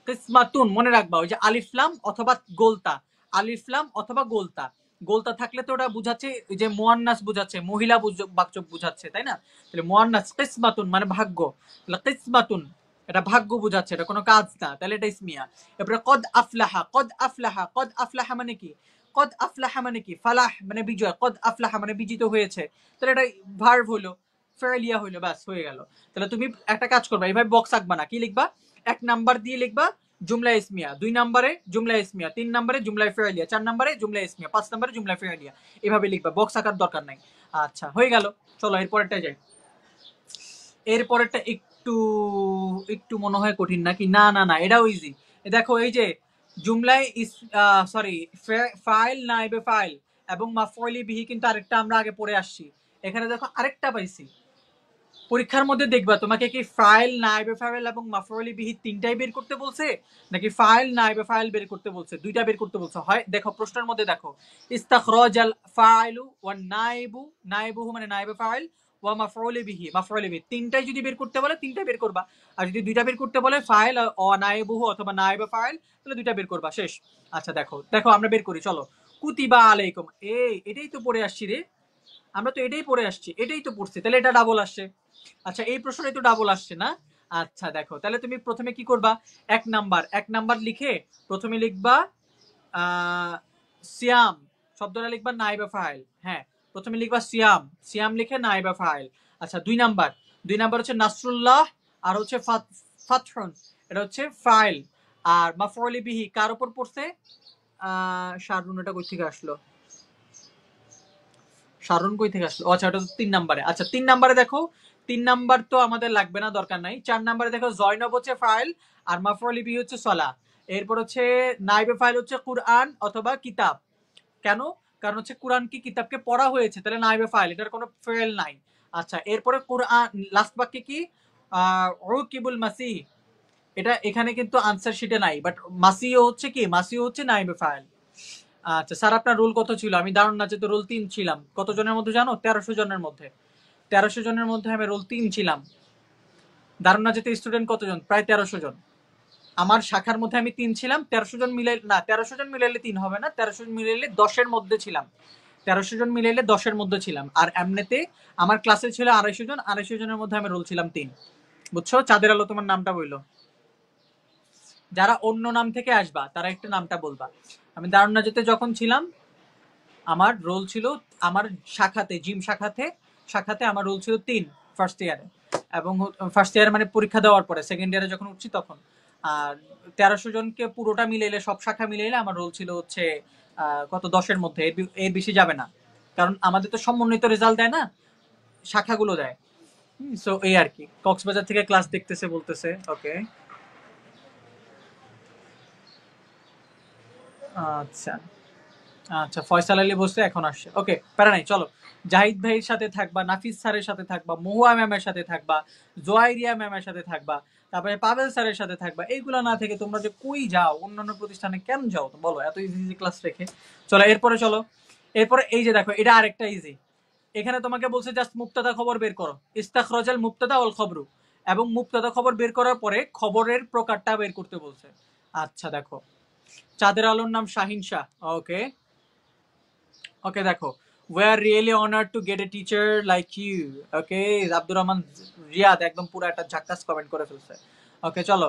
কিসমাতুন মনে রাখবা, ওই যে আলিফলাম অথবা গোলতা, আলিফলাম অথবা গোলতা, গোলতা থাকলে তো ওটা বুঝাচ্ছে যে মুয়ান্নাস বুঝাচ্ছে, মহিলা বাচক বুঝাচ্ছে, তাই না? তাহলে মুয়ান্নাস কিসমাতুন মানে ভাগ্য, তাহলে কিসমাতুন এটা ভাগ্য বুঝাচ্ছে, এটা কোনো কাজ না, তাহলে এটা ইসমিয়া। এরপরে কদ আফলাহা, কদ আফলাহা, কদ আফলাহা মানে কি? কদ আফলাহা মানে কি? ফালাহ মানে বিজয়, কদ আফলাহা মানে বিজিত হয়েছে, তাহলে এটা ভার্ব হলো, ফেলিয়া হইলো, ব্যাস হয়ে গেল। তাহলে তুমি একটা কাজ করবা, এইভাবে বক্স আঁকবা না, কি লিখবা? 1 নাম্বার দিয়ে লিখবা জুমলা ইসমিয়া, 2 নাম্বারে জুমলা ইসমিয়া, 3 নাম্বারে জুমলা ফেলিয়া, 4 নাম্বারে জুমলা ইসমিয়া, 5 নাম্বারে জুমলা ফেলিয়া, এভাবে লিখবা, বক্স আঁকার দরকার নাই। আচ্ছা হয়ে গেল, চলো এরপরেরটা যাই। এরপরেরটা একটু একটু মনে হয় কঠিন নাকি? না না না, এটাও ইজি। দেখো এই যে জুমলায় সরি, ফাইল নাইবে ফাইল এবং মাফউলি বিহি, কিন্তু আরেকটা আমরা আগে পড়ে আসছি। এখানে দেখো আরেকটা পাইছি। পরীক্ষার মধ্যে দেখবা তোমাকে কি ফাইল নাইবে ফাইল এবং মাফউলি বিহি তিনটাই বের করতে বলছে, নাকি ফাইল নাইবে ফাইল বের করতে বলছে, দুইটা বের করতে বলছে? হয় দেখো প্রশ্নের মধ্যে দেখো, ইস্তাখরাজাল ফাইলু ওয়ান নাইবু, নাইবুহু মানে নাইবে ফাইল, ওয়া মাফউলি বিহি, মাফউলি বিহি তিনটাই যদি বের করতে বলে তিনটাই বের করবা, আর যদি দুইটা বের করতে বলে ফাইল ও নায়েবুহু অথবা নায়েবে ফাইল, তাহলে দুইটা বের করবা, শেষ। আচ্ছা দেখো দেখো আমরা বের করি, চলো। কুতিবা আলাইকুম, এটাই তো পড়ে আসছি রে, আমরা তো এটাই পড়ে আসছি, এটাই তো পড়ছি, তাহলে এটা ডাবল আসছে। আচ্ছা এই প্রশ্নটাই তো ডাবল আসছে না? আচ্ছা দেখো, তাহলে তুমি প্রথমে কি করবা, এক নাম্বার লিখে প্রথমে লিখবা সিয়াম, শব্দটা লিখবা নাইবা ফাইল, হ্যাঁ প্রথমে লিখবা সিয়াম, সিয়াম লিখে নাইবা ফাইল। আচ্ছা দুই নাম্বার হচ্ছে নাসরুল্লাহ, আর হচ্ছে ফাতহুন, এটা হচ্ছে ফাইল। আর মাফউলি বিহি কার উপর পড়ছে, শারুন, এটা কই থেকে আসলো, শারুন কই থেকে আসলো, আচ্ছা এটা তো 3 নম্বরে। আচ্ছা 3 নম্বরে দেখো, 3 নাম্বার তো আমাদের লাগবে না, দরকার নাই। 4 নম্বরে দেখো জয়নব হচ্ছে ফাইল আর মাফউলি বিহি হচ্ছে সলা, এরপর হচ্ছে নাইবে ফাইল হচ্ছে কুরআন অথবা কিতাব। কেন? কারণ হচ্ছে কুরআন কি কিতাবকে পড়া হয়েছে, তাহলে নাইবে ফাইল, এটার কোনো ফেল নাই। আচ্ছা এরপরে কুরআন, লাস্ট বাক্যে কি উকিবুল মাসিহ, এটা এখানে কিন্তু আনসার শিটে নাই, বাট মাসিও হচ্ছে কি, মাসিও হচ্ছে নাইবে ফাইল। আচ্ছা স্যার আপনার রোল কত ছিল? আমি দারুণ নাচে তো রোল 3 ছিলাম। কত জনের মধ্যে জানো? 1300 জনের মধ্যে, 1300 জনের মধ্যে আমি রোল 3 ছিলাম। দারুণ নাচেতে স্টুডেন্ট কতজন? প্রায় 1300 জন। আমার শাখার মধ্যে আমি 3 ছিলাম, 1300 জন মিলাই না, 1300 জন মিলাইলে 3 হবে না, 1300 জন মিলাইলে 10-এর মধ্যে ছিলাম, 1300 জন মিলাইলে 10-এর মধ্যে ছিলাম। আর এমনিতে আমার ক্লাসে ছিল 250 জন, 250 জনের মধ্যে আমি রোল ছিলাম 3। বুঝছো? চাঁদের আলো তোমার নামটা বললো, যারা অন্য নাম থেকে আসবা তারা একটু নামটা বলবা। আমি দারুণ নাচেতে যখন ছিলাম আমার রোল ছিল, আমার শাখাতে, জিম শাখাতে আমার রোল ছিল 3 ফার্স্ট ইয়ারে, এবং ফার্স্ট ইয়ারে মানে পরীক্ষা দেওয়ার পরে সেকেন্ড ইয়ারে যখন উঠছি তখন। আর 1300 জনকে পুরোটা মিলাইলে, সব শাখা মিলাইলে আমার রোল ছিল হচ্ছে কত, 10-এর মধ্যে, এর বেশি যাবে না, কারণ আমাদের তো সমন্বিত রেজাল্ট দেয় না, শাখাগুলো দেয়। সো এই আর কি। কক্সবাজার থেকে ক্লাস দেখতেছে বলতেছে, ওকে আচ্ছা আচ্ছা, ফয়সাল আলী বসে এখন আসছে, ওকে প্যারা নাই, চলো। জাহিদ ভাইয়ের সাথে থাকবা, নাফিস স্যারের সাথে থাকবা, মহুয়া ম্যামের সাথে থাকবা, জোয়াইরিয়া ম্যামের সাথে থাকবা, তারপরে পাবেল স্যারের সাথে থাকবা। এইগুলো না থেকে তোমরা যে কই যাও, অন্যান্য প্রতিষ্ঠানে কেন যাও তো বলো, এত ইজি ইজি ক্লাস রেখে। চলো এরপরে, চলো এরপরে এই যে দেখো, এটা আরেকটা ইজি। এখানে তোমাকে বলছে জাস্ট মুক্তাদা খবর বের করো, ইস্তাখরাজাল মুক্তাদা ওয়াল খবরু, এবং মুক্তাদা খবর বের করার পরে খবরের প্রকারটা বের করতে বলছে। আচ্ছা দেখো, চাঁদের আলোর নাম শাহিন শাহ, ওকে ওকে দেখো, we are really honored to get a teacher like you, ওকে আব্দুর রহমান রিয়াদ একদম পুরো একটা ঝাক্কাস কমেন্ট করে ফেলছে। ওকে চলো,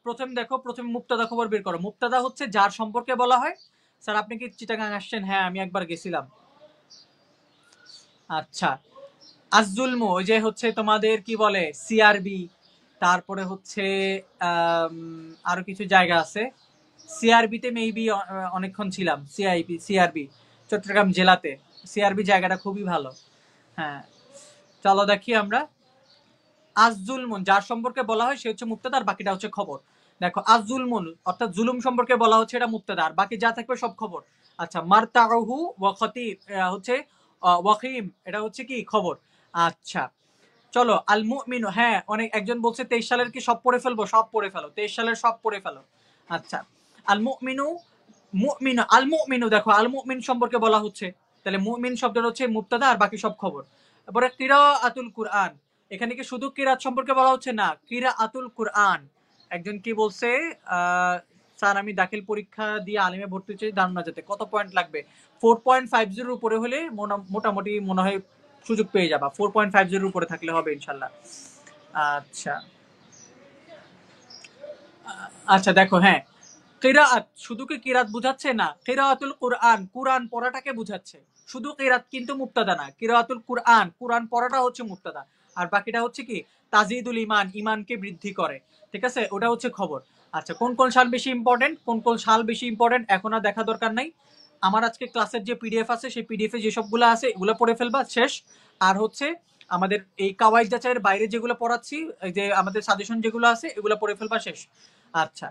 প্রথম দেখো, প্রথমে মুক্তাদা খবর বের করো। মুক্তাদা হচ্ছে যার সম্পর্কে বলা হয়। স্যার আপনি কি চিটাগাং আসছেন? হ্যাঁ আমি একবার গেছিলাম। আচ্ছা আজজুলমু, ওই যে হচ্ছে তোমাদের কি বলে সিআরবি, তারপরে হচ্ছে আরো কিছু জায়গা আছে, সিআরবিতে মেবি অনেকক্ষণ ছিলাম, সিআরবি চট্টগ্রাম জেলাতে, সিআরবি জায়গাটা খুবই ভালো। হ্যাঁ চলো দেখি আমরা, আজজুলমুন যার সম্পর্কে বলা হয় সে হচ্ছে মুক্তাদা, আর বাকিটা হচ্ছে খবর। দেখো আজজুলমুন অর্থাৎ জুলুম সম্পর্কে বলা হচ্ছে, এটা মুক্তাদা, আর বাকি যা থাকবে সব খবর। আচ্ছা মারতাহু ওয়া খতিব হচ্ছে ওয়াকিম, এটা হচ্ছে কি খবর। আচ্ছা চলো আল মুমিনু, হ্যাঁ অনেক একজন বলছে 23 সালের কি সব পড়ে ফেলবো, সব পড়ে ফেলো, 23 সালের সব পড়ে ফেলো। আচ্ছা আল মুমিনু, মুমিনু আল মুমিনু, দেখো আল মুমিন সম্পর্কে বলা হচ্ছে, তাহলে মুমিন শব্দটা হচ্ছে মুক্তাদা আর বাকি সব খবর। তারপরে কিরাআতুল কুরআন, এখানে কি শুধু কিরাত সম্পর্কে বলা হচ্ছে? না, কিরাআতুল কুরআন। একজন কি বলছে, স্যার আমি দাখিল পরীক্ষা দিয়ে আলিমে ভর্তি চাই, দারুণ না যেতে কত পয়েন্ট লাগবে? 4.50 উপরে হলে মোটামুটি মনে হয় সুযোগ পেয়ে যাবা, 4.50 উপরে থাকলে হবে ইনশাল্লাহ। আচ্ছা আচ্ছা দেখো, হ্যাঁ কিরাআত শুধু কি কিরাত বুঝাচ্ছে? না, কিরাআতুল কুরআন কুরআন পড়াটাকে বুঝাচ্ছে, শুধু কিরাত কিন্তু মুক্তাদা না, কিরাআতুল কুরআন কুরআন পড়াটা হচ্ছে মুক্তাদা, আর বাকিটা হচ্ছে কি তাজিদুল ইমান, ইমানকে বৃদ্ধি করে, ঠিক আছে, ওটা হচ্ছে খবর। আচ্ছা কোন কোন সাল বেশি ইম্পর্টেন্ট, কোন কোন সাল বেশি ইম্পর্টেন্ট এখন আর দেখা দরকার নাই, আমার আজকে ক্লাসের যে পিডিএফ আছে সেই পিডিএফ এ যেসবগুলো আছে এগুলো পড়ে ফেলবা, শেষ। আর হচ্ছে আমাদের এই কাওয়াইদ যাচাইয়ের বাইরে যেগুলো পড়াচ্ছি, এই যে আমাদের সাজেশন যেগুলো আছে এগুলো পড়ে ফেলবা, শেষ। আচ্ছা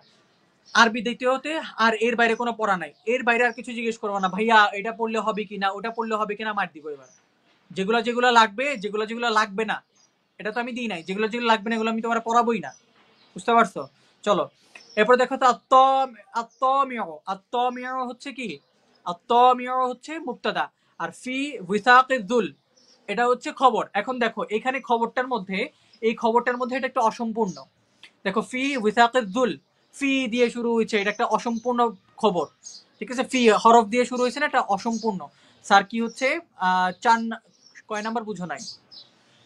আরবি দ্বিতীয়তে, আর এর বাইরে কোনো পড়া নাই, এর বাইরে আর কিছু জিজ্ঞেস করবো না, ভাইয়া এটা পড়লে হবে কিনা, ওটা পড়লে হবে কিনা, মার দিব এবার। যেগুলো যেগুলো লাগবে, যেগুলো যেগুলো লাগবে না, এটা তো আমি দিই নাই, যেগুলো যেগুলো লাগবে না এগুলো আমি তোমার পড়াবোই না, বুঝতে পারছো? চলো এরপর দেখো তো আত্তমিয় হচ্ছে কি, আত্তমিয় হচ্ছে মুক্তাদা, আর ফি উইসাকিদ দুল, এটা হচ্ছে খবর। এখন দেখো এখানে খবরটার মধ্যে, এই খবরটার মধ্যে এটা একটা অসম্পূর্ণ। দেখো ফি উইসাকের দুল, ফি দিয়ে শুরু হয়েছে, এটা একটা অসম্পূর্ণ খবর। ঠিক আছে, ফি হরফ দিয়ে শুরু হয়েছে না, এটা অসম্পূর্ণ। স্যার কি হচ্ছে কয় নাম্বার বুঝো নাই?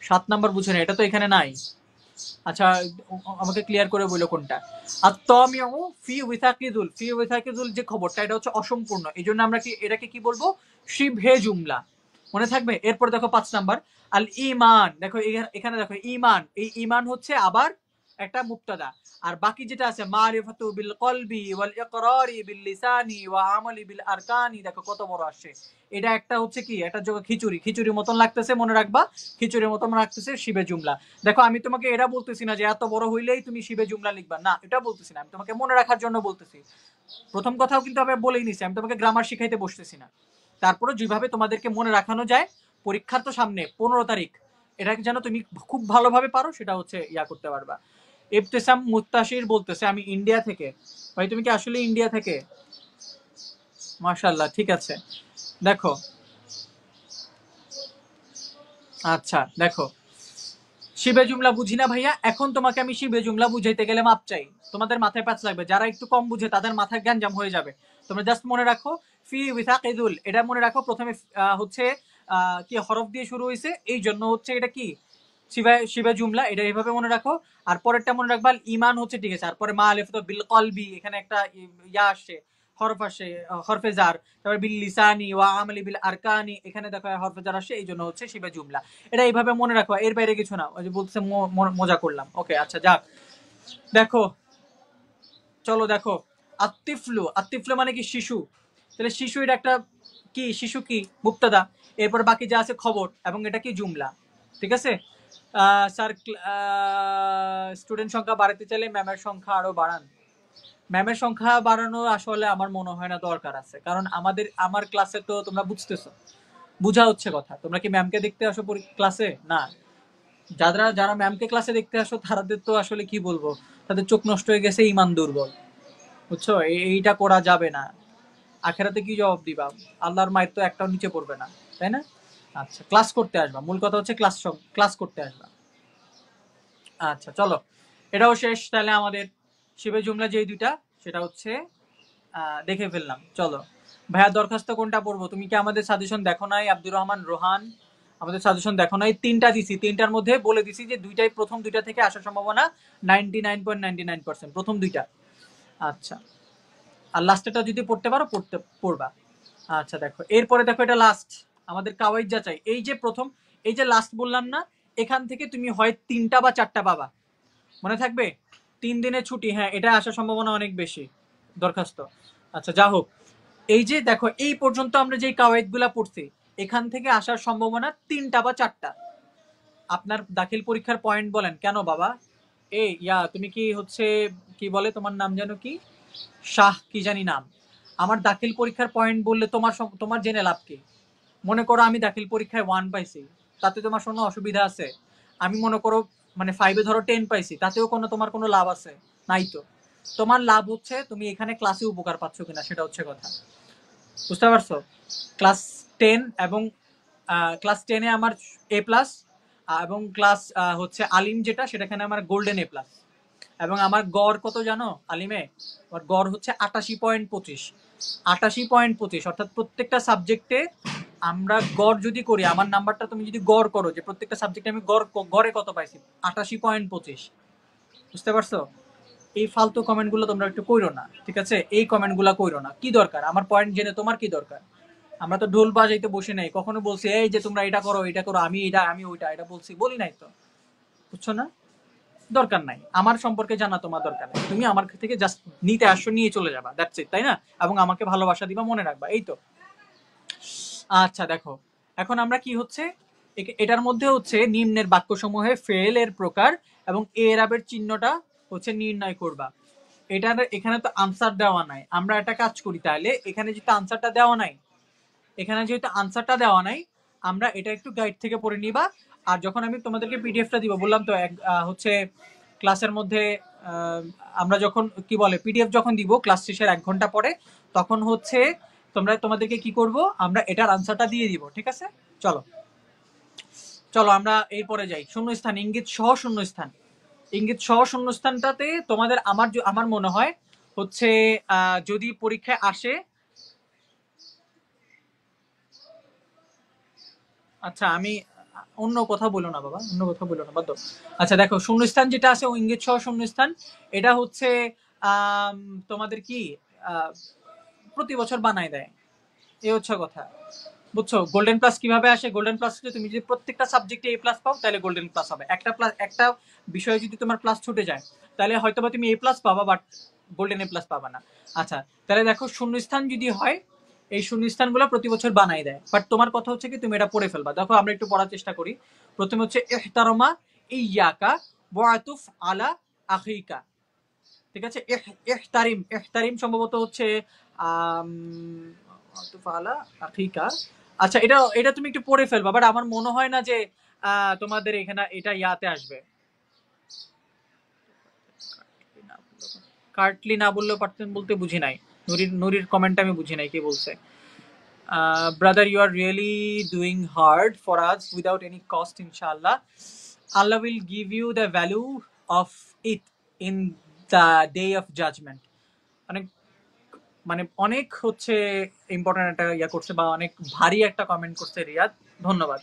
7 নাম্বার বুঝো নাই, এটা তো এখানে নাই। আচ্ছা আমাকে ক্লিয়ার করে বলো কোনটা। আর তমিউ ফি উইসাকিদুল, ফি উইসাকিদুল যে খবরটা এটা হচ্ছে অসম্পূর্ণ, এই জন্য আমরা কি এটাকে কি বলবো? শিবহে জুমলা। মনে থাকবে? এরপর দেখো 5 নাম্বার আল ইমান। দেখো এখানে দেখো ইমান, এই ইমান হচ্ছে আবার একটা মুবতাদা। আর বাকি যেটা আছে মারিফাতু বিল কলবি ওয়াল ইকরারি বিল লিসানি ওয়া আমালি বিল আরকানি, দেখো কত বড় আসছে। এটা একটা হচ্ছে কি, একটা খিচুড়ি, খিচুড়ির মতন লাগতেছে, মনে রাখবা খিচুড়ির মতন লাগতেছে শিবে জুমলা। দেখো আমি তোমাকে এটা বলতেছি না যে এত বড় হইলেই তুমি শিবে জুমলা লিখবা, না এটা বলতেছি না, আমি তোমাকে মনে রাখার জন্য বলতেছি। প্রথম কথাও কিন্তু আমি বলেই নিছি, আমি তোমাকে গ্রামার শিখাইতে বসতেছি না। তারপরে যেভাবে তোমাদেরকে মনে রাখানো যায়, পরীক্ষার তো সামনে 15 তারিখ, এটা যেন তুমি খুব ভালোভাবে পারো, সেটা হচ্ছে ইয়া করতে পারবা। ইবতেসাম মুত্তাশির বলতেছে আমি ইন্ডিয়া থেকে। ভাই তুমি কি আসলে ইন্ডিয়া থেকে? মাশাআল্লাহ, ঠিক আছে। দেখো আচ্ছা দেখো, শিবে জুমলা বুঝি না ভাইয়া, এখন তোমাকে আমি শিবে জুমলা বুঝাইতে গেলে মাপ চাই, তোমাদের মাথায় প্যাচ লাগবে। যারা একটু কম বুঝে তাদের মাথায় গ্যাঞ্জাম হয়ে যাবে। তোমরা জাস্ট মনে রাখো ফি উইসাকিদুল, এটা মনে রাখো। প্রথমে হচ্ছে কি হরফ দিয়ে শুরু হয়েছে, এই জন্য হচ্ছে এটা কি শিবে জুমলা, এটা এইভাবে মনে রাখো। আর পরেরটা মনে রাখবা ইমান হচ্ছে, ঠিক আছে। আর পরে মা আলিফ বিল কলবি, এখানে একটা ইয়া আসছে, হরফ আসে, হরফে জার। তারপর বিল লিসানি ওয়া আমালি বিল আরকানি, এখানে দেখো হরফে জার আসে, এই জন্য হচ্ছে শিবে জুমলা। এটা এইভাবে মনে রাখো, এর বাইরে কিছু না। ওই যে বলতেছে মজা করলাম, ওকে আচ্ছা যাক। দেখো চলো দেখো, আত্তিফলু, আত্তিফলু মানে কি শিশু। তাহলে শিশু এটা একটা কি, শিশু কি মুবতাদা, এরপর বাকি যা আছে খবর, এবং এটা কি জুমলা। ঠিক আছে স্যার, স্টুডেন্ট সংখ্যা বাড়াতে চাইলে ম্যামের সংখ্যা আরো বাড়ান। ম্যামের সংখ্যা বাড়ানো আসলে আমার মনে হয় না দরকার আছে, কারণ আমার ক্লাসে তো তোমরা বুঝতেছো, বুঝা হচ্ছে কথা। তোমরা কি ম্যামকে দেখতে আসো ক্লাসে? না। যারা যারা ম্যামকে ক্লাসে দেখতে আসো তাদের তো আসলে কি বলবো, তাদের চোখ নষ্ট হয়ে গেছে, ইমান দুর্বল, বুঝছো? এইটা করা যাবে না। আখেরাতে কি জবাব দিবা? আল্লাহর মায়ের তো একটাও নিচে পড়বে না, তাই না? আচ্ছা ক্লাস করতে আসবা, মূল কথা হচ্ছে ক্লাস করতে আসবা। আচ্ছা চলো, এটাও শেষ তাহলে আমাদের শিবে জুমলা যেই দুইটা, সেটা হচ্ছে দেখে ফেললাম। চলো ভাইয়া, দরখাস্ত কোনটা পড়বো? তুমি কি আমাদের সাজেশন দেখো নাই? আব্দুর রহমান রোহান, আমাদের সাজেশন দেখো নাই? 3টা দিছি, 3টার মধ্যে বলে দিছি যে দুইটাই, প্রথম দুইটা থেকে আসার সম্ভাবনা 99.99%, প্রথম দুইটা। আচ্ছা, আর লাস্টেরটা যদি পড়তে পারো পড়বা। আচ্ছা দেখো, এরপরে দেখো এটা লাস্ট আমাদের কাওয়াইদ যাচাই। এই যে প্রথম, এই যে লাস্ট বললাম না, এখান থেকে তুমি হয় 3টা বা 4টা পাবা, মনে থাকবে। 3 দিনের ছুটি, হ্যাঁ এটা আসার সম্ভাবনা অনেক বেশি দরখাস্ত। আচ্ছা যা হোক, এই যে দেখো এই পর্যন্ত আমরা যে কাওয়াইদ গুলা পড়ছি, এখান থেকে আসার সম্ভাবনা 3টা বা 4টা। আপনার দাখিল পরীক্ষার পয়েন্ট বলেন কেন বাবা? এই তুমি কি হচ্ছে, কি বলে তোমার নাম যেন কি, শাহ কি জানি নাম। আমার দাখিল পরীক্ষার পয়েন্ট বললে তোমার জেনে লাভ কি? মনে করো আমি দাখিল পরীক্ষায় 1 পাইছি, তাতে তোমার কোনো অসুবিধা আছে? আমি মনে করো মানে 5-এ ধরো 10 পাইছি, তাতেও তোমার কোনো লাভ আছে? নাই তো। তোমার লাভ হচ্ছে তুমি এখানে ক্লাসে উপকার পাচ্ছ কিনা, সেটা হচ্ছে কথা। বুঝতে পারছো? ক্লাস 10 এবং ক্লাস 10-এ আমার A+, এবং ক্লাস হচ্ছে আলিম যেটা, সেটাখানে আমার গোল্ডেন A+। এবং আমার গড় কত জানো আলিমে? আমার গড় হচ্ছে 88.25। 88.25, অর্থাৎ প্রত্যেকটা সাবজেক্টে আমরা গড় যদি করি, আমার নাম্বারটা তুমি যদি গড় করো যে প্রত্যেকটা সাবজেক্টে আমি গড়ে কত পাইছি, 88.25। বুঝতে পারছো? এই ফালতু কমেন্ট গুলো তোমরা একটু কইরো না, ঠিক আছে? এই কমেন্ট গুলা কইরো না। কি দরকার আমার পয়েন্ট জেনে, তোমার কি দরকার? আমরা তো ঢোল বাজাইতে বসে নাই, কখনো বলছি এই যে তোমরা এটা করো এটা করো, আমি ওইটা এটা বলছি? বলি নাই তো, বুঝছো না? দরকার নাই, আমার সম্পর্কে জানা তোমার দরকার নেই। তুমি আমার থেকে জাস্ট নিতে আসো, নিয়ে চলে যাবা, দ্যাটস ইট, তাই না? এবং আমাকে ভালোবাসা দিবা, মনে রাখবা, এই তো। আচ্ছা দেখো, এখন আমরা কি হচ্ছে, এটার মধ্যে হচ্ছে নিম্নের বাক্যসমূহে ফেল এর প্রকার এবং এরাবের চিহ্নটা হচ্ছে নির্ণয় করবা। এটার এখানে তো আনসার দেওয়া নাই, আমরা একটা কাজ করি তাহলে, এখানে যেহেতু আনসারটা দেওয়া নাই, আমরা এটা একটু গাইড থেকে পড়ে নিবা। আর যখন আমি তোমাদেরকে পিডিএফটা দিব, বললাম তো হচ্ছে ক্লাসের মধ্যে আমরা যখন কি বলে পিডিএফ যখন দিব ক্লাস শেষের 1 ঘন্টা পরে, তখন হচ্ছে তোমাদেরকে কি করব, আমরা এটার আনসারটা দিয়ে দিব, ঠিক আছে? চলো চলো আমরা এরপরে যাই। শূন্যস্থান, ইঙ্গিত সহ শূন্যস্থান। ইঙ্গিত সহ শূন্যস্থানটাতে তোমাদের আমার মনে হয় হচ্ছে যদি পরীক্ষায় আসে, আচ্ছা আমি অন্য কথা বলো না বাবা, অন্য কথা বলো না, বাদ দাও। আচ্ছা দেখো, শূন্যস্থান যেটা আছে ও ইঙ্গিত সহ শূন্যস্থান, এটা হচ্ছে তোমাদের কি প্রতি বছর বানায় দেয়, এই হচ্ছে কথা, বুঝছো? গোল্ডেন প্লাস কিভাবে আসে? গোল্ডেন প্লাস হচ্ছে তুমি যদি প্রত্যেকটা সাবজেক্টে এ প্লাস পাও তাহলে গোল্ডেন প্লাস হবে। একটা বিষয়ে যদি তোমার প্লাস ছুটে যায় তাহলে হয়তো বা তুমি এ প্লাস পাবা, বাট গোল্ডেন এ প্লাস পাবা না। আচ্ছা তাহলে দেখো, শূন্যস্থান যদি হয়, এই শূন্যস্থানগুলো প্রতি বছর বানাই দেয়, বাট তোমার কথা হচ্ছে কি তুমি এটা পড়ে ফেলবা। দেখো আমরা একটু পড়ার চেষ্টা করি। প্রথমে হচ্ছে ইহতারমা ইয়াকা ওয়াতুফ আলা আখিকা, ঠিক আছে? ইহতারিম, ইহতারিম সম্ভবত হচ্ছে ওয়াতুফ আলা আখিকা। আচ্ছা এটা এটা তুমি একটু পড়ে ফেলবা, বাট আমার মনে হয় না যে তোমাদের এখানে এটা ইয়াতে আসবে। কার্টলি না বললেও পারতেন বলতে বুঝি নাই, নুরির কমেন্ট আমি বুঝি নাই কি বলছে। Brother you are really doing hard for us without any cost, ইনশাআল্লাহ Allah will give you the value of it in the day of judgement. অনেক মানে অনেক হচ্ছে ইম্পর্টেন্ট একটা ইয়া করছে, বা অনেক ভারী একটা কমেন্ট করছে রিয়াদ, ধন্যবাদ।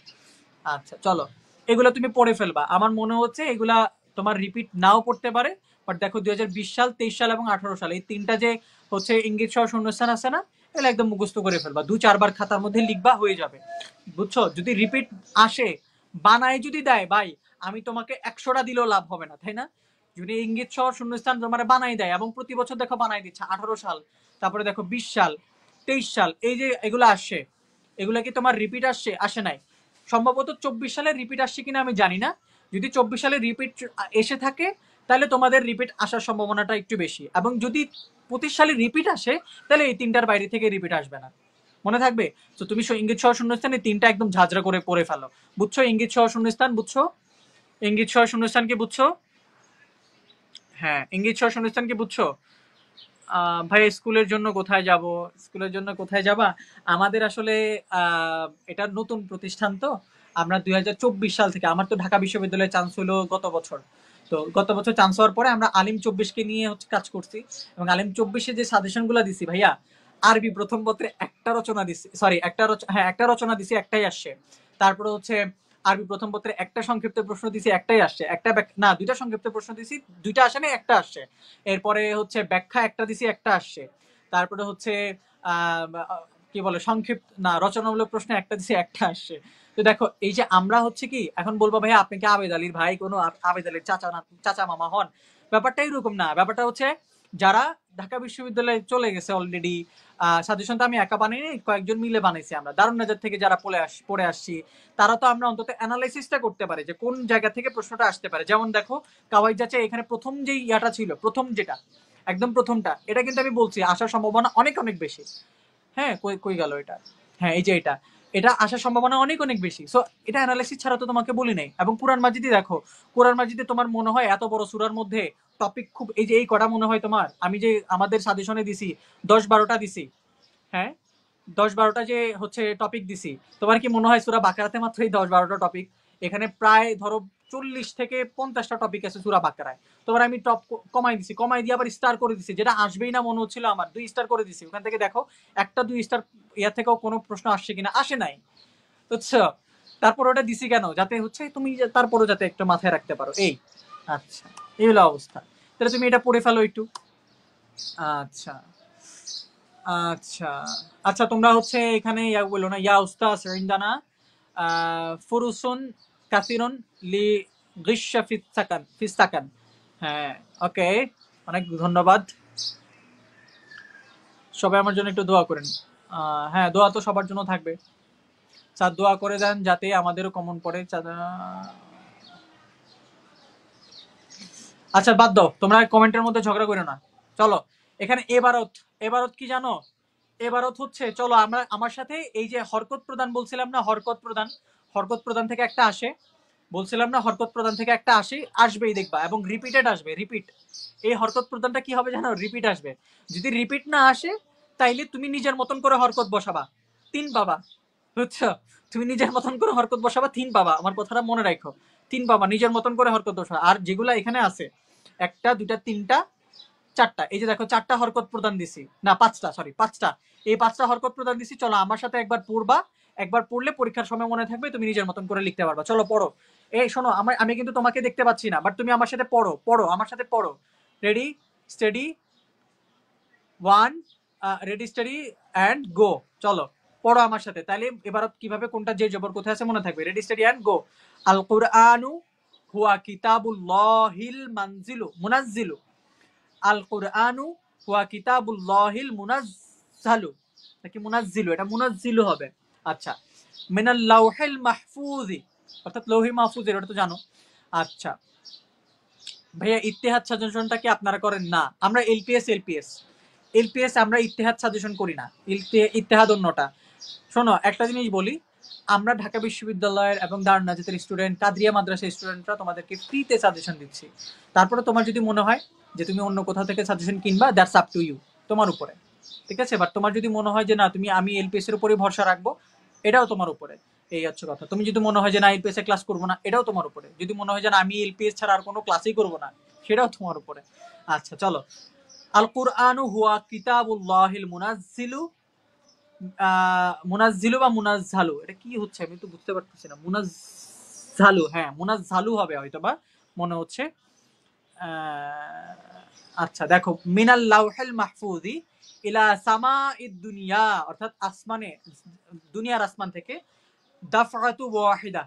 আচ্ছা চলো, এগুলো তুমি পড়ে ফেলবা। আমার মনে হচ্ছে এগুলা তোমার রিপিট নাও পড়তে পারে, বাট দেখো 2020 সাল, 23 সাল এবং 18 সাল, এই তিনটা যে হচ্ছে ইঙ্গিত সহ শূন্যস্থান আছে না, এগুলো একদম মুখস্থ করে ফেলবা, 2-4 বার খাতার মধ্যে লিখবা, হয়ে যাবে, বুঝছো? যদি রিপিট আসে, বানায় যদি দেয় ভাই, আমি তোমাকে 100টা দিলেও লাভ হবে না, তাই না? যদি ইঙ্গিত সহ শূন্যস্থান তোমার বানাই দেয়, এবং প্রতি বছর দেখো বানাই দিচ্ছে, 18 সাল, তারপরে দেখো 20 সাল, 23 সাল, এই যে এগুলো আসছে, এগুলা কি তোমার রিপিট আসছে? আসে নাই। সম্ভবত 24 সালে রিপিট আসছে কিনা আমি জানি না। যদি 24 সালে রিপিট এসে থাকে তাহলে তোমাদের রিপিট আসার সম্ভাবনাটা একটু বেশি, এবং যদি 25 সালে রিপিট আসে তাহলে এই তিনটার বাইরে থেকে রিপিট আসবে না, মনে থাকবে? তো তুমি ইঙ্গিত সহ শূন্যস্থান এই তিনটা একদম ঝাঁঝরা করে পড়ে ফেলো, বুঝছো? ইঙ্গিত সহ শূন্যস্থান বুঝছো? ইঙ্গিত সহ শূন্যস্থান কি বুঝছো? হ্যাঁ, ইঙ্গিত সহ শূন্যস্থান কি বুঝছো? ভাই স্কুলের জন্য কোথায় যাব? স্কুলের জন্য কোথায় যাবা? আমাদের আসলে এটা নতুন প্রতিষ্ঠান, তো আমরা 2024 সাল থেকে, আমার তো ঢাকা বিশ্ববিদ্যালয়ে চান্স হলো গত বছর, তো গত বছর চান্স হওয়ার পরে আমরা আলিম 24কে নিয়ে হচ্ছে কাজ করছি, এবং আলিম 24-এ যে সাজেশন গুলা দিছি ভাইয়া, আরবি প্রথম পত্রে একটা রচনা দিছি, সরি একটা রচনা দিছি, একটাই আসছে। তারপরে হচ্ছে আরবি প্রথম পত্রে একটা সংক্ষিপ্ত প্রশ্ন দিছি, একটাই আসছে। একটা না, দুইটা সংক্ষিপ্ত প্রশ্ন দিছি, দুইটা আসে না, একটা আসছে। এরপরে হচ্ছে ব্যাখ্যা একটা দিছি, একটা আসছে। তারপরে হচ্ছে কি বলে সংক্ষিপ্ত না রচনামূলক প্রশ্ন একটা দিছি, একটা আসছে। তো দেখো এই যে আমরা হচ্ছে কি এখন বলবো ভাই আপনি কি আবেদ আলীর ভাই, কোনো আবেদ আলীর চাচা মামা হন? ব্যাপারটা এরকম না, ব্যাপারটা হচ্ছে যারা ঢাকা বিশ্ববিদ্যালয়ে চলে গেছে অলরেডি, সাজেশন তো আমি একা বানাইনি, কয়েকজন মিলে বানাইছি আমরা, দারুন নাজার থেকে যারা পড়ে আসছি, তারা তো আমরা অন্তত অ্যানালাইসিসটা করতে পারি যে কোন জায়গা থেকে প্রশ্নটা আসতে পারে। যেমন দেখো কাওয়াই যাচ্ছে এখানে প্রথম যে ইয়াটা ছিল, প্রথম যেটা একদম প্রথমটা, এটা কিন্তু আমি বলছি আসার সম্ভাবনা অনেক অনেক বেশি। হ্যাঁ, কই কই গেল এটা? হ্যাঁ এই যে এটা, এটা আসার সম্ভাবনা অনেক অনেক বেশি। সো এটা অ্যানালাইসিস ছাড়া তো তোমাকে বলি নাই। এবং কোরআন মাজিদে দেখো, কোরআন মাজিদে তোমার মনে হয় এত বড় সূরার মধ্যে টপিক খুব, এই যে এই কটা মনে হয় তোমার, আমি যে আমাদের সাজেশনে দিছি 10-12টা দিছি, হ্যাঁ 10-12টা যে হচ্ছে টপিক দিছি, তোমার কি মনে হয় সূরা বাকারাতে মাত্র এই 10-12টা টপিক? এখানে প্রায় ধরো 40 থেকে 50টা টপিক আছে সূরা বাকারায়। তোমার আমি টপ কমাই দিছি, কমাই দিয়ে আবার স্টার করে দিছি, যেটা আসবেই না মনে হচ্ছিল আমার 2 স্টার করে দিছি। ওখান থেকে দেখো একটা 2 স্টার ইয়া থেকেও কোনো প্রশ্ন আসছে কিনা, আসে নাই, বুঝছো? তারপর ওটা দিছি কেন? যাতে হচ্ছে তুমি তারপরও যাতে একটু মাথায় রাখতে পারো, এই। আচ্ছা এই হলো অবস্থা। তাহলে তুমি এটা পড়ে ফেলো একটু। আচ্ছা আচ্ছা আচ্ছা, তোমরা হচ্ছে এখানে ইয়া বললো না, ইয়া উস্তাজ রিন্দানা ফুরুসুন কাসিরুন লি গিশা ফিসাকান। হ্যাঁ ওকে, অনেক ধন্যবাদ। সবাই আমার জন্য একটু দোয়া করেন। হ্যাঁ দোয়া তো সবার জন্য থাকবে, স্যার দোয়া করে দেন যাতে আমাদেরও কমন পড়ে। আচ্ছা বাদ দাও, তোমরা কমেন্টের মধ্যে ঝগড়া করো না। চলো এখানে এবারত, এবারত কি জানো? এবারত হচ্ছে, চলো আমরা আমার সাথে এই যে হরকত প্রদান বলছিলাম না, হরকত প্রদান, হরকত প্রদান থেকে একটা আসে, বলছিলাম না হরকত প্রদান থেকে একটা আসে, আসবেই দেখবা, এবং রিপিটেড আসবে, রিপিট। এই হরকত প্রদানটা কি হবে জানো? রিপিট আসবে। যদি রিপিট না আসে তাইলে তুমি নিজের মতন করে হরকত বসাবা, 3 পাবা, বুঝছো? তুমি নিজের মতন করে হরকত বসাবা, 3 পাবা। আমার কথাটা মনে রাখো, 3 পাবা, নিজের মতন করে হরকত বসাবা। আর যেগুলা এখানে আছে 1টা 2টা 3টা 4টা, এই যে দেখো 4টা হরকত প্রদান দিছি, না 5টা, সরি 5টা, এই 5টা হরকত প্রদান দিছি। চলো আমার সাথে একবার পড়বা, একবার পড়লে পরীক্ষার সময় মনে থাকবে, তুমি নিজের মতন করে লিখতে পারবা। চলো পড়ো। এই শোনো, আমি কিন্তু তোমাকে দেখতে পাচ্ছি না, বাট তুমি আমার সাথে পড়ো, পড়ো আমার সাথে পড়ো। Ready steady one, ready steady and গো। চলো পড়ো আমার সাথে। তাহলে এবার কিভাবে কোনটা যে জবর কোথায় আছে মনে থাকবে। Ready steady and go. আল কুরআনু হুয়া কিতাবুল্লাহিল মানজিলু মুনাজ্জিলু। আল কুরআনু হুয়া কিতাবুল্লাহিল মুনাজ্জালু, নাকি মুনাজ্জিলু? এটা মুনাজ্জিলু হবে। আচ্ছা, মিনাল লাউহিল মাহফুজি, অর্থাৎ লৌহি মাহফুজের, ওটা তো জানো। আচ্ছা ভাইয়া, ইত্তেহাদ সাজেশনটা কি আপনারা করেন? না, আমরা এলপিএস আমরা ইত্তেহাদ সাজেশন করি না। ইত্তেহাদ অন্যটা। শোনো একটা জিনিস বলি, আমরা ঢাকা বিশ্ববিদ্যালয়ের এবং দারুন নাজাতের স্টুডেন্ট, কাদরিয়া মাদ্রাসার স্টুডেন্টরা তোমাদেরকে ফ্রিতে সাজেশন দিচ্ছি। তারপরে তোমার যদি মনে হয় যে তুমি অন্য কোথাও থেকে সাজেশন কিনবা, দ্যাটস আপ টু ইউ, তোমার উপরে, ঠিক আছে। বাট তোমার যদি মনে হয় যে না তুমি আমি এলপিএস এর উপরে ভরসা রাখবো, এটাও তোমার উপরে। এই হচ্ছে কথা। তুমি যদি মনে হয় যে না এলপিএস এ ক্লাস করবো না, এটাও তোমার উপরে। যদি মনে হয় যে না আমি এলপিএস ছাড়া আর কোনো ক্লাসই করবো না, সেটাও তোমার উপরে। আচ্ছা চলো। আল কুরআনু হুয়া কিতাবুল্লাহিল মুনাজ্জিলু, মুনাজ্জিলু বা মুনাজ্জালু, এটা কি হচ্ছে আমি তো বুঝতে পারতেছি না। মুনাজ্জালু, হ্যাঁ মুনাজ্জালু হবে হয়তো বা, মনে হচ্ছে। আচ্ছা দেখো, মিনাল লাউহিল মাহফুজি ইলা সামাইদ দুনিয়া, অর্থাৎ আসমানে, দুনিয়ার আসমান থেকে, দাফআতু ওয়াহিদা,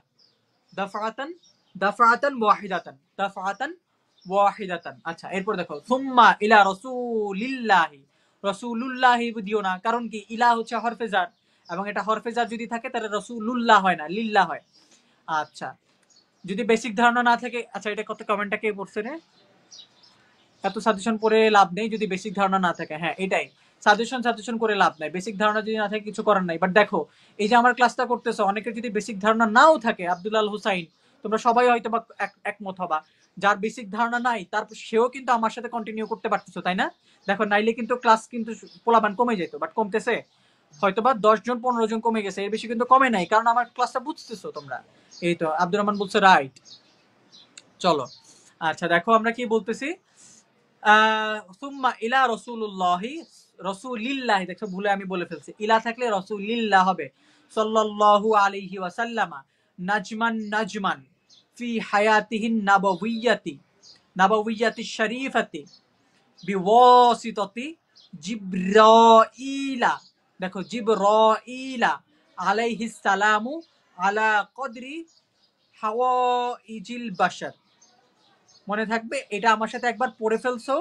দাফআতান, দাফআতান ওয়াহিদাতান, দাফআতান ওয়াহিদাতান। আচ্ছা এরপর দেখো, সুম্মা ইলা রাসূলিল্লাহি, রাসূলুল্লাহি দিও না, কারণ কি ইলা হচ্ছে হরফে জার, এবং এটা হরফে জার যদি থাকে তাহলে রাসূলুল্লাহ হয় না, লিল্লাহ হয়। আচ্ছা যদি বেসিক ধারণা না থাকে, আচ্ছা এটা কত কমেন্টটা কে পড়ছে রে? এত সাজেশন পড়ে লাভ নেই যদি বেসিক ধারণা না থাকে। হ্যাঁ এটাই, সাজেশন করে লাভ নাই, বেসিক ধারণা যদি না থাকে কিছু করার নাই। বাট দেখো, এই যে আমার ক্লাসটা করতেছো, অনেকের যদি বেসিক ধারণা নাও থাকে, আব্দুল্লাহ হুসাইন, তোমরা সবাই হয়তো বা একমত হবা, যার বেসিক ধারণা নাই তার সেও কিন্তু আমার সাথে কন্টিনিউ করতে পারতেছো, তাই না? দেখো নাইলে কিন্তু ক্লাস কিন্তু পোলাবান কমে যেত, বাট কমতেছে হয়তোবা 10 জন 15 জন কমে গেছে, এর বেশি কিন্তু কমে নাই, কারণ আমার ক্লাসটা বুঝতেছো তোমরা। এই তো আব্দুর রহমান বলছে রাইট। চলো আচ্ছা দেখো আমরা কি বলতেছি। সুম্মা ইলা রাসূলুল্লাহি, রাসূলিল্লাহি, দেখো ভুলে আমি বলে ফেলছি, ইলা থাকলে রাসূলিল্লাহ হবে। সাল্লাল্লাহু আলাইহি ওয়াসাল্লামা নাজমান নাজমান ফি হায়াতিহিন নাবাবিয়্যাতি, নাবাবিয়্যাতি শরীফাতি বিওয়াসিতাতি জিবরাইলা, দেখো জিবরাইলা আলাইহিস সালামু আলা কদরি হাওয়াইজিল বাশার। মনে থাকবে, এটা আমার সাথে একবার পড়ে ফেলছো,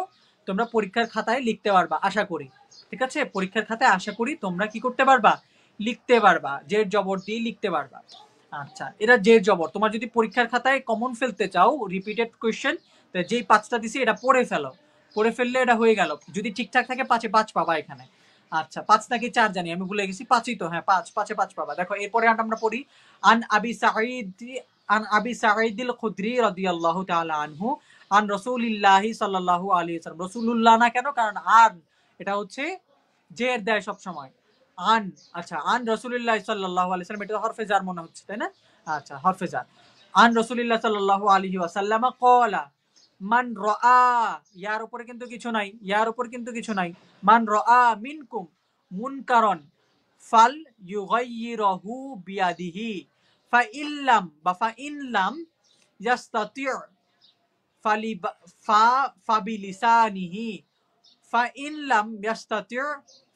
তোমরা পরীক্ষার খাতায় লিখতে পারবা আশা করি, ঠিক আছে? পরীক্ষার খাতায় আশা করি তোমরা কি করতে পারবা, লিখতে পারবা, জের জবর দিয়ে লিখতে পারবা। আচ্ছা এটা জের জবর, তোমার যদি পরীক্ষার খাতায় কমন ফেলতে চাও রিপিটেড কোয়েশ্চেন, যেই 5টা দিছি এটা পড়ে ফেলো, পড়ে ফেললে এটা হয়ে গেল। যদি ঠিকঠাক থাকে 5-এ 5 পাবা এখানে। আচ্ছা 5 নাকি 4 জানি, আমি ভুলে গেছি, 5ই তো, হ্যাঁ 5, 5-এ 5 পাবা। দেখো এরপরে আমরা পড়ি, আন আবি সাঈদ, আন আবি সাঈদিল খুদরি রাদিয়াল্লাহু তাআলা আনহু আন রাসূলিল্লাহি সাল্লাল্লাহু আলাইহি ওয়াসাল্লাম। রাসূলুল্লাহ না কেন, কারণ আন এটা হচ্ছে জের দেয় সব সময়, আন। আচ্ছা আন রাসূলিল্লাহি সাল্লাল্লাহু আলাইহি ওয়াসাল্লাম, এটা হরফে জার মনে হচ্ছে তাই না? আচ্ছা হরফে জার। আন রাসূলিল্লাহ সাল্লাল্লাহু আলাইহি ওয়াসাল্লাম ক্বালা মান রাআ, ইয়ার উপরে কিন্তু কিছু নাই, ইয়ার উপর কিন্তু কিছু নাই। মান রাআ মিনকুম মুনকারন ফাল ইউগাইয়িরহু বিয়াদিহি, ফা ইল্লাম বা ফা ইনলাম ইয়াস্তাতি' ফাবিলিসানিহি, ফা ইনলাম ইয়াস্তাতি'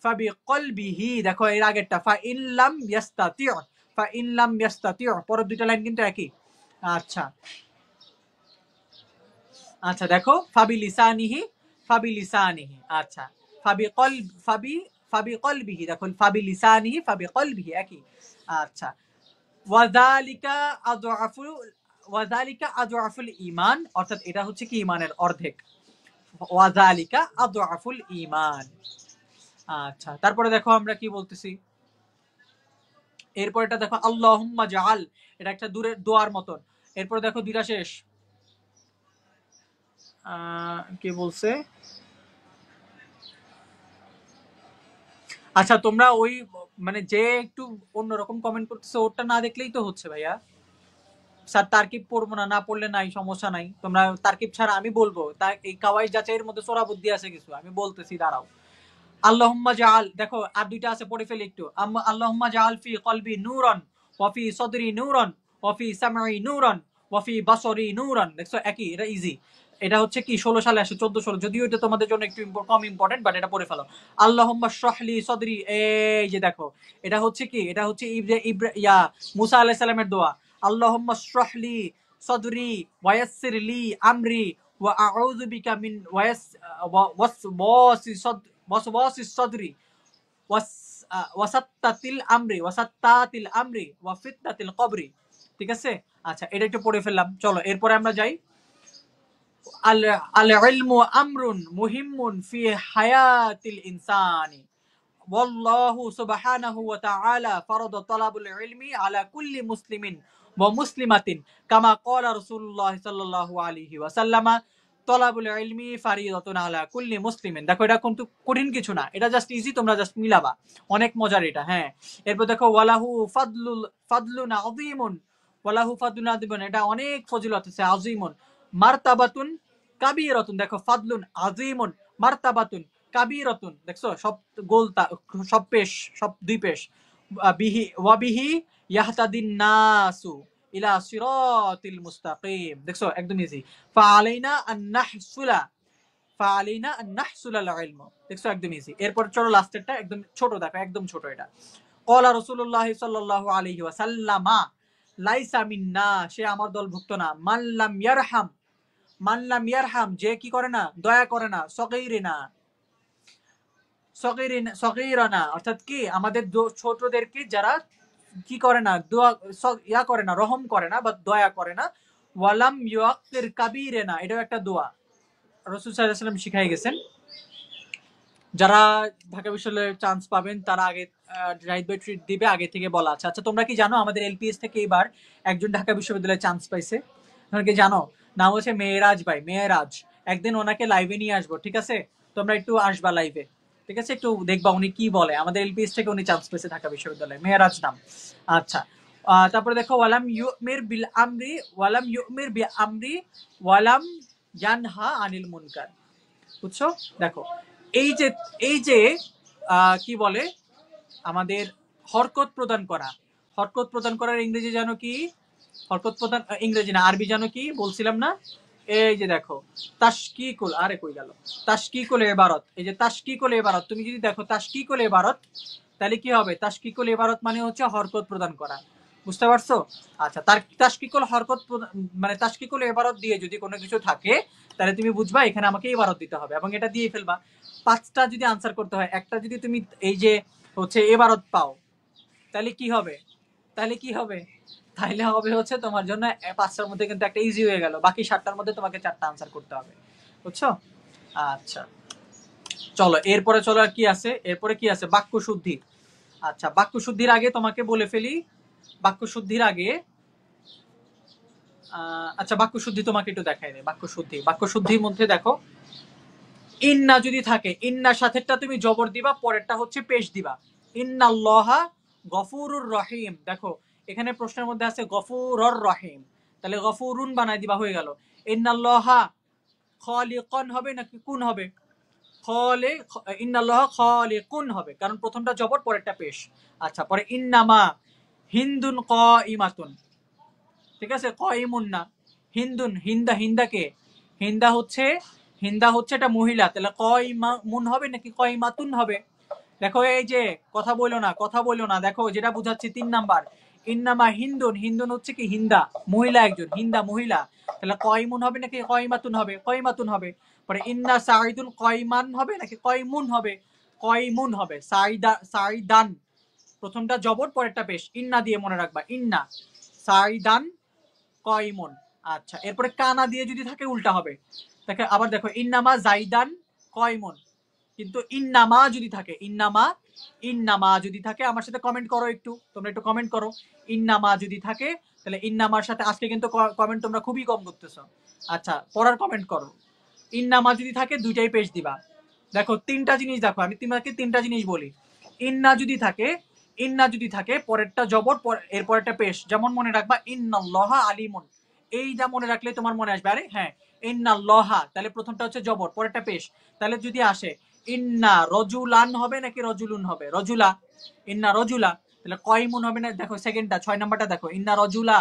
ফাবিকলবিহি। দেখো এর আগেরটা ফা ইনলাম ইয়াস্তাতি', ফা ইনলাম ইয়াস্তাতি', পরের দুইটা লাইন কিন্তু একই। আচ্ছা আচ্ছা দেখো, ফাবিলিসানিহি, ফাবিলিসানিহি, আচ্ছা ফাবিকলবিহি, দেখো ফাবিলিসানিহি ফাবিকলবিহি একই। আচ্ছা ওয়াযালিকা আযআফু, ওয়াযালিকা আযআফুল ঈমান, অর্থাৎ এটা হচ্ছে কি ইমানের অর্ধেক, ওয়াযালিকা আযআফুল ঈমান। আচ্ছা তারপরে দেখো আমরা কি বলতেছি, এরপর এটা দেখো আল্লাহুম্মা জাআল, এটা একটা দূরের দোয়ার মতন। এরপর দেখো দুইটা শেষ, কি বলছে। আচ্ছা তোমরা ওই মানে যে একটু অন্যরকম কমেন্ট করতেছে ওরটা না দেখলেই তো হচ্ছে ভাইয়া। স্যার তারকিব পড়বো না, না পড়লে নাই, সমস্যা নাই, তোমরা তারকিব ছাড়া আমি বলবো, তা এই কাওয়াই যাচাইয়ের মধ্যে সোরা বুদ্ধি আছে কিছু, আমি বলতেছি, দাঁড়াও। আল্লাহুম্মা জাআল, দেখো আর দুইটা আছে, পড়ে ফেলি একটু। আল্লাহুম্মা জাআল ফি কলবি নূরান ওয়া ফি সদরি নূরান ওয়া ফি সামঈ নূরান ওয়া ফি বাসরি নূরান। দেখছো একই, এটা ইজি। এটা হচ্ছে কি 16 সালে আসে, 14 সালে, যদিও এটা তোমাদের জন্য একটু কম ইম্পর্টেন্ট, বাট এটা পড়ে ফেলো। আল্লাহুম্মা শরহলি সদরি, এই যে দেখো, এটা হচ্ছে কি, এটা হচ্ছে মুসা আলাইহিস সালামের দোয়া। আল্লাহুম্মা শরহলি সদরি ওয়া ইয়াসসিরলি আমরি ওয়া আউযু বিকা মিন ওয়াসওয়াসিস সদরি ওয়াসাত্তাতিল আমরি ওয়াসাত্তাতিল আমরি ওয়া ফিতনাতিল কবরি। ঠিক আছে, আচ্ছা এটা একটু পড়ে ফেললাম। চলো এরপরে আমরা যাই। আল আল ইলমু আমরুন মুহিম্মুন ফি হায়াতিল ইনসানি ওয়াল্লাহু সুবহানাহু ওয়া তাআলা ফারাদা তালাবুল ইলমি আলা কুল্লি মুসলিমিন ওয়া মুসলিমাতিন কামা ক্বালা রাসূলুল্লাহ সাল্লাল্লাহু আলাইহি ওয়াসাল্লাম তলাবুল ইলমি ফারিদাতুন আলা কুল্লি মুসলিমিন। দেখো এটা কিন্তু কঠিন কিছু না, এটা জাস্ট ইজি, তোমরা জাস্ট মিলাবা, অনেক মজার এটা। হ্যাঁ, এরপর দেখো ওয়ালাহু ফাদলুন আযীমুন, ওয়ালাহু ফাদলুন আযীমুন, এটা অনেক ফজিলত আছে। আযীমুন মারতাবাতুন কাবীরাতুন, দেখো ফাদলুন আযীমুন মারতাবাতুন কাবীরাতুন, দেখছো সব গোলতা, সব পেশ, সব দুই পেশ। বিহি ওয়া বিহি ইয়াহতাদিন নাসু ইলা সিরাতিল মুস্তাকিম, দেখছো একদম ইজি। ফাআলাইনা আন নাহসুলা ফাআলাইনা আন নাহসুলা আল ইলম, দেখছো একদম ইজি। এরপর চলো লাস্টেরটা, একদম ছোট, দেখো একদম ছোট এটা। ক্বালা রাসূলুল্লাহ সাল্লাল্লাহু আলাইহি ওয়াসাল্লামা লাইসা মিন্না, সে আমার দলভুক্ত না। মাল্লাম ইয়ারহাম, যে কি করে না, দয়া করে না। সগীরানা অর্থাৎ কি, আমাদের ছোটদেরকে যারা কি করে না, দোয়া ইয়া করে না, রহম করে না বা দয়া করে না। ওয়ালাম ইউআক্কির কাবীরানা, এটাও একটা দোয়া রাসূল সাল্লাল্লাহু আলাইহি ওয়াসাল্লাম শিখাই গেছেন। যারা ঢাকা বিশ্ববিদ্যালয়ে চান্স পাবেন তারা আগে রাইট বাই ট্রিট দিবে, আগে থেকে বলা আছে। আচ্ছা তোমরা কি জানো আমাদের এলপিএস থেকে এবার একজন ঢাকা বিশ্ববিদ্যালয়ে চান্স পাইছে? তোমরা কি জানো? নাম হচ্ছে মেয়েরাজ ভাই, মেয়েরাজ। একদিন ওনাকে লাইভে নিয়ে আসবো, ঠিক আছে? তোমরা একটু আসবা লাইভে, ঠিক আছে? একটু দেখবা উনি কি বলে। আমাদের এলপিএস থেকে উনি চান্স পেয়েছে ঢাকা বিশ্ববিদ্যালয়ে, মেয়েরাজ নাম। আচ্ছা তারপরে দেখো ওয়ালাম ইউমির বি আমরি ওয়ালাম ইয়ানহা আনিল মুনকার, বুঝছো? দেখো এই যে কি বলে, আমাদের হরকত প্রদান করা, হরকত প্রদান করার ইংরেজি জানো কি? হরকত প্রদান ইংরেজি না, আরবি জানো কি বলছিলাম না? এই যে দেখো তাশকিকুল, আরে কই গেল, তাশকিকুল ইবারত। এই যে তাশকিকুল ইবারত, তুমি যদি দেখো তাশকিকুল ইবারত, তাহলে কি হবে? তাশকিকুল ইবারত মানে হচ্ছে হরকত প্রদান করা, বুঝতে পারছো? আচ্ছা, তার তাশকিকুল হরকত মানে তাশকিকুল ইবারত দিয়ে যদি কোনো কিছু থাকে, তাহলে তুমি বুঝবা এখানে আমাকে ইবারত দিতে হবে, এবং এটা দিয়ে ফেলবা। পাঁচটা যদি আনসার করতে হয়, একটা যদি তুমি এই যে হচ্ছে ইবারত পাও, তাহলে কি হবে? তাহলে হবে হচ্ছে তোমার জন্য পাঁচটার মধ্যে কিন্তু একটা ইজি হয়ে গেল, বাকি 7টার মধ্যে তোমাকে 4টা আনসার করতে হবে, বুঝছো? আচ্ছা চলো এরপরে, চলো আর কি আছে, এরপরে কি আছে? বাক্য শুদ্ধি। আচ্ছা বাক্য শুদ্ধির আগে তোমাকে বলে ফেলি, বাক্য শুদ্ধির আগে আচ্ছা বাক্য শুদ্ধি তোমাকে একটু দেখাই দেয়। বাক্য শুদ্ধির মধ্যে দেখো, ইন্না যদি থাকে, ইন্নার সাথেরটা তুমি জবর দিবা, পরেরটা হচ্ছে পেশ দিবা। ইন্নাল্লাহা গফুরুর রহিম, দেখো এখানে প্রশ্নের মধ্যে আছে গফুরুর রহিম, তাহলে গফুরুন বানাই দিবা, হয়ে গেল। ইন্নাল্লাহা খালিকুন হবে নাকি কুন হবে? ইন্নাল্লাহা খালিকুন হবে, কারণ প্রথমটা জবর, পরেরটা পেশ। আচ্ছা পরে ইন্নামা হিন্দুন কাইমাতুন, ঠিক আছে? কাইমুন না, হিন্দুন, হিন্দাকে, হিন্দা হচ্ছে এটা মহিলা, তাহলে কাইমামুন হবে নাকি কাইমাতুন হবে? দেখো এই যে কথা বলো না, দেখো যেটা বুঝাচ্ছি 3 নাম্বার। ইন্নামা হিন্দুন হচ্ছে কি হিন্দা, মহিলা একজন, হিন্দা মহিলা, তাহলে কাইমুন হবে নাকি কাইমাতুন হবে? কাইমাতুন হবে। পরে ইন্না সাইদুন কাইমান হবে নাকি কাইমুন হবে? কাইমুন হবে। সাইদান প্রথমটা জবর, পরেরটা পেশ, ইন্না দিয়ে মনে রাখবা, ইন্না সাইদান কয়মন। আচ্ছা এরপরে কানা দিয়ে যদি থাকে উল্টা হবে, দেখো আবার দেখো ইন্নামা জাইদান কয়মন, কিন্তু ইন্নামা যদি থাকে, ইন্নামা যদি থাকে, আমার সাথে কমেন্ট করো একটু, তোমরা একটু কমেন্ট করো। ইন্নামা যদি থাকে, তাহলে ইন্নামার সাথে, আজকে কিন্তু কমেন্ট তোমরা খুবই কম করতেছো। আচ্ছা পড়ার কমেন্ট করো। ইন্নামা যদি থাকে দুইটাই পেশ দিবা। দেখো 3টা জিনিস, দেখো আমি তোমাকে 3টা জিনিস বলি। ইন্না যদি থাকে, ইন্না যদি থাকে পরেরটা জবর, এর পরেরটা পেশ। যেমন মনে রাখবা ইন্নাল্লাহা আলিমুন, এইটা মনে রাখলে তোমার মনে আসবে। আরে হ্যাঁ, ইন্নাল্লাহা, তাহলে প্রথমটা হচ্ছে জবর, পরেরটা পেশ। তাহলে যদি আসে ইন্না রজুলান হবে নাকি রজুলুন হবে? রজুলা, ইন্না রজুলা, তাহলে কয়মুন হবে না? দেখো সেকেন্ডটা, 6 নাম্বারটা দেখো, ইন্না রজুলা,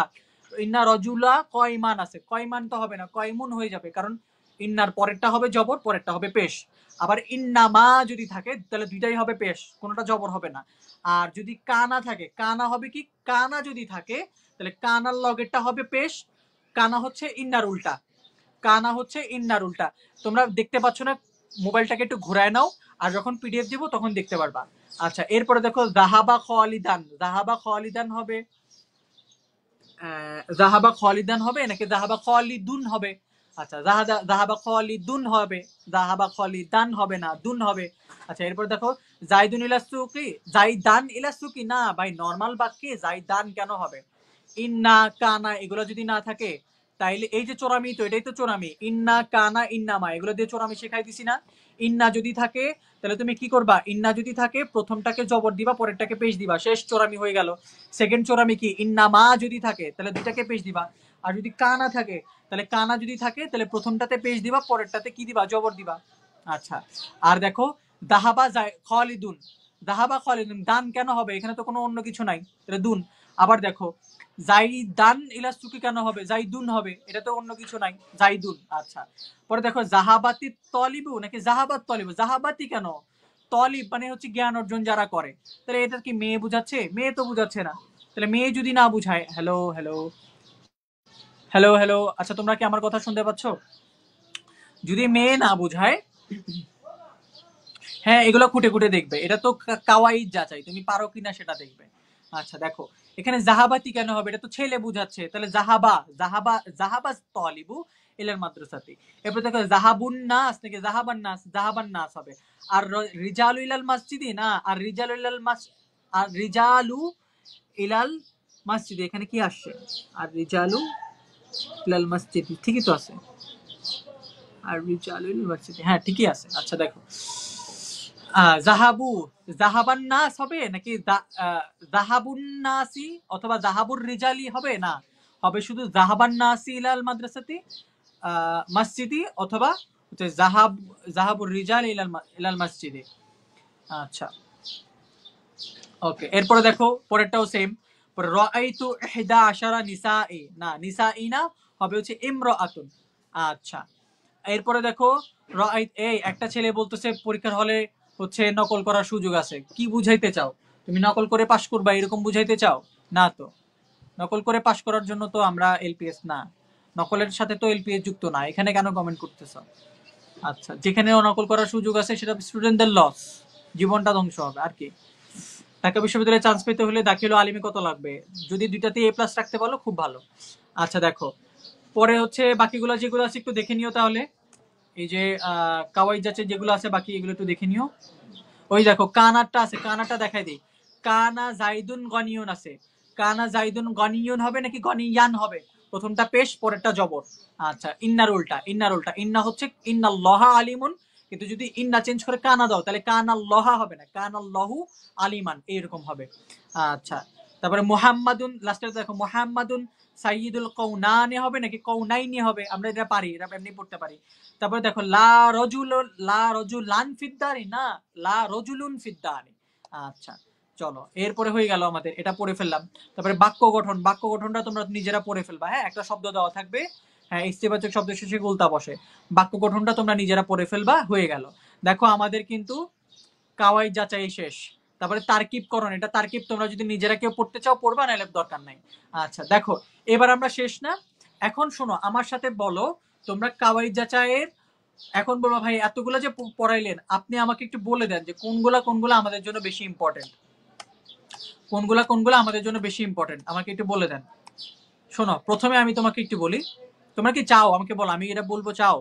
ইন্না রজুলা কয়মান আছে, কয়মান তো হবে না, কয়মুন হয়ে যাবে, কারণ ইন্নার পরেরটা হবে জবর, পরেরটা হবে পেশ। আবার ইন্নামা যদি থাকে তাহলে দুইটাই হবে পেশ, কোনোটা জবর হবে না। আর যদি কানা থাকে, কানা হবে কি, কানা যদি থাকে তাহলে কানার লগেরটা হবে পেশ, কানা হচ্ছে ইন্নার উল্টা, কানা হচ্ছে ইন্নার উল্টা। তোমরা দেখতে পাচ্ছ না? মোবাইলটাকে একটু ঘোরায় নাও, আর যখন পিডিএফ দিব তখন দেখতে পারবা। আচ্ছা, এরপরে দেখো জাহাবা খালিদান, জাহাবা খালিদান হবে, জাহাবা খালিদান হবে নাকি জাহাবা খালিদুন হবে? আচ্ছা, জাহাবা খালিদুন হবে, জাহাবা খালিদান হবে না, দুন হবে। আচ্ছা, এরপর দেখো জাইদুন ইলা সুকি, জাইদান ইলা সুকি, না ভাই, নরমাল বাক্যে জাইদান কেন হবে? ইন্না কানা এগুলো যদি না থাকে তাইলে এই যে চোরামি, তো এটাই তো চোরামি। ইন্না কানা ইন্নামা এগুলো দিয়ে চোরামি শেখাই দিছি না? ইন্না যদি থাকে তাহলে তুমি কি করবা? ইন্না যদি থাকে প্রথমটাকে জবর দিবা, পরেরটাকে পেশ দিবা, শেষ চোরামি হয়ে গেল। সেকেন্ড চোরামি কি? ইন্নামা যদি থাকে তাহলে দুইটাকে পেশ দিবা। আর যদি কানা থাকে তাহলে কানা যদি থাকে তাহলে প্রথমটাতে পেশ দিবা, পরেরটাতে কি দিবা? জবর দিবা। আচ্ছা, আর দেখো দাহাবা খালিদুন, দাহাবা খালিদুন, দান কেন হবে? এখানে তো কোনো অন্য কিছু নাই, এটা দুন। আবার দেখো জাইদান ইলা সুকি কেন হবে? জাইদুন হবে, এটা তো অন্য কিছু নাই, জাইদুন। আচ্ছা, পরে দেখো জাহাবাতি তলিবু নাকি জাহাবাত তলিবু, জাহাবাতি কেন? তলিব মানে হচ্ছে জ্ঞান অর্জন যারা করে, তাহলে এটা কি মেয়ে বুঝাচ্ছে? মেয়ে তো বুঝাচ্ছে না। তাহলে মেয়ে যদি না বুঝায়, হ্যালো হ্যালো হ্যালো হ্যালো, আচ্ছা তোমরা কি আমার কথা শুনতে পাচ্ছ? যদি মেয়ে না বুঝায়, হ্যাঁ এগুলো খুঁটে খুঁটে দেখবে, এটা তো কাওয়াইদ যাচাই, তুমি পারো কিনা সেটা দেখবে। আচ্ছা দেখো, এখানে জাহাবাতি কেন হবে? এটা তো ছেলে বুঝাচ্ছে, তাহলে জাহাবা, জাহাবা, জাহাবা তলিবু ইলাল মাদ্রাসাতি। এরপর দেখো জাহাবুন নাস নাকি জাহাবান নাস, জাহাবান নাস হবে। আর রিজালু ইলাল মসজিদি, না, আর রিজালু ইলাল আর রিজালু ইলাল মসজিদি, এখানে কি আসছে? আর রিজালু ইলাল মসজিদি, ঠিকই তো আছে, আর রিজালু ইলাল মসজিদি, হ্যাঁ ঠিকই আছে। আচ্ছা দেখো জাহাবু, জাহাবান নাস হবে নাকি জাহাবুন নাসি অথবা জাহাবুর রিজালি হবে? না, হবে শুধু জাহাবান নাসি ইলাল মাদ্রাসাতি মসজিদি, অথবা হচ্ছে জাহাবুর রিজাল ইলাল মসজিদি। আচ্ছা ওকে, এরপরে দেখো পরেরটাও সেম। রাআইতু ইহদা আশারা নিসাই, না নিসাই না, হবে হচ্ছে ইমরাআতুন। আচ্ছা, এরপরে দেখো এই একটা ছেলে বলতেছে পরীক্ষার হলে হচ্ছে নকল করার সুযোগ আছে, কি বুঝাইতে চাও? তুমি নকল করে পাশ করবা এরকম বুঝাইতে চাও? না তো, নকল করে পাশ করার জন্য তো আমরা এলপিএস না, নকলের সাথে তো এলপিএস যুক্ত না, এখানে কেন কমেন্ট করতেছো? আচ্ছা, যেখানে নকল করার সুযোগ আছে সেটা স্টুডেন্টদের লস, জীবনটা ধ্বংস হবে আর কি। ঢাকা বিশ্ববিদ্যালয়ে চান্স পেতে হলে দাখিল ও আলিমে কত লাগবে? যদি দুইটাতে এ প্লাস রাখতে পারো খুব ভালো। আচ্ছা দেখো, পরে হচ্ছে বাকিগুলো যেগুলো আছে একটু দেখে নিও তাহলে। এই যে কাওয়াই যাচ্ছে যেগুলো আছে বাকি এগুলো একটু দেখে নিও। ওই দেখো কানারটা আছে, কানারটা দেখাই দিই। কানা জাইদুন গনিয়ন আছে, কানা জাইদুন গনিয়ন হবে নাকি গনিয়ান হবে? প্রথমটা পেশ, পরেরটা জবর। আচ্ছা, ইন্নার উল্টা, ইন্নার উল্টা, ইন্না হচ্ছে ইন্নাল্লাহা আলিমুন, কিন্তু যদি ইন্না চেঞ্জ করে কানা দাও তাহলে কানাল্লাহা হবে না, কানাল্লাহু আলিমান এরকম হবে। আচ্ছা, তারপরে মুহাম্মাদুন, লাস্টে দেখো মুহাম্মাদুন সাইয়্যিদুল কওনানি হবে নাকি কওনাইনি হবে? আমরা এটা পারি, এটা এমনি পড়তে পারি। তারপরে দেখো লা রজুলান ফিদ্দারি, না লা রজুলুন ফিদ্দারি। আচ্ছা চলো, এরপরে হয়ে গেল আমাদের, এটা পড়ে ফেললাম। তারপরে বাক্য গঠন, বাক্য গঠনটা তোমরা নিজেরা পড়ে ফেলবা। হ্যাঁ, একটা শব্দ দেওয়া থাকবে, হ্যাঁ ইস্তেবাচক শব্দ শেষে উল্টা বসে, বাক্য গঠনটা তোমরা নিজেরা পড়ে ফেলবা, হয়ে গেল। দেখো আমাদের কিন্তু কাওয়াই যাচাই শেষ। তারপরে তারকিব করণ, এটা তারকিব তোমরা যদি নিজেরা কেউ পড়তে চাও পড়বা, নাহলে দরকার নাই। আচ্ছা দেখো, এবার আমরা শেষ না, এখন শোনো আমার সাথে বলো তোমরা কাওয়াই যাচাইয়ের, এখন বলবো ভাই এতগুলো যে পড়াইলেন আপনি আমাকে একটু বলে দেন যে কোনগুলা কোনগুলা আমাদের জন্য বেশি ইম্পর্টেন্ট, কোনগুলা কোনগুলা আমাদের জন্য বেশি ইম্পর্টেন্ট আমাকে একটু বলে দেন। শোনো, প্রথমে আমি তোমাকে একটু বলি, তোমরা কি চাও আমাকে বলো, আমি এটা বলবো চাও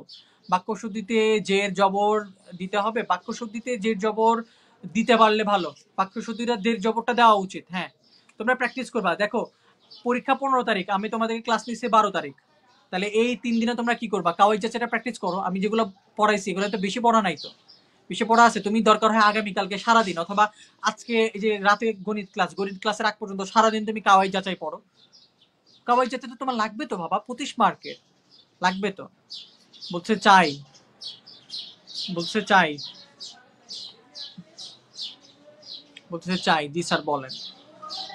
বাক্য শুদ্ধিতে জের জবর দিতে হবে? বাক্য শুদ্ধিতে জের জবর দিতে পারলে ভালো, বাক্য শুদ্ধিটা জের জবরটা দেওয়া উচিত। হ্যাঁ, তোমরা প্র্যাকটিস করবা। দেখো পরীক্ষা 15 তারিখ, আমি তোমাদেরকে ক্লাস নিচ্ছি 12 তারিখ, তাহলে এই 3 দিনে তোমরা কি করবা? কাওয়াই যাচাইটা প্র্যাকটিস করো, আমি যেগুলো পড়াইছি এগুলো তো বেশি পড়া নাই তো, বিষয় পড়া আছে, তুমি দরকার হয় আগামীকালকে সারাদিন অথবা আজকে এই যে রাতে গণিত ক্লাসের আগ পর্যন্ত সারাদিন তুমি কাওয়াই যাচাই পড়ো। কাওয়াই যাচাই তো তোমার লাগবে তো বাবা, 25 মার্কের লাগবে তো। বলছে চাই, বলছে চাই, বলছে চাই। জি স্যার বলেন।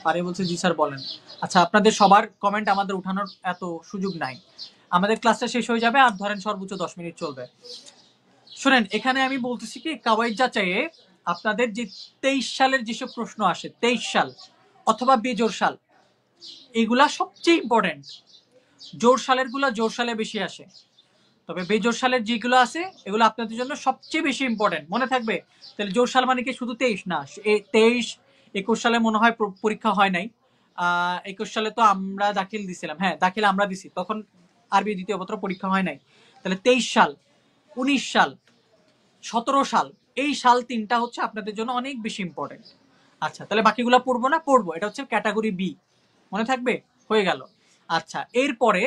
পারে বলছে জি স্যার বলেন। আচ্ছা, আপনাদের সবার কমেন্ট আমাদের উঠানোর এত সুযোগ নাই। আমাদের ক্লাসটা শেষ হয়ে যাবে আর ধরেন সর্বোচ্চ 10 মিনিট চলবে। শোনেন, এখানে আমি বলতেছি কি, কাওয়াইদ যাচাইয়ে আপনাদের যে 23 সালের যেসব প্রশ্ন আসে, 23 সাল অথবা বেজোর সাল, এগুলা সবচেয়ে ইম্পর্টেন্ট। জোর সালের গুলা জোর সালে বেশি আসে, তবে বেজোর সালের যেগুলো আছে এগুলো আপনাদের জন্য সবচেয়ে বেশি ইম্পর্টেন্ট, মনে থাকবে। তাহলে জোর সাল মানে কি শুধু 23 না, 23, 21 সালে মনে হয় পরীক্ষা হয় নাই। 21 সালে তো আমরা দাখিল দিছিলাম, হ্যাঁ দাখিল আমরা দিছি, তখন আরবি দ্বিতীয় পত্র পরীক্ষা হয় নাই। তাহলে 23 সাল, 19 সাল, 17 সাল, এই সাল তিনটা হচ্ছে আপনাদের জন্য অনেক বেশি ইম্পর্টেন্ট। আচ্ছা, তাহলে বাকিগুলো পড়বো না, পড়বো, এটা হচ্ছে ক্যাটাগরি বি, মনে থাকবে, হয়ে গেল। আচ্ছা, এরপরে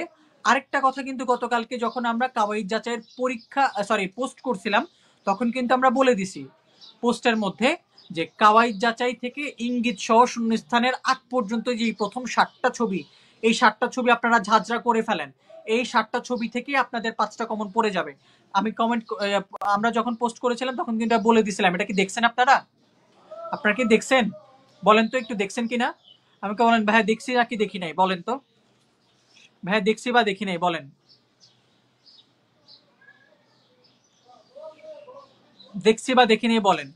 আরেকটা কথা, কিন্তু গতকালকে যখন আমরা কাওয়াইদ যাচাইয়ের পরীক্ষা পোস্ট করছিলাম, তখন কিন্তু আমরা বলে দিছি পোস্টের মধ্যে যে কাওয়াইদ যাচাই থেকে ইঙ্গিত সহ শূন্যস্থানের আগ পর্যন্ত যে প্রথম 7টা ছবি, এই 7টা ছবি আপনারা ঝাঁঝরা করে ফেলেন। এই 7টা ছবি থেকে আপনাদের 5টা কমন পড়ে যাবে। আমি আমরা যখন পোস্ট করেছিলাম তখন কিন্তু বলে দিছিলাম। এটা কি দেখছেন আপনারা? আপনারা কি দেখছেন? বলেন তো একটু, দেখছেন কিনা? আমাকে বলেন ভাইয়া, দেখছি নাকি দেখি নাই, বলেন তো ভাইয়া, দেখছি বা দেখি নাই, বলেন। দেখছি বা দেখি নাই বলেন,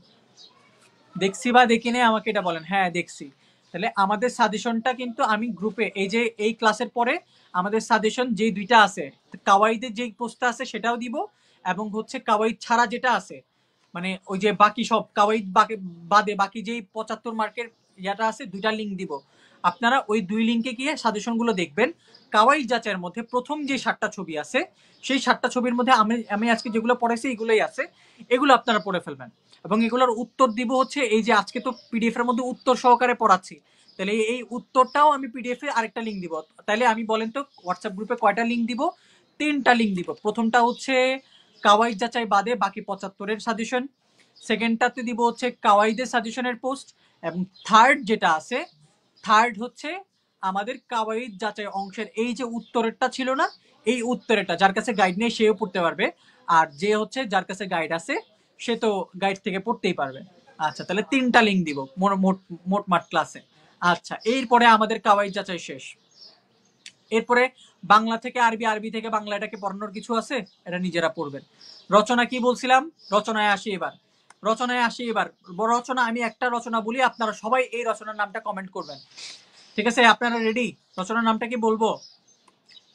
দেখছি বা দেখি নাই আমাকে এটা বলেন। হ্যাঁ দেখছি। তাহলে আমাদের সাজেশনটা কিন্তু আমি গ্রুপে, এই যে এই ক্লাসের পরে আমাদের সাজেশন যে দুইটা আছে, কাওয়াইদের যে পোস্টটা আছে সেটাও দিব, এবং হচ্ছে কাওয়াইদ ছাড়া যেটা আছে, মানে ওই যে বাকি সব কাওয়াইদ বাদে বাকি যেই 75 মার্কের ইয়াটা আছে, দুইটা লিঙ্ক দিব। আপনারা ওই দুই লিঙ্কে গিয়ে সাজেশনগুলো দেখবেন। কাওয়াইদ যাচাইয়ের মধ্যে প্রথম যে 7টা ছবি আছে, সেই 7টা ছবির মধ্যে আমি আজকে যেগুলো পড়াইছি এগুলোই আছে, এগুলো আপনারা পড়ে ফেলবেন। এবং এগুলোর উত্তর দিব হচ্ছে এই যে আজকে তো পিডিএফ এর মধ্যে উত্তর সহকারে পড়াচ্ছি, তাহলে এই উত্তরটাও আমি পিডিএফ এর আরেকটা লিঙ্ক দিব। তাহলে আমি বলেন তো হোয়াটসঅ্যাপ গ্রুপে কয়টা লিঙ্ক দিব? 3টা লিঙ্ক দিব। প্রথমটা হচ্ছে কাওয়াইদ যাচাই বাদে বাকি 75-এর সাজেশন, সেকেন্ডটাতে দিব হচ্ছে কাওয়াইদের সাজেশনের পোস্ট, এবং থার্ড যেটা আছে, থার্ড হচ্ছে আমাদের কাওয়াইদ যাচাই অংশের এই যে উত্তরেরটা ছিল না, এই উত্তরেরটা যার কাছে গাইড নেই সেও পড়তে পারবে, আর যে হচ্ছে যার কাছে গাইড আছে সে তো গাইড থেকে পড়তেই পারবে। আচ্ছা, তাহলে 3টা লিঙ্ক দিব মোটমাট ক্লাসে। আচ্ছা, এরপরে আমাদের কাওয়াইদ যাচাই শেষ। এরপরে বাংলা থেকে আরবি, আরবি থেকে বাংলা, এটাকে পড়ানোর কিছু আছে, এটা নিজেরা পড়বেন। রচনা কি বলছিলাম? রচনায় আসি এবার, রচনায় আসি এবার। রচনা আমি একটা রচনা বলি, আপনারা সবাই এই রচনার নামটা কমেন্ট করবেন, ঠিক আছে? আপনারা রেডি? রচনার নামটা কি বলবো?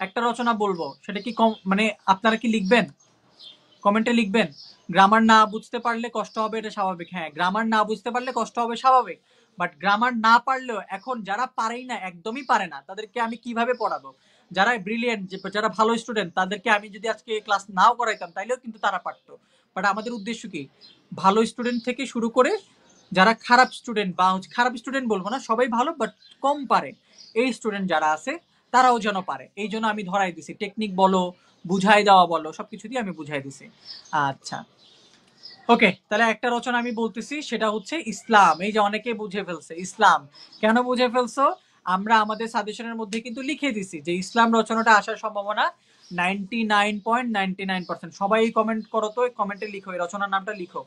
একটা রচনা বলবো, সেটা কি মানে আপনারা কি লিখবেন? কমেন্টে লিখবেন। গ্রামার না বুঝতে পারলে কষ্ট হবে, এটা স্বাভাবিক। হ্যাঁ, গ্রামার না বুঝতে পারলে কষ্ট হবে, স্বাভাবিক। বাট গ্রামার না পারলেও এখন যারা পারেই না, একদমই পারে না, তাদেরকে আমি কিভাবে পড়াবো? যারা ব্রিলিয়েন্ট, যারা ভালো স্টুডেন্ট, তাদেরকে আমি যদি আজকে ক্লাস নাও করাইতাম তাইলেও কিন্তু তারা পারতো। বাট আমাদের উদ্দেশ্য কি? ভালো স্টুডেন্ট থেকে শুরু করে যারা খারাপ স্টুডেন্ট, বা খারাপ স্টুডেন্ট বলবো না, সবাই ভালো বাট কম পারে, এই স্টুডেন্ট যারা আছে তারাও যেন পারে, এই জন্য আমি ধরাই দিছি। টেকনিক বলো, বুঝাই দেওয়া বলো, সবকিছু দিয়ে আমি বুঝাই দিছি। আচ্ছা, ওকে, তাহলে একটা রচনা আমি বলতেছি, সেটা হচ্ছে ইসলাম। এই যে অনেকে বুঝে ফেলছে ইসলাম। কেন বুঝে ফেলছো? আমরা আমাদের সাজেশনের মধ্যে কিন্তু লিখে দিছি যে ইসলাম রচনাটা আসার সম্ভাবনা 99.99%। সবাই কমেন্ট করো তো, কমেন্টে লিখো, এই রচনার নামটা লিখো,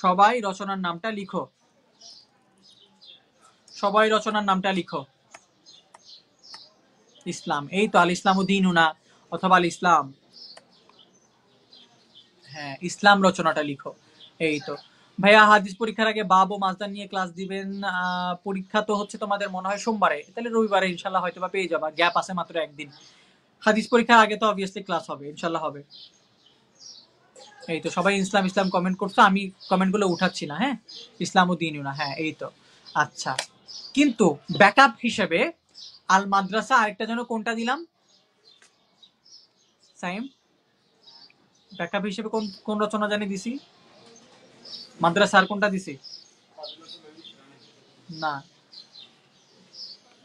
সবাই রচনার নামটা লিখো, সবাই রচনার নামটা লিখো। ইসলাম, এই তো আল ইসলাম দিনুনা, অথবা আল ইসলাম, হ্যাঁ ইসলাম রচনাটা লিখো। এই তো ভাইয়া, হাদিস পরীক্ষার আগে বাব ও মাজদার নিয়ে ক্লাস দিবেন। পরীক্ষা তো হচ্ছে তোমাদের মনে হয় সোমবারে, তাহলে রবিবারে ইনশাল্লাহ হয়তো বা পেয়ে যাবা, গ্যাপ আছে মাত্র একদিন। হাদিস পরীক্ষার আগে তো অবভিয়াসলি ক্লাস হবে, ইনশাল্লাহ হবে। এই তো সবাই ইসলাম ইসলাম কমেন্ট করছো, আমি কমেন্ট গুলো উঠাচ্ছি না, হ্যাঁ ইসলাম ও দিনও না, হ্যাঁ এই তো। আচ্ছা, কিন্তু ব্যাকআপ হিসেবে আল মাদ্রাসা, আরেকটা যেন কোনটা দিলাম সাইম? ব্যাকআপ হিসেবে কোন কোন রচনা জানি দিছি? মাদ্রাসা আর কোনটা দিছি? না,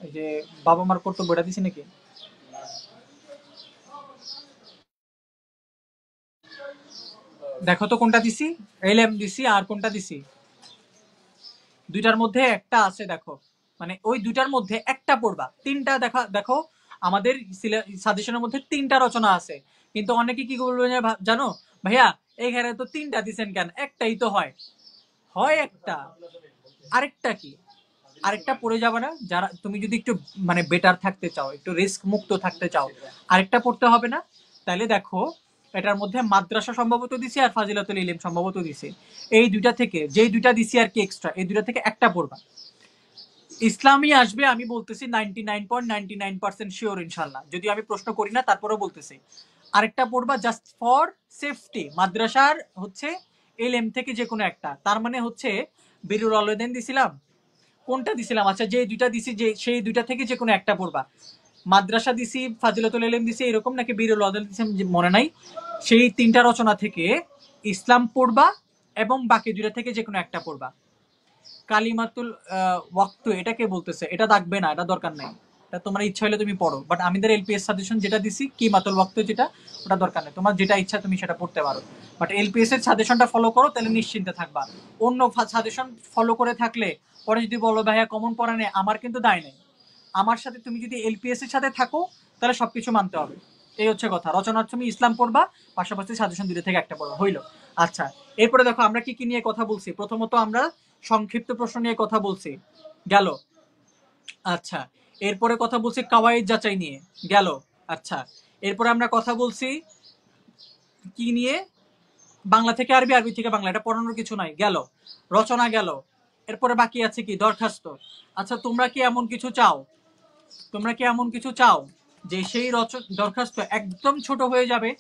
এই যে বাবা মার কর্তব্য, এটা দিছি নাকি? দেখো তো কোনটা দিছি, এলএম দিছি আর কোনটা দিছি, দুইটার মধ্যে একটা আছে দেখো, মানে ওই দুইটার মধ্যে একটা পড়বা, তিনটা দেখো আমাদের সাজেশনের মধ্যে তিনটা রচনা আছে, কিন্তু অনেকে কি বলবে জানো, ভাইয়া এইখানে তো তিনটা দিছেন কেন, একটাই তো হয়, হয় একটা, আরেকটা কি, আরেকটা পড়ে যাবে না? যারা তুমি যদি একটু মানে বেটার থাকতে চাও, একটু রিস্ক মুক্ত থাকতে চাও, আরেকটা পড়তে হবে না? তাহলে দেখো এটার মধ্যে মাদ্রাসা সম্ভবত দিছি আর ফাজিলাতুল ইলম সম্ভবত দিছি, এই দুইটা থেকে যেই দুইটা দিছি আর কি এক্সট্রা, এই দুইটা থেকে একটা পড়বা। ইসলামই আসবে আমি বলতেছি 99.99% শিওর ইনশাল্লাহ, যদি আমি প্রশ্ন করি না তারপরেও বলতেছি। আরেকটা পড়বা জাস্ট ফর সেফটি, মাদ্রাসার হচ্ছে এলএম থেকে যে কোনো একটা, তার মানে হচ্ছে বিরুল আলমেন দিছিলাম, কোনটা দিছিলাম, আচ্ছা যে দুইটা দিছি যে সেই দুইটা থেকে যে কোনো একটা পড়বা, মাদ্রাসা দিছি, ফাজিলাতুল ইলম দিছি এরকম, নাকি বিরুল আদল দিছি মনে নাই, সেই তিনটা রচনা থেকে ইসলাম পড়বা এবং বাকি দুইটা থেকে যে কোনো একটা পড়বা। কালিমাতুল ওয়াক্ত এটাকে বলতেছে, এটা থাকবে না, এটা দরকার নাই, এটা তোমার ইচ্ছা হলে তুমি পড়ো, বাট আমাদের এলপিএস সাজেশন যেটা দিছি কিমাতুল ওয়াক্ত যেটা, ওটা দরকার নেই, তোমার যেটা ইচ্ছা তুমি সেটা পড়তে পারো, বাট এলপিএস এর সাজেশনটা ফলো করো, তাহলে নিশ্চিন্তে থাকবা। অন্য সাজেশন ফলো করে থাকলে পরে যদি বলো ভাইয়া কমন পড়া নেই, আমার কিন্তু দায় নেই, আমার সাথে তুমি যদি এলপিএস এর সাথে থাকো তাহলে সবকিছু মানতে হবে, এই হচ্ছে কথা। রচনার তুমি ইসলাম পড়বা, পাশাপাশি সাজেশন দুটো থেকে একটা পড়বা, হইলো। আচ্ছা, এরপরে দেখো আমরা কি কি নিয়ে কথা বলছি, প্রথমত আমরা সংক্ষিপ্ত প্রশ্ন নিয়ে কথা বলছি, গেল। আচ্ছা, এরপরে কথা বলছি কাওয়াইদ যাচাই নিয়ে, গেল। আচ্ছা, এরপরে আমরা কথা বলছি কি নিয়ে, বাংলা থেকে আরবি, আরবি থেকে বাংলা, এটা পড়ানোর কিছু নাই, গেল। রচনা গেল। এরপরে বাকি আছে কি, দরখাস্ত। আচ্ছা, তোমরা কি এমন কিছু চাও, তোমরা কি এমন কিছু চাও যে সেই দরখাস্ত একদম ছোট হয়ে যাবে,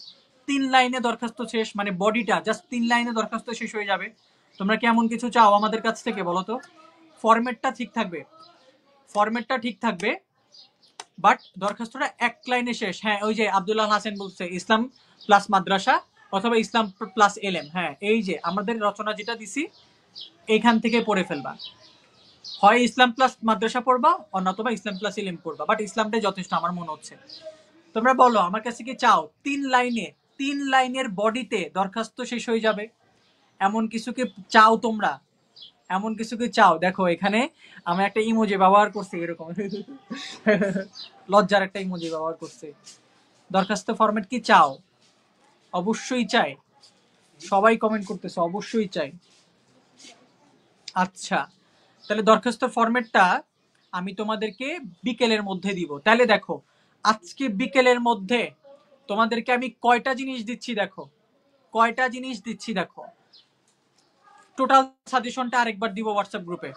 3 লাইনে দরখাস্ত শেষ, মানে বডিটা জাস্ট 3 লাইনে দরখাস্ত শেষ হয়ে যাবে? তোমরা কি এমন কিছু চাও আমাদের কাছ থেকে, বলো তো? ফরম্যাটটা ঠিক থাকবে, ফরম্যাটটা ঠিক থাকবে, বাট দরখাস্তটা 1 লাইনে শেষ। হ্যাঁ, ওই যে আব্দুল্লাহ হাসান বলছে ইসলাম প্লাস মাদ্রাসা অথবা ইসলাম প্লাস এলএম, হ্যাঁ এই যে আমাদের রচনা যেটা দিছি এইখান থেকে পড়ে ফেলবা, হয় ইসলাম প্লাস মাদ্রাসা পড়বা অন্যতবা ইসলাম প্লাস ইলম পড়বা, বাট ইসলামটাই যথেষ্ট আমার মনে হচ্ছে। তোমরা বলো আমার কাছে কি চাও 3 লাইনে, 3 লাইনের বডিতে দরখাস্ত শেষ হয়ে যাবে, এমন কিছু কি চাও তোমরা? এমন কিছু কি চাও? দেখো এখানে আমি একটা ইমোজি ব্যবহার করছি এরকম লজ্জার একটা ইমোজি ব্যবহার করছি। দরখাস্ত ফরম্যাট কি চাও? অবশ্যই চাই, সবাই কমেন্ট করতেছে অবশ্যই চাই। আচ্ছা, তাহলে দরখাস্ত ফরম্যাটটা আমি তোমাদেরকে বিকেলের মধ্যে দিব। তাহলে দেখো আজকে বিকেলের মধ্যে তোমাদেরকে আমি কয়টা জিনিস দিচ্ছি, দেখো কয়টা জিনিস দিচ্ছি, দেখো টোটাল সাজেশনটা আরেকবার দিব হোয়াটসঅ্যাপ গ্রুপে,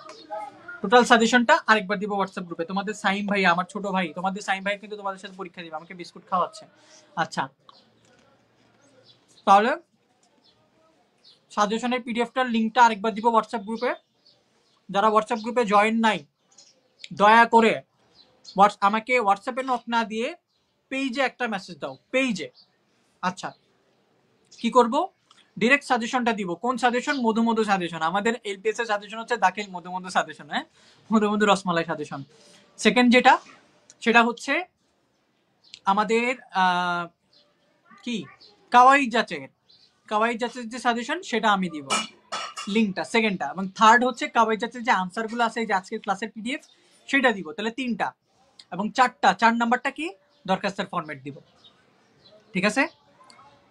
টোটাল সাজেশনটা আরেকবার দিব হোয়াটসঅ্যাপ গ্রুপে। তোমাদের সাইম ভাই, আমার ছোট ভাই, তোমাদের সাইম ভাই কিন্তু তোমাদের সাথে পরীক্ষা দিবে, আমাকে বিস্কুট খাওয়াচ্ছে। আচ্ছা, তাহলে সাজেশনের পিডিএফটার লিঙ্কটা আরেকবার দিব হোয়াটসঅ্যাপ গ্রুপে। যারা হোয়াটসঅ্যাপ গ্রুপে জয়েন নাই দয়া করে আমাকে হোয়াটসঅ্যাপে নক না দিয়ে পেজে একটা মেসেজ দাও, পেজে। আচ্ছা, কি করব, ডিরেক্ট সাজেশনটা দিব। কোন সাজেশন? মধু মধু সাজেশন। আমাদের এলপিএস এর সাজেশন হচ্ছে দাখিল মধু মধু সাজেশন, হ্যাঁ মধু মধু রসমালাই সাজেশন। সেকেন্ড যেটা, সেটা হচ্ছে আমাদের কি কাওয়াইদ যাচাইয়ের, কাওয়াইদ যাচাইয়ের যে সাজেশন সেটা আমি দিব লিঙ্কটা, সেকেন্ডটা। এবং থার্ড হচ্ছে কাওয়াইদ যাচাইয়ের যে আনসারগুলো আছে এই যে আজকের ক্লাসের পিডিএফ সেটা দিব। তাহলে 3টা। এবং 4 নাম্বারটা কি, দরখাস্তের ফরম্যাট দিব। ঠিক আছে,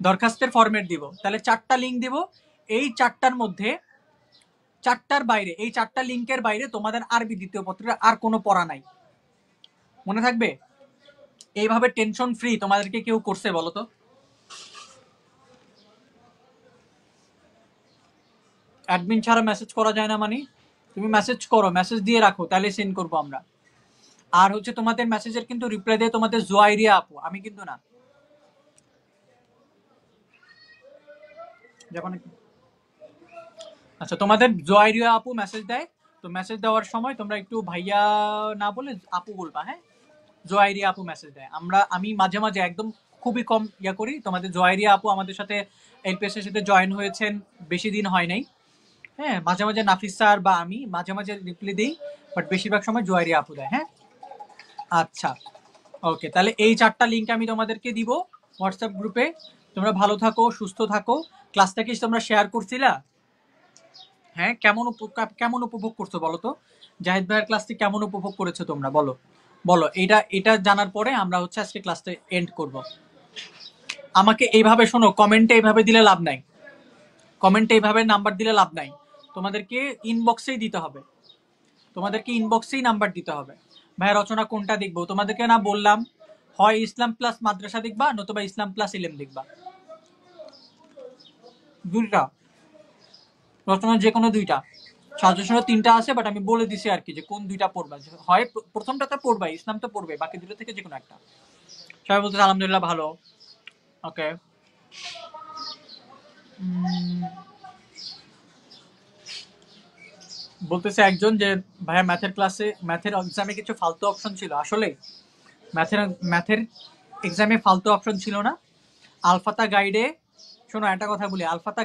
দরখাস্তের ফরম্যাট দিব। তাহলে 4টা লিঙ্ক দিব। এই 4টার মধ্যে, 4টার বাইরে, এই 4টা লিঙ্কের বাইরে তোমাদের আরবি দ্বিতীয় পত্রের আর কোনো পড়া নাই, মনে থাকবে? এইভাবে টেনশন ফ্রি তোমাদেরকে কেউ করছে বলো তো? অ্যাডমিন ছাড়া মেসেজ করা যায় না মানে? তুমি মেসেজ করো, মেসেজ দিয়ে রাখো, তাহলে সেন্ড করবো আমরা। আর হচ্ছে তোমাদের মেসেজের কিন্তু রিপ্লাই দেয় তোমাদের জোয়াইরিয়া আপু, আমি কিন্তু না। যখন আচ্ছা, তোমাদের জোয়াইরিয়া আপু মেসেজ দেয়, তো মেসেজ দেওয়ার সময় তোমরা একটু ভাইয়া না বলে আপু বলবা, হ্যাঁ? জোয়াইরিয়া আপু মেসেজ দেয়, আমি মাঝে মাঝে একদম খুবই কম ইয়া করি। তোমাদের জোয়াইরিয়া আপু আমাদের সাথে এলপিএস এর সাথে জয়েন হয়েছেন, বেশি দিন হয় নাই। হ্যাঁ, মাঝে মাঝে নাফিস স্যার বা আমি মাঝে মাঝে রিপ্লাই দিই, বাট বেশিরভাগ সময় জোয়াইরিয়া আপু দেয়। হ্যাঁ, আচ্ছা ওকে, তাহলে এই 4টা লিঙ্ক আমি তোমাদেরকে দিব হোয়াটসঅ্যাপ গ্রুপে। তোমরা ভালো থাকো, সুস্থ থাকো। ক্লাসটা কি তোমরা শেয়ার করছিলা? হ্যাঁ, কেমন উপভোগ করছো বলো তো? জাহিদ ভাইয়ের ক্লাসটি কেমন উপভোগ করেছো তোমরা, বলো বলো। এটা জানার পরে আমরা হচ্ছে আজকে ক্লাসটা এন্ড করব। আমাকে এইভাবে শোনো, কমেন্টে এইভাবে দিলে লাভ নাই, কমেন্টে এইভাবে নাম্বার দিলে লাভ নাই। তোমাদেরকে ইনবক্সেই দিতে হবে, তোমাদেরকে ইনবক্সেই নাম্বার দিতে হবে। ভাই রচনা কোনটা দেখবো? তোমাদেরকে না বললাম, হয় ইসলাম প্লাস মাদ্রাসা দেখবা, নতুবা ইসলাম প্লাস ইলেম দেখবা, দুইটা রচনা, যে কোনো দুইটা। সাজেশনে তিনটা আছে, বাট আমি বলে দিছি আর কি যে কোন দুইটা পড়বা। হয় প্রথমটা তো পড়বা, ইসলাম তো পড়বে, বাকি দুটো থেকে যে কোনো একটা। সবাই বলতেছে আলহামদুলিল্লাহ ভালো। ওকে, বলতেছে একজন যে ভাইয়া ম্যাথের ক্লাসে, ম্যাথের এক্সামে কিছু ফালতু অপশন ছিল। আসলে ম্যাথের ম্যাথের এক্সামে ফালতু অপশন ছিল না। আলফাতা গাইডে, শোনো একটা কথা বলি, আলফাতা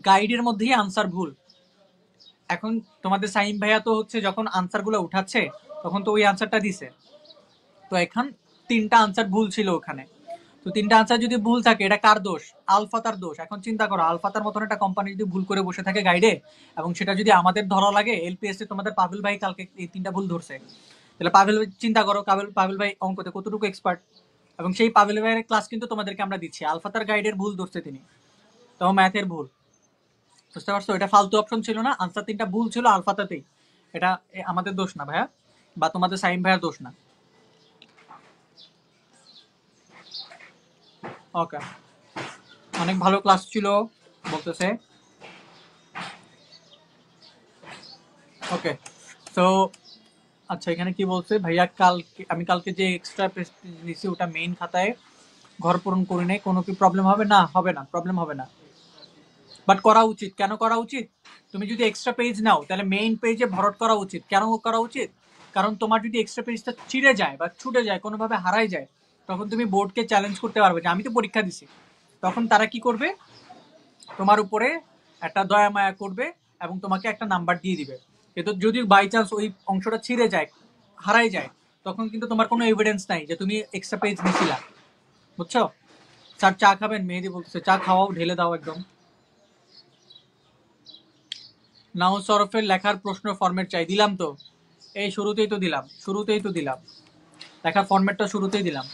গাইডের মধ্যেই আনসার ভুল। এখন তোমাদের সাইম ভাইয়া তো হচ্ছে যখন আনসারগুলো উঠাচ্ছে তখন তো ওই আনসারটা দিছে, তো এখন তিনটা আনসার ভুল ছিল ওখানে। তো তিনটা আনসার যদি ভুল থাকে, এটা কার দোষ? আলফাতার দোষ। এখন চিন্তা করো, আলফাতার মতন একটা কোম্পানি যদি ভুল করে বসে থাকে গাইডে, এবং সেটা যদি আমাদের ধরা লাগে, এলপিএস এ তোমাদের পাভেল ভাই কালকে এই তিনটা ভুল ধরছে, তাহলে পাভেল ভাই, চিন্তা করো পাভেল ভাই অঙ্কতে কতটুকু এক্সপার্ট। এবং সেই পাভেল ভাইয়ের ক্লাস কিন্তু তোমাদেরকে আমরা দিচ্ছি। আলফাতার গাইডের ভুল ধরছে তিনি, তো ম্যাথের ভুল। বুঝতে পারছো? এটা ফালতু অপশন ছিল না, আনসার তিনটা ভুল ছিল আলফাতাতেই। এটা আমাদের দোষ না ভাইয়া, বা তোমাদের সাইম ভাইয়ার দোষ না। ওকে, অনেক ভালো ক্লাস ছিল বলতেছে। ওকে, তো আচ্ছা, এখানে কি বলছে ভাইয়া, আমি কালকে যে এক্সট্রা প্রেস্টিজ নিছি ওটা মেইন খাতায় ঘর পূরণ করে নেই, কোনো কি প্রবলেম হবে? না, হবে না, প্রবলেম হবে না, বাট করা উচিত। কেন করা উচিত? তুমি যদি এক্সট্রা পেজ নাও তাহলে মেইন পেজে ভরট করা উচিত। কেন করা উচিত? কারণ তোমার যদি এক্সট্রা পেজটা ছিঁড়ে যায় বা ছুটে যায়, কোনোভাবে হারাই যায়, তখন তুমি বোর্ডকে চ্যালেঞ্জ করতে পারবে যে আমি তো পরীক্ষা দিছি। তখন তারা কি করবে? তোমার উপরে একটা দয়া মায়া করবে এবং তোমাকে একটা নাম্বার দিয়ে দিবে। কিন্তু যদি বাই চান্স ওই অংশটা ছিঁড়ে যায়, হারাই যায়, তখন কিন্তু তোমার কোনো এভিডেন্স নাই যে তুমি এক্সট্রা পেজ নিছিলা। বুঝছো? স্যার চা খাবেন? মেহেদি বলতেছে চা খাওয়াও, ঢেলে দাও একদম। নাও সরফের লেখার প্রশ্ন ফরম্যাট চাই, দিলাম তো, এই শুরুতেই তো দিলাম লেখার ফরম্যাটটা শুরুতেই দিলাম।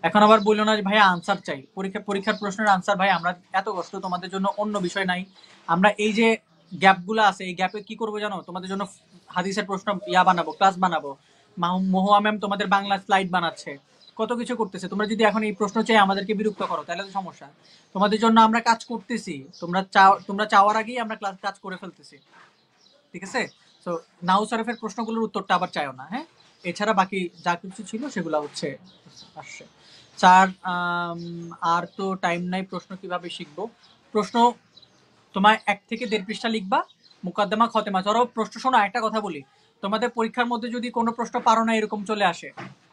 এখন আবার বললো না যে ভাই আনসার চাই, পরীক্ষার প্রশ্নের আনসার। ভাই আমরা এত কষ্ট তোমাদের জন্য, অন্য বিষয় নাই। আমরা এই যে গ্যাপগুলো আছে, এই গ্যাপে কি করবো জানো? তোমাদের জন্য হাদিসের প্রশ্ন বানাবো, ক্লাস বানাবো। মহুয়া ম্যাম তোমাদের বাংলা স্লাইড বানাচ্ছে, কত কিছু করতেছে। তোমরা যদি এখন এই প্রশ্ন চাই আমাদেরকে বিরক্ত করো, তাহলে তো সমস্যা। তোমাদের জন্য আমরা কাজ করতেছি, তোমরা চাওয়ার আগেই আমরা কাজ করে ফেলতেছি। ঠিক আছে? তো নাও শরীফের প্রশ্নগুলোর উত্তরটা আবার চাইও না, হ্যাঁ? এছাড়া বাকি যা কিছু ছিল সেগুলো হচ্ছে আসছে। চার, আর তো টাইম নাই। প্রশ্ন কিভাবে শিখবো? প্রশ্ন তোমায় 1 থেকে 1.5 পৃষ্ঠা লিখবা, মুকাদ্দমা খতেমা। ধরো প্রশ্ন, শোনো একটা কথা বলি, তোমাদের পরীক্ষার মধ্যে যদি কোনো প্রশ্ন পারো না এরকম চলে আসে,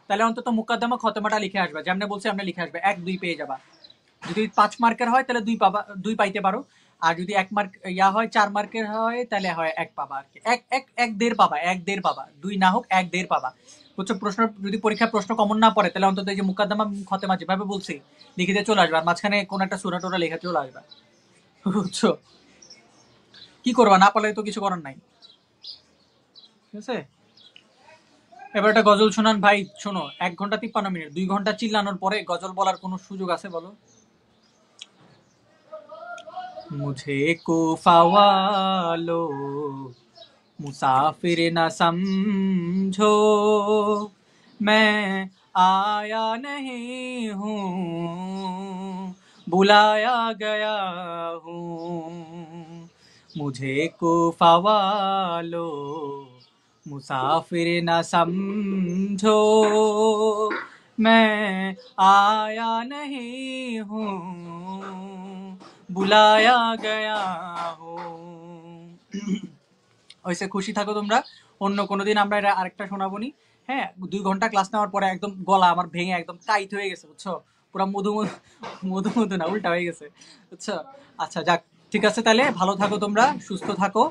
তাহলে অন্তত মুকাদ্দমা খতেমাটা লিখে আসবা। যেমন বলছি আমরা লিখে আসবে, 1-2 পেয়ে যাবা। যদি 5 মার্কের হয় তাহলে 2 পাবা, 2 পাইতে পারো। আর যদি 1 মার্ক হয়, 4 মার্কের হয়, তাহলে হয় 1 পাবা আর কি। 1-1.5 পাবা, 1-1.5 পাবা, 2 না হোক 1-1.5 পাবা। বুঝছো? প্রশ্ন যদি পরীক্ষার প্রশ্ন কমন না পড়ে, তাহলে অন্তত এই যে মুকাদ্দমা খতেমা যেভাবে বলছি লিখে চলে আসবে, আর মাঝখানে কোন একটা সূরা টোরা লেখা চলে আসবে। বুঝছো? কি করবা? না পারলে তো কিছু করার নাই। ঠিক আছে? এবার একটা গজল শোনান ভাই। শোনো, 1 ঘন্টা 53 মিনিট, 2 ঘন্টা চিল্লানোর পরে গজল বলার কোনো সুযোগ আছে বলো? मुझे कोफा वालो मुसाफिर न समझो, मैं आया नहीं हूँ, बुलाया गया हूँ। मुझे कोफा वालो मुसाफिर न समझो, मैं आया नहीं हूँ, বুলায়া গয়া হো। ওইসে খুশি থাকো তোমরা। অন্য কোনোদিন আমরা এটা আরেকটা শোনাবো নি। হ্যাঁ, 2 ঘন্টা ক্লাস নেওয়ার পরে একদম গলা আমার ভেঙে একদম টাইট হয়ে গেছে, বুঝছো? পুরো মধু মধু, মধু মধু না, উল্টা হয়ে গেছে, বুঝছো? আচ্ছা যাক, ঠিক আছে, তাহলে ভালো থাকো তোমরা, সুস্থ থাকো।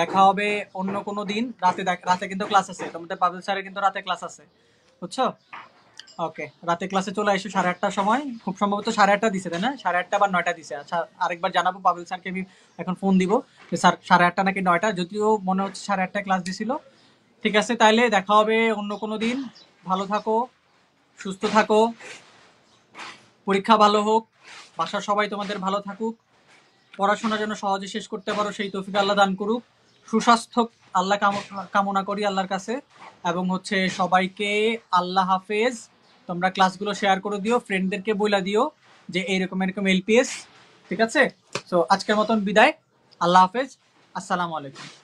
দেখা হবে অন্য কোনো দিন রাতে। রাতে কিন্তু ক্লাস আছে তোমাদের, পাবেল স্যারের কিন্তু রাতে ক্লাস আছে, বুঝছো? ওকে, রাতে ক্লাসে চলে এসো 8:30টার সময়, খুব সম্ভবত 8:30 দিছে তাই না, 8:30 বা 9টা দিছে। আচ্ছা, আরেকবার জানাবো, পাবেল স্যারকে আমি এখন ফোন দিব যে স্যার 8:30 নাকি 9টা, যদিও মনে হচ্ছে 8:30 ক্লাস দিছিল। ঠিক আছে, তাইলে দেখা হবে অন্য কোনো দিন। ভালো থাকো, সুস্থ থাকো, পরীক্ষা ভালো হোক, বাসার সবাই তোমাদের ভালো থাকুক, পড়াশোনা যেন সহজে শেষ করতে পারো সেই তৌফিক আল্লাহ দান করুক, সুস্বাস্থ্য আল্লাহ কামনা করি আল্লাহর কাছে। এবং হচ্ছে সবাইকে আল্লাহ হাফেজ। তোমরা ক্লাসগুলো শেয়ার করে দিও, ফ্রেন্ডদেরকে বইলা দিও যে এইরকম এরকম এলপিএস। ঠিক আছে, তো আজকের মতন বিদায়। আল্লাহ হাফেজ, আসসালামু আলাইকুম।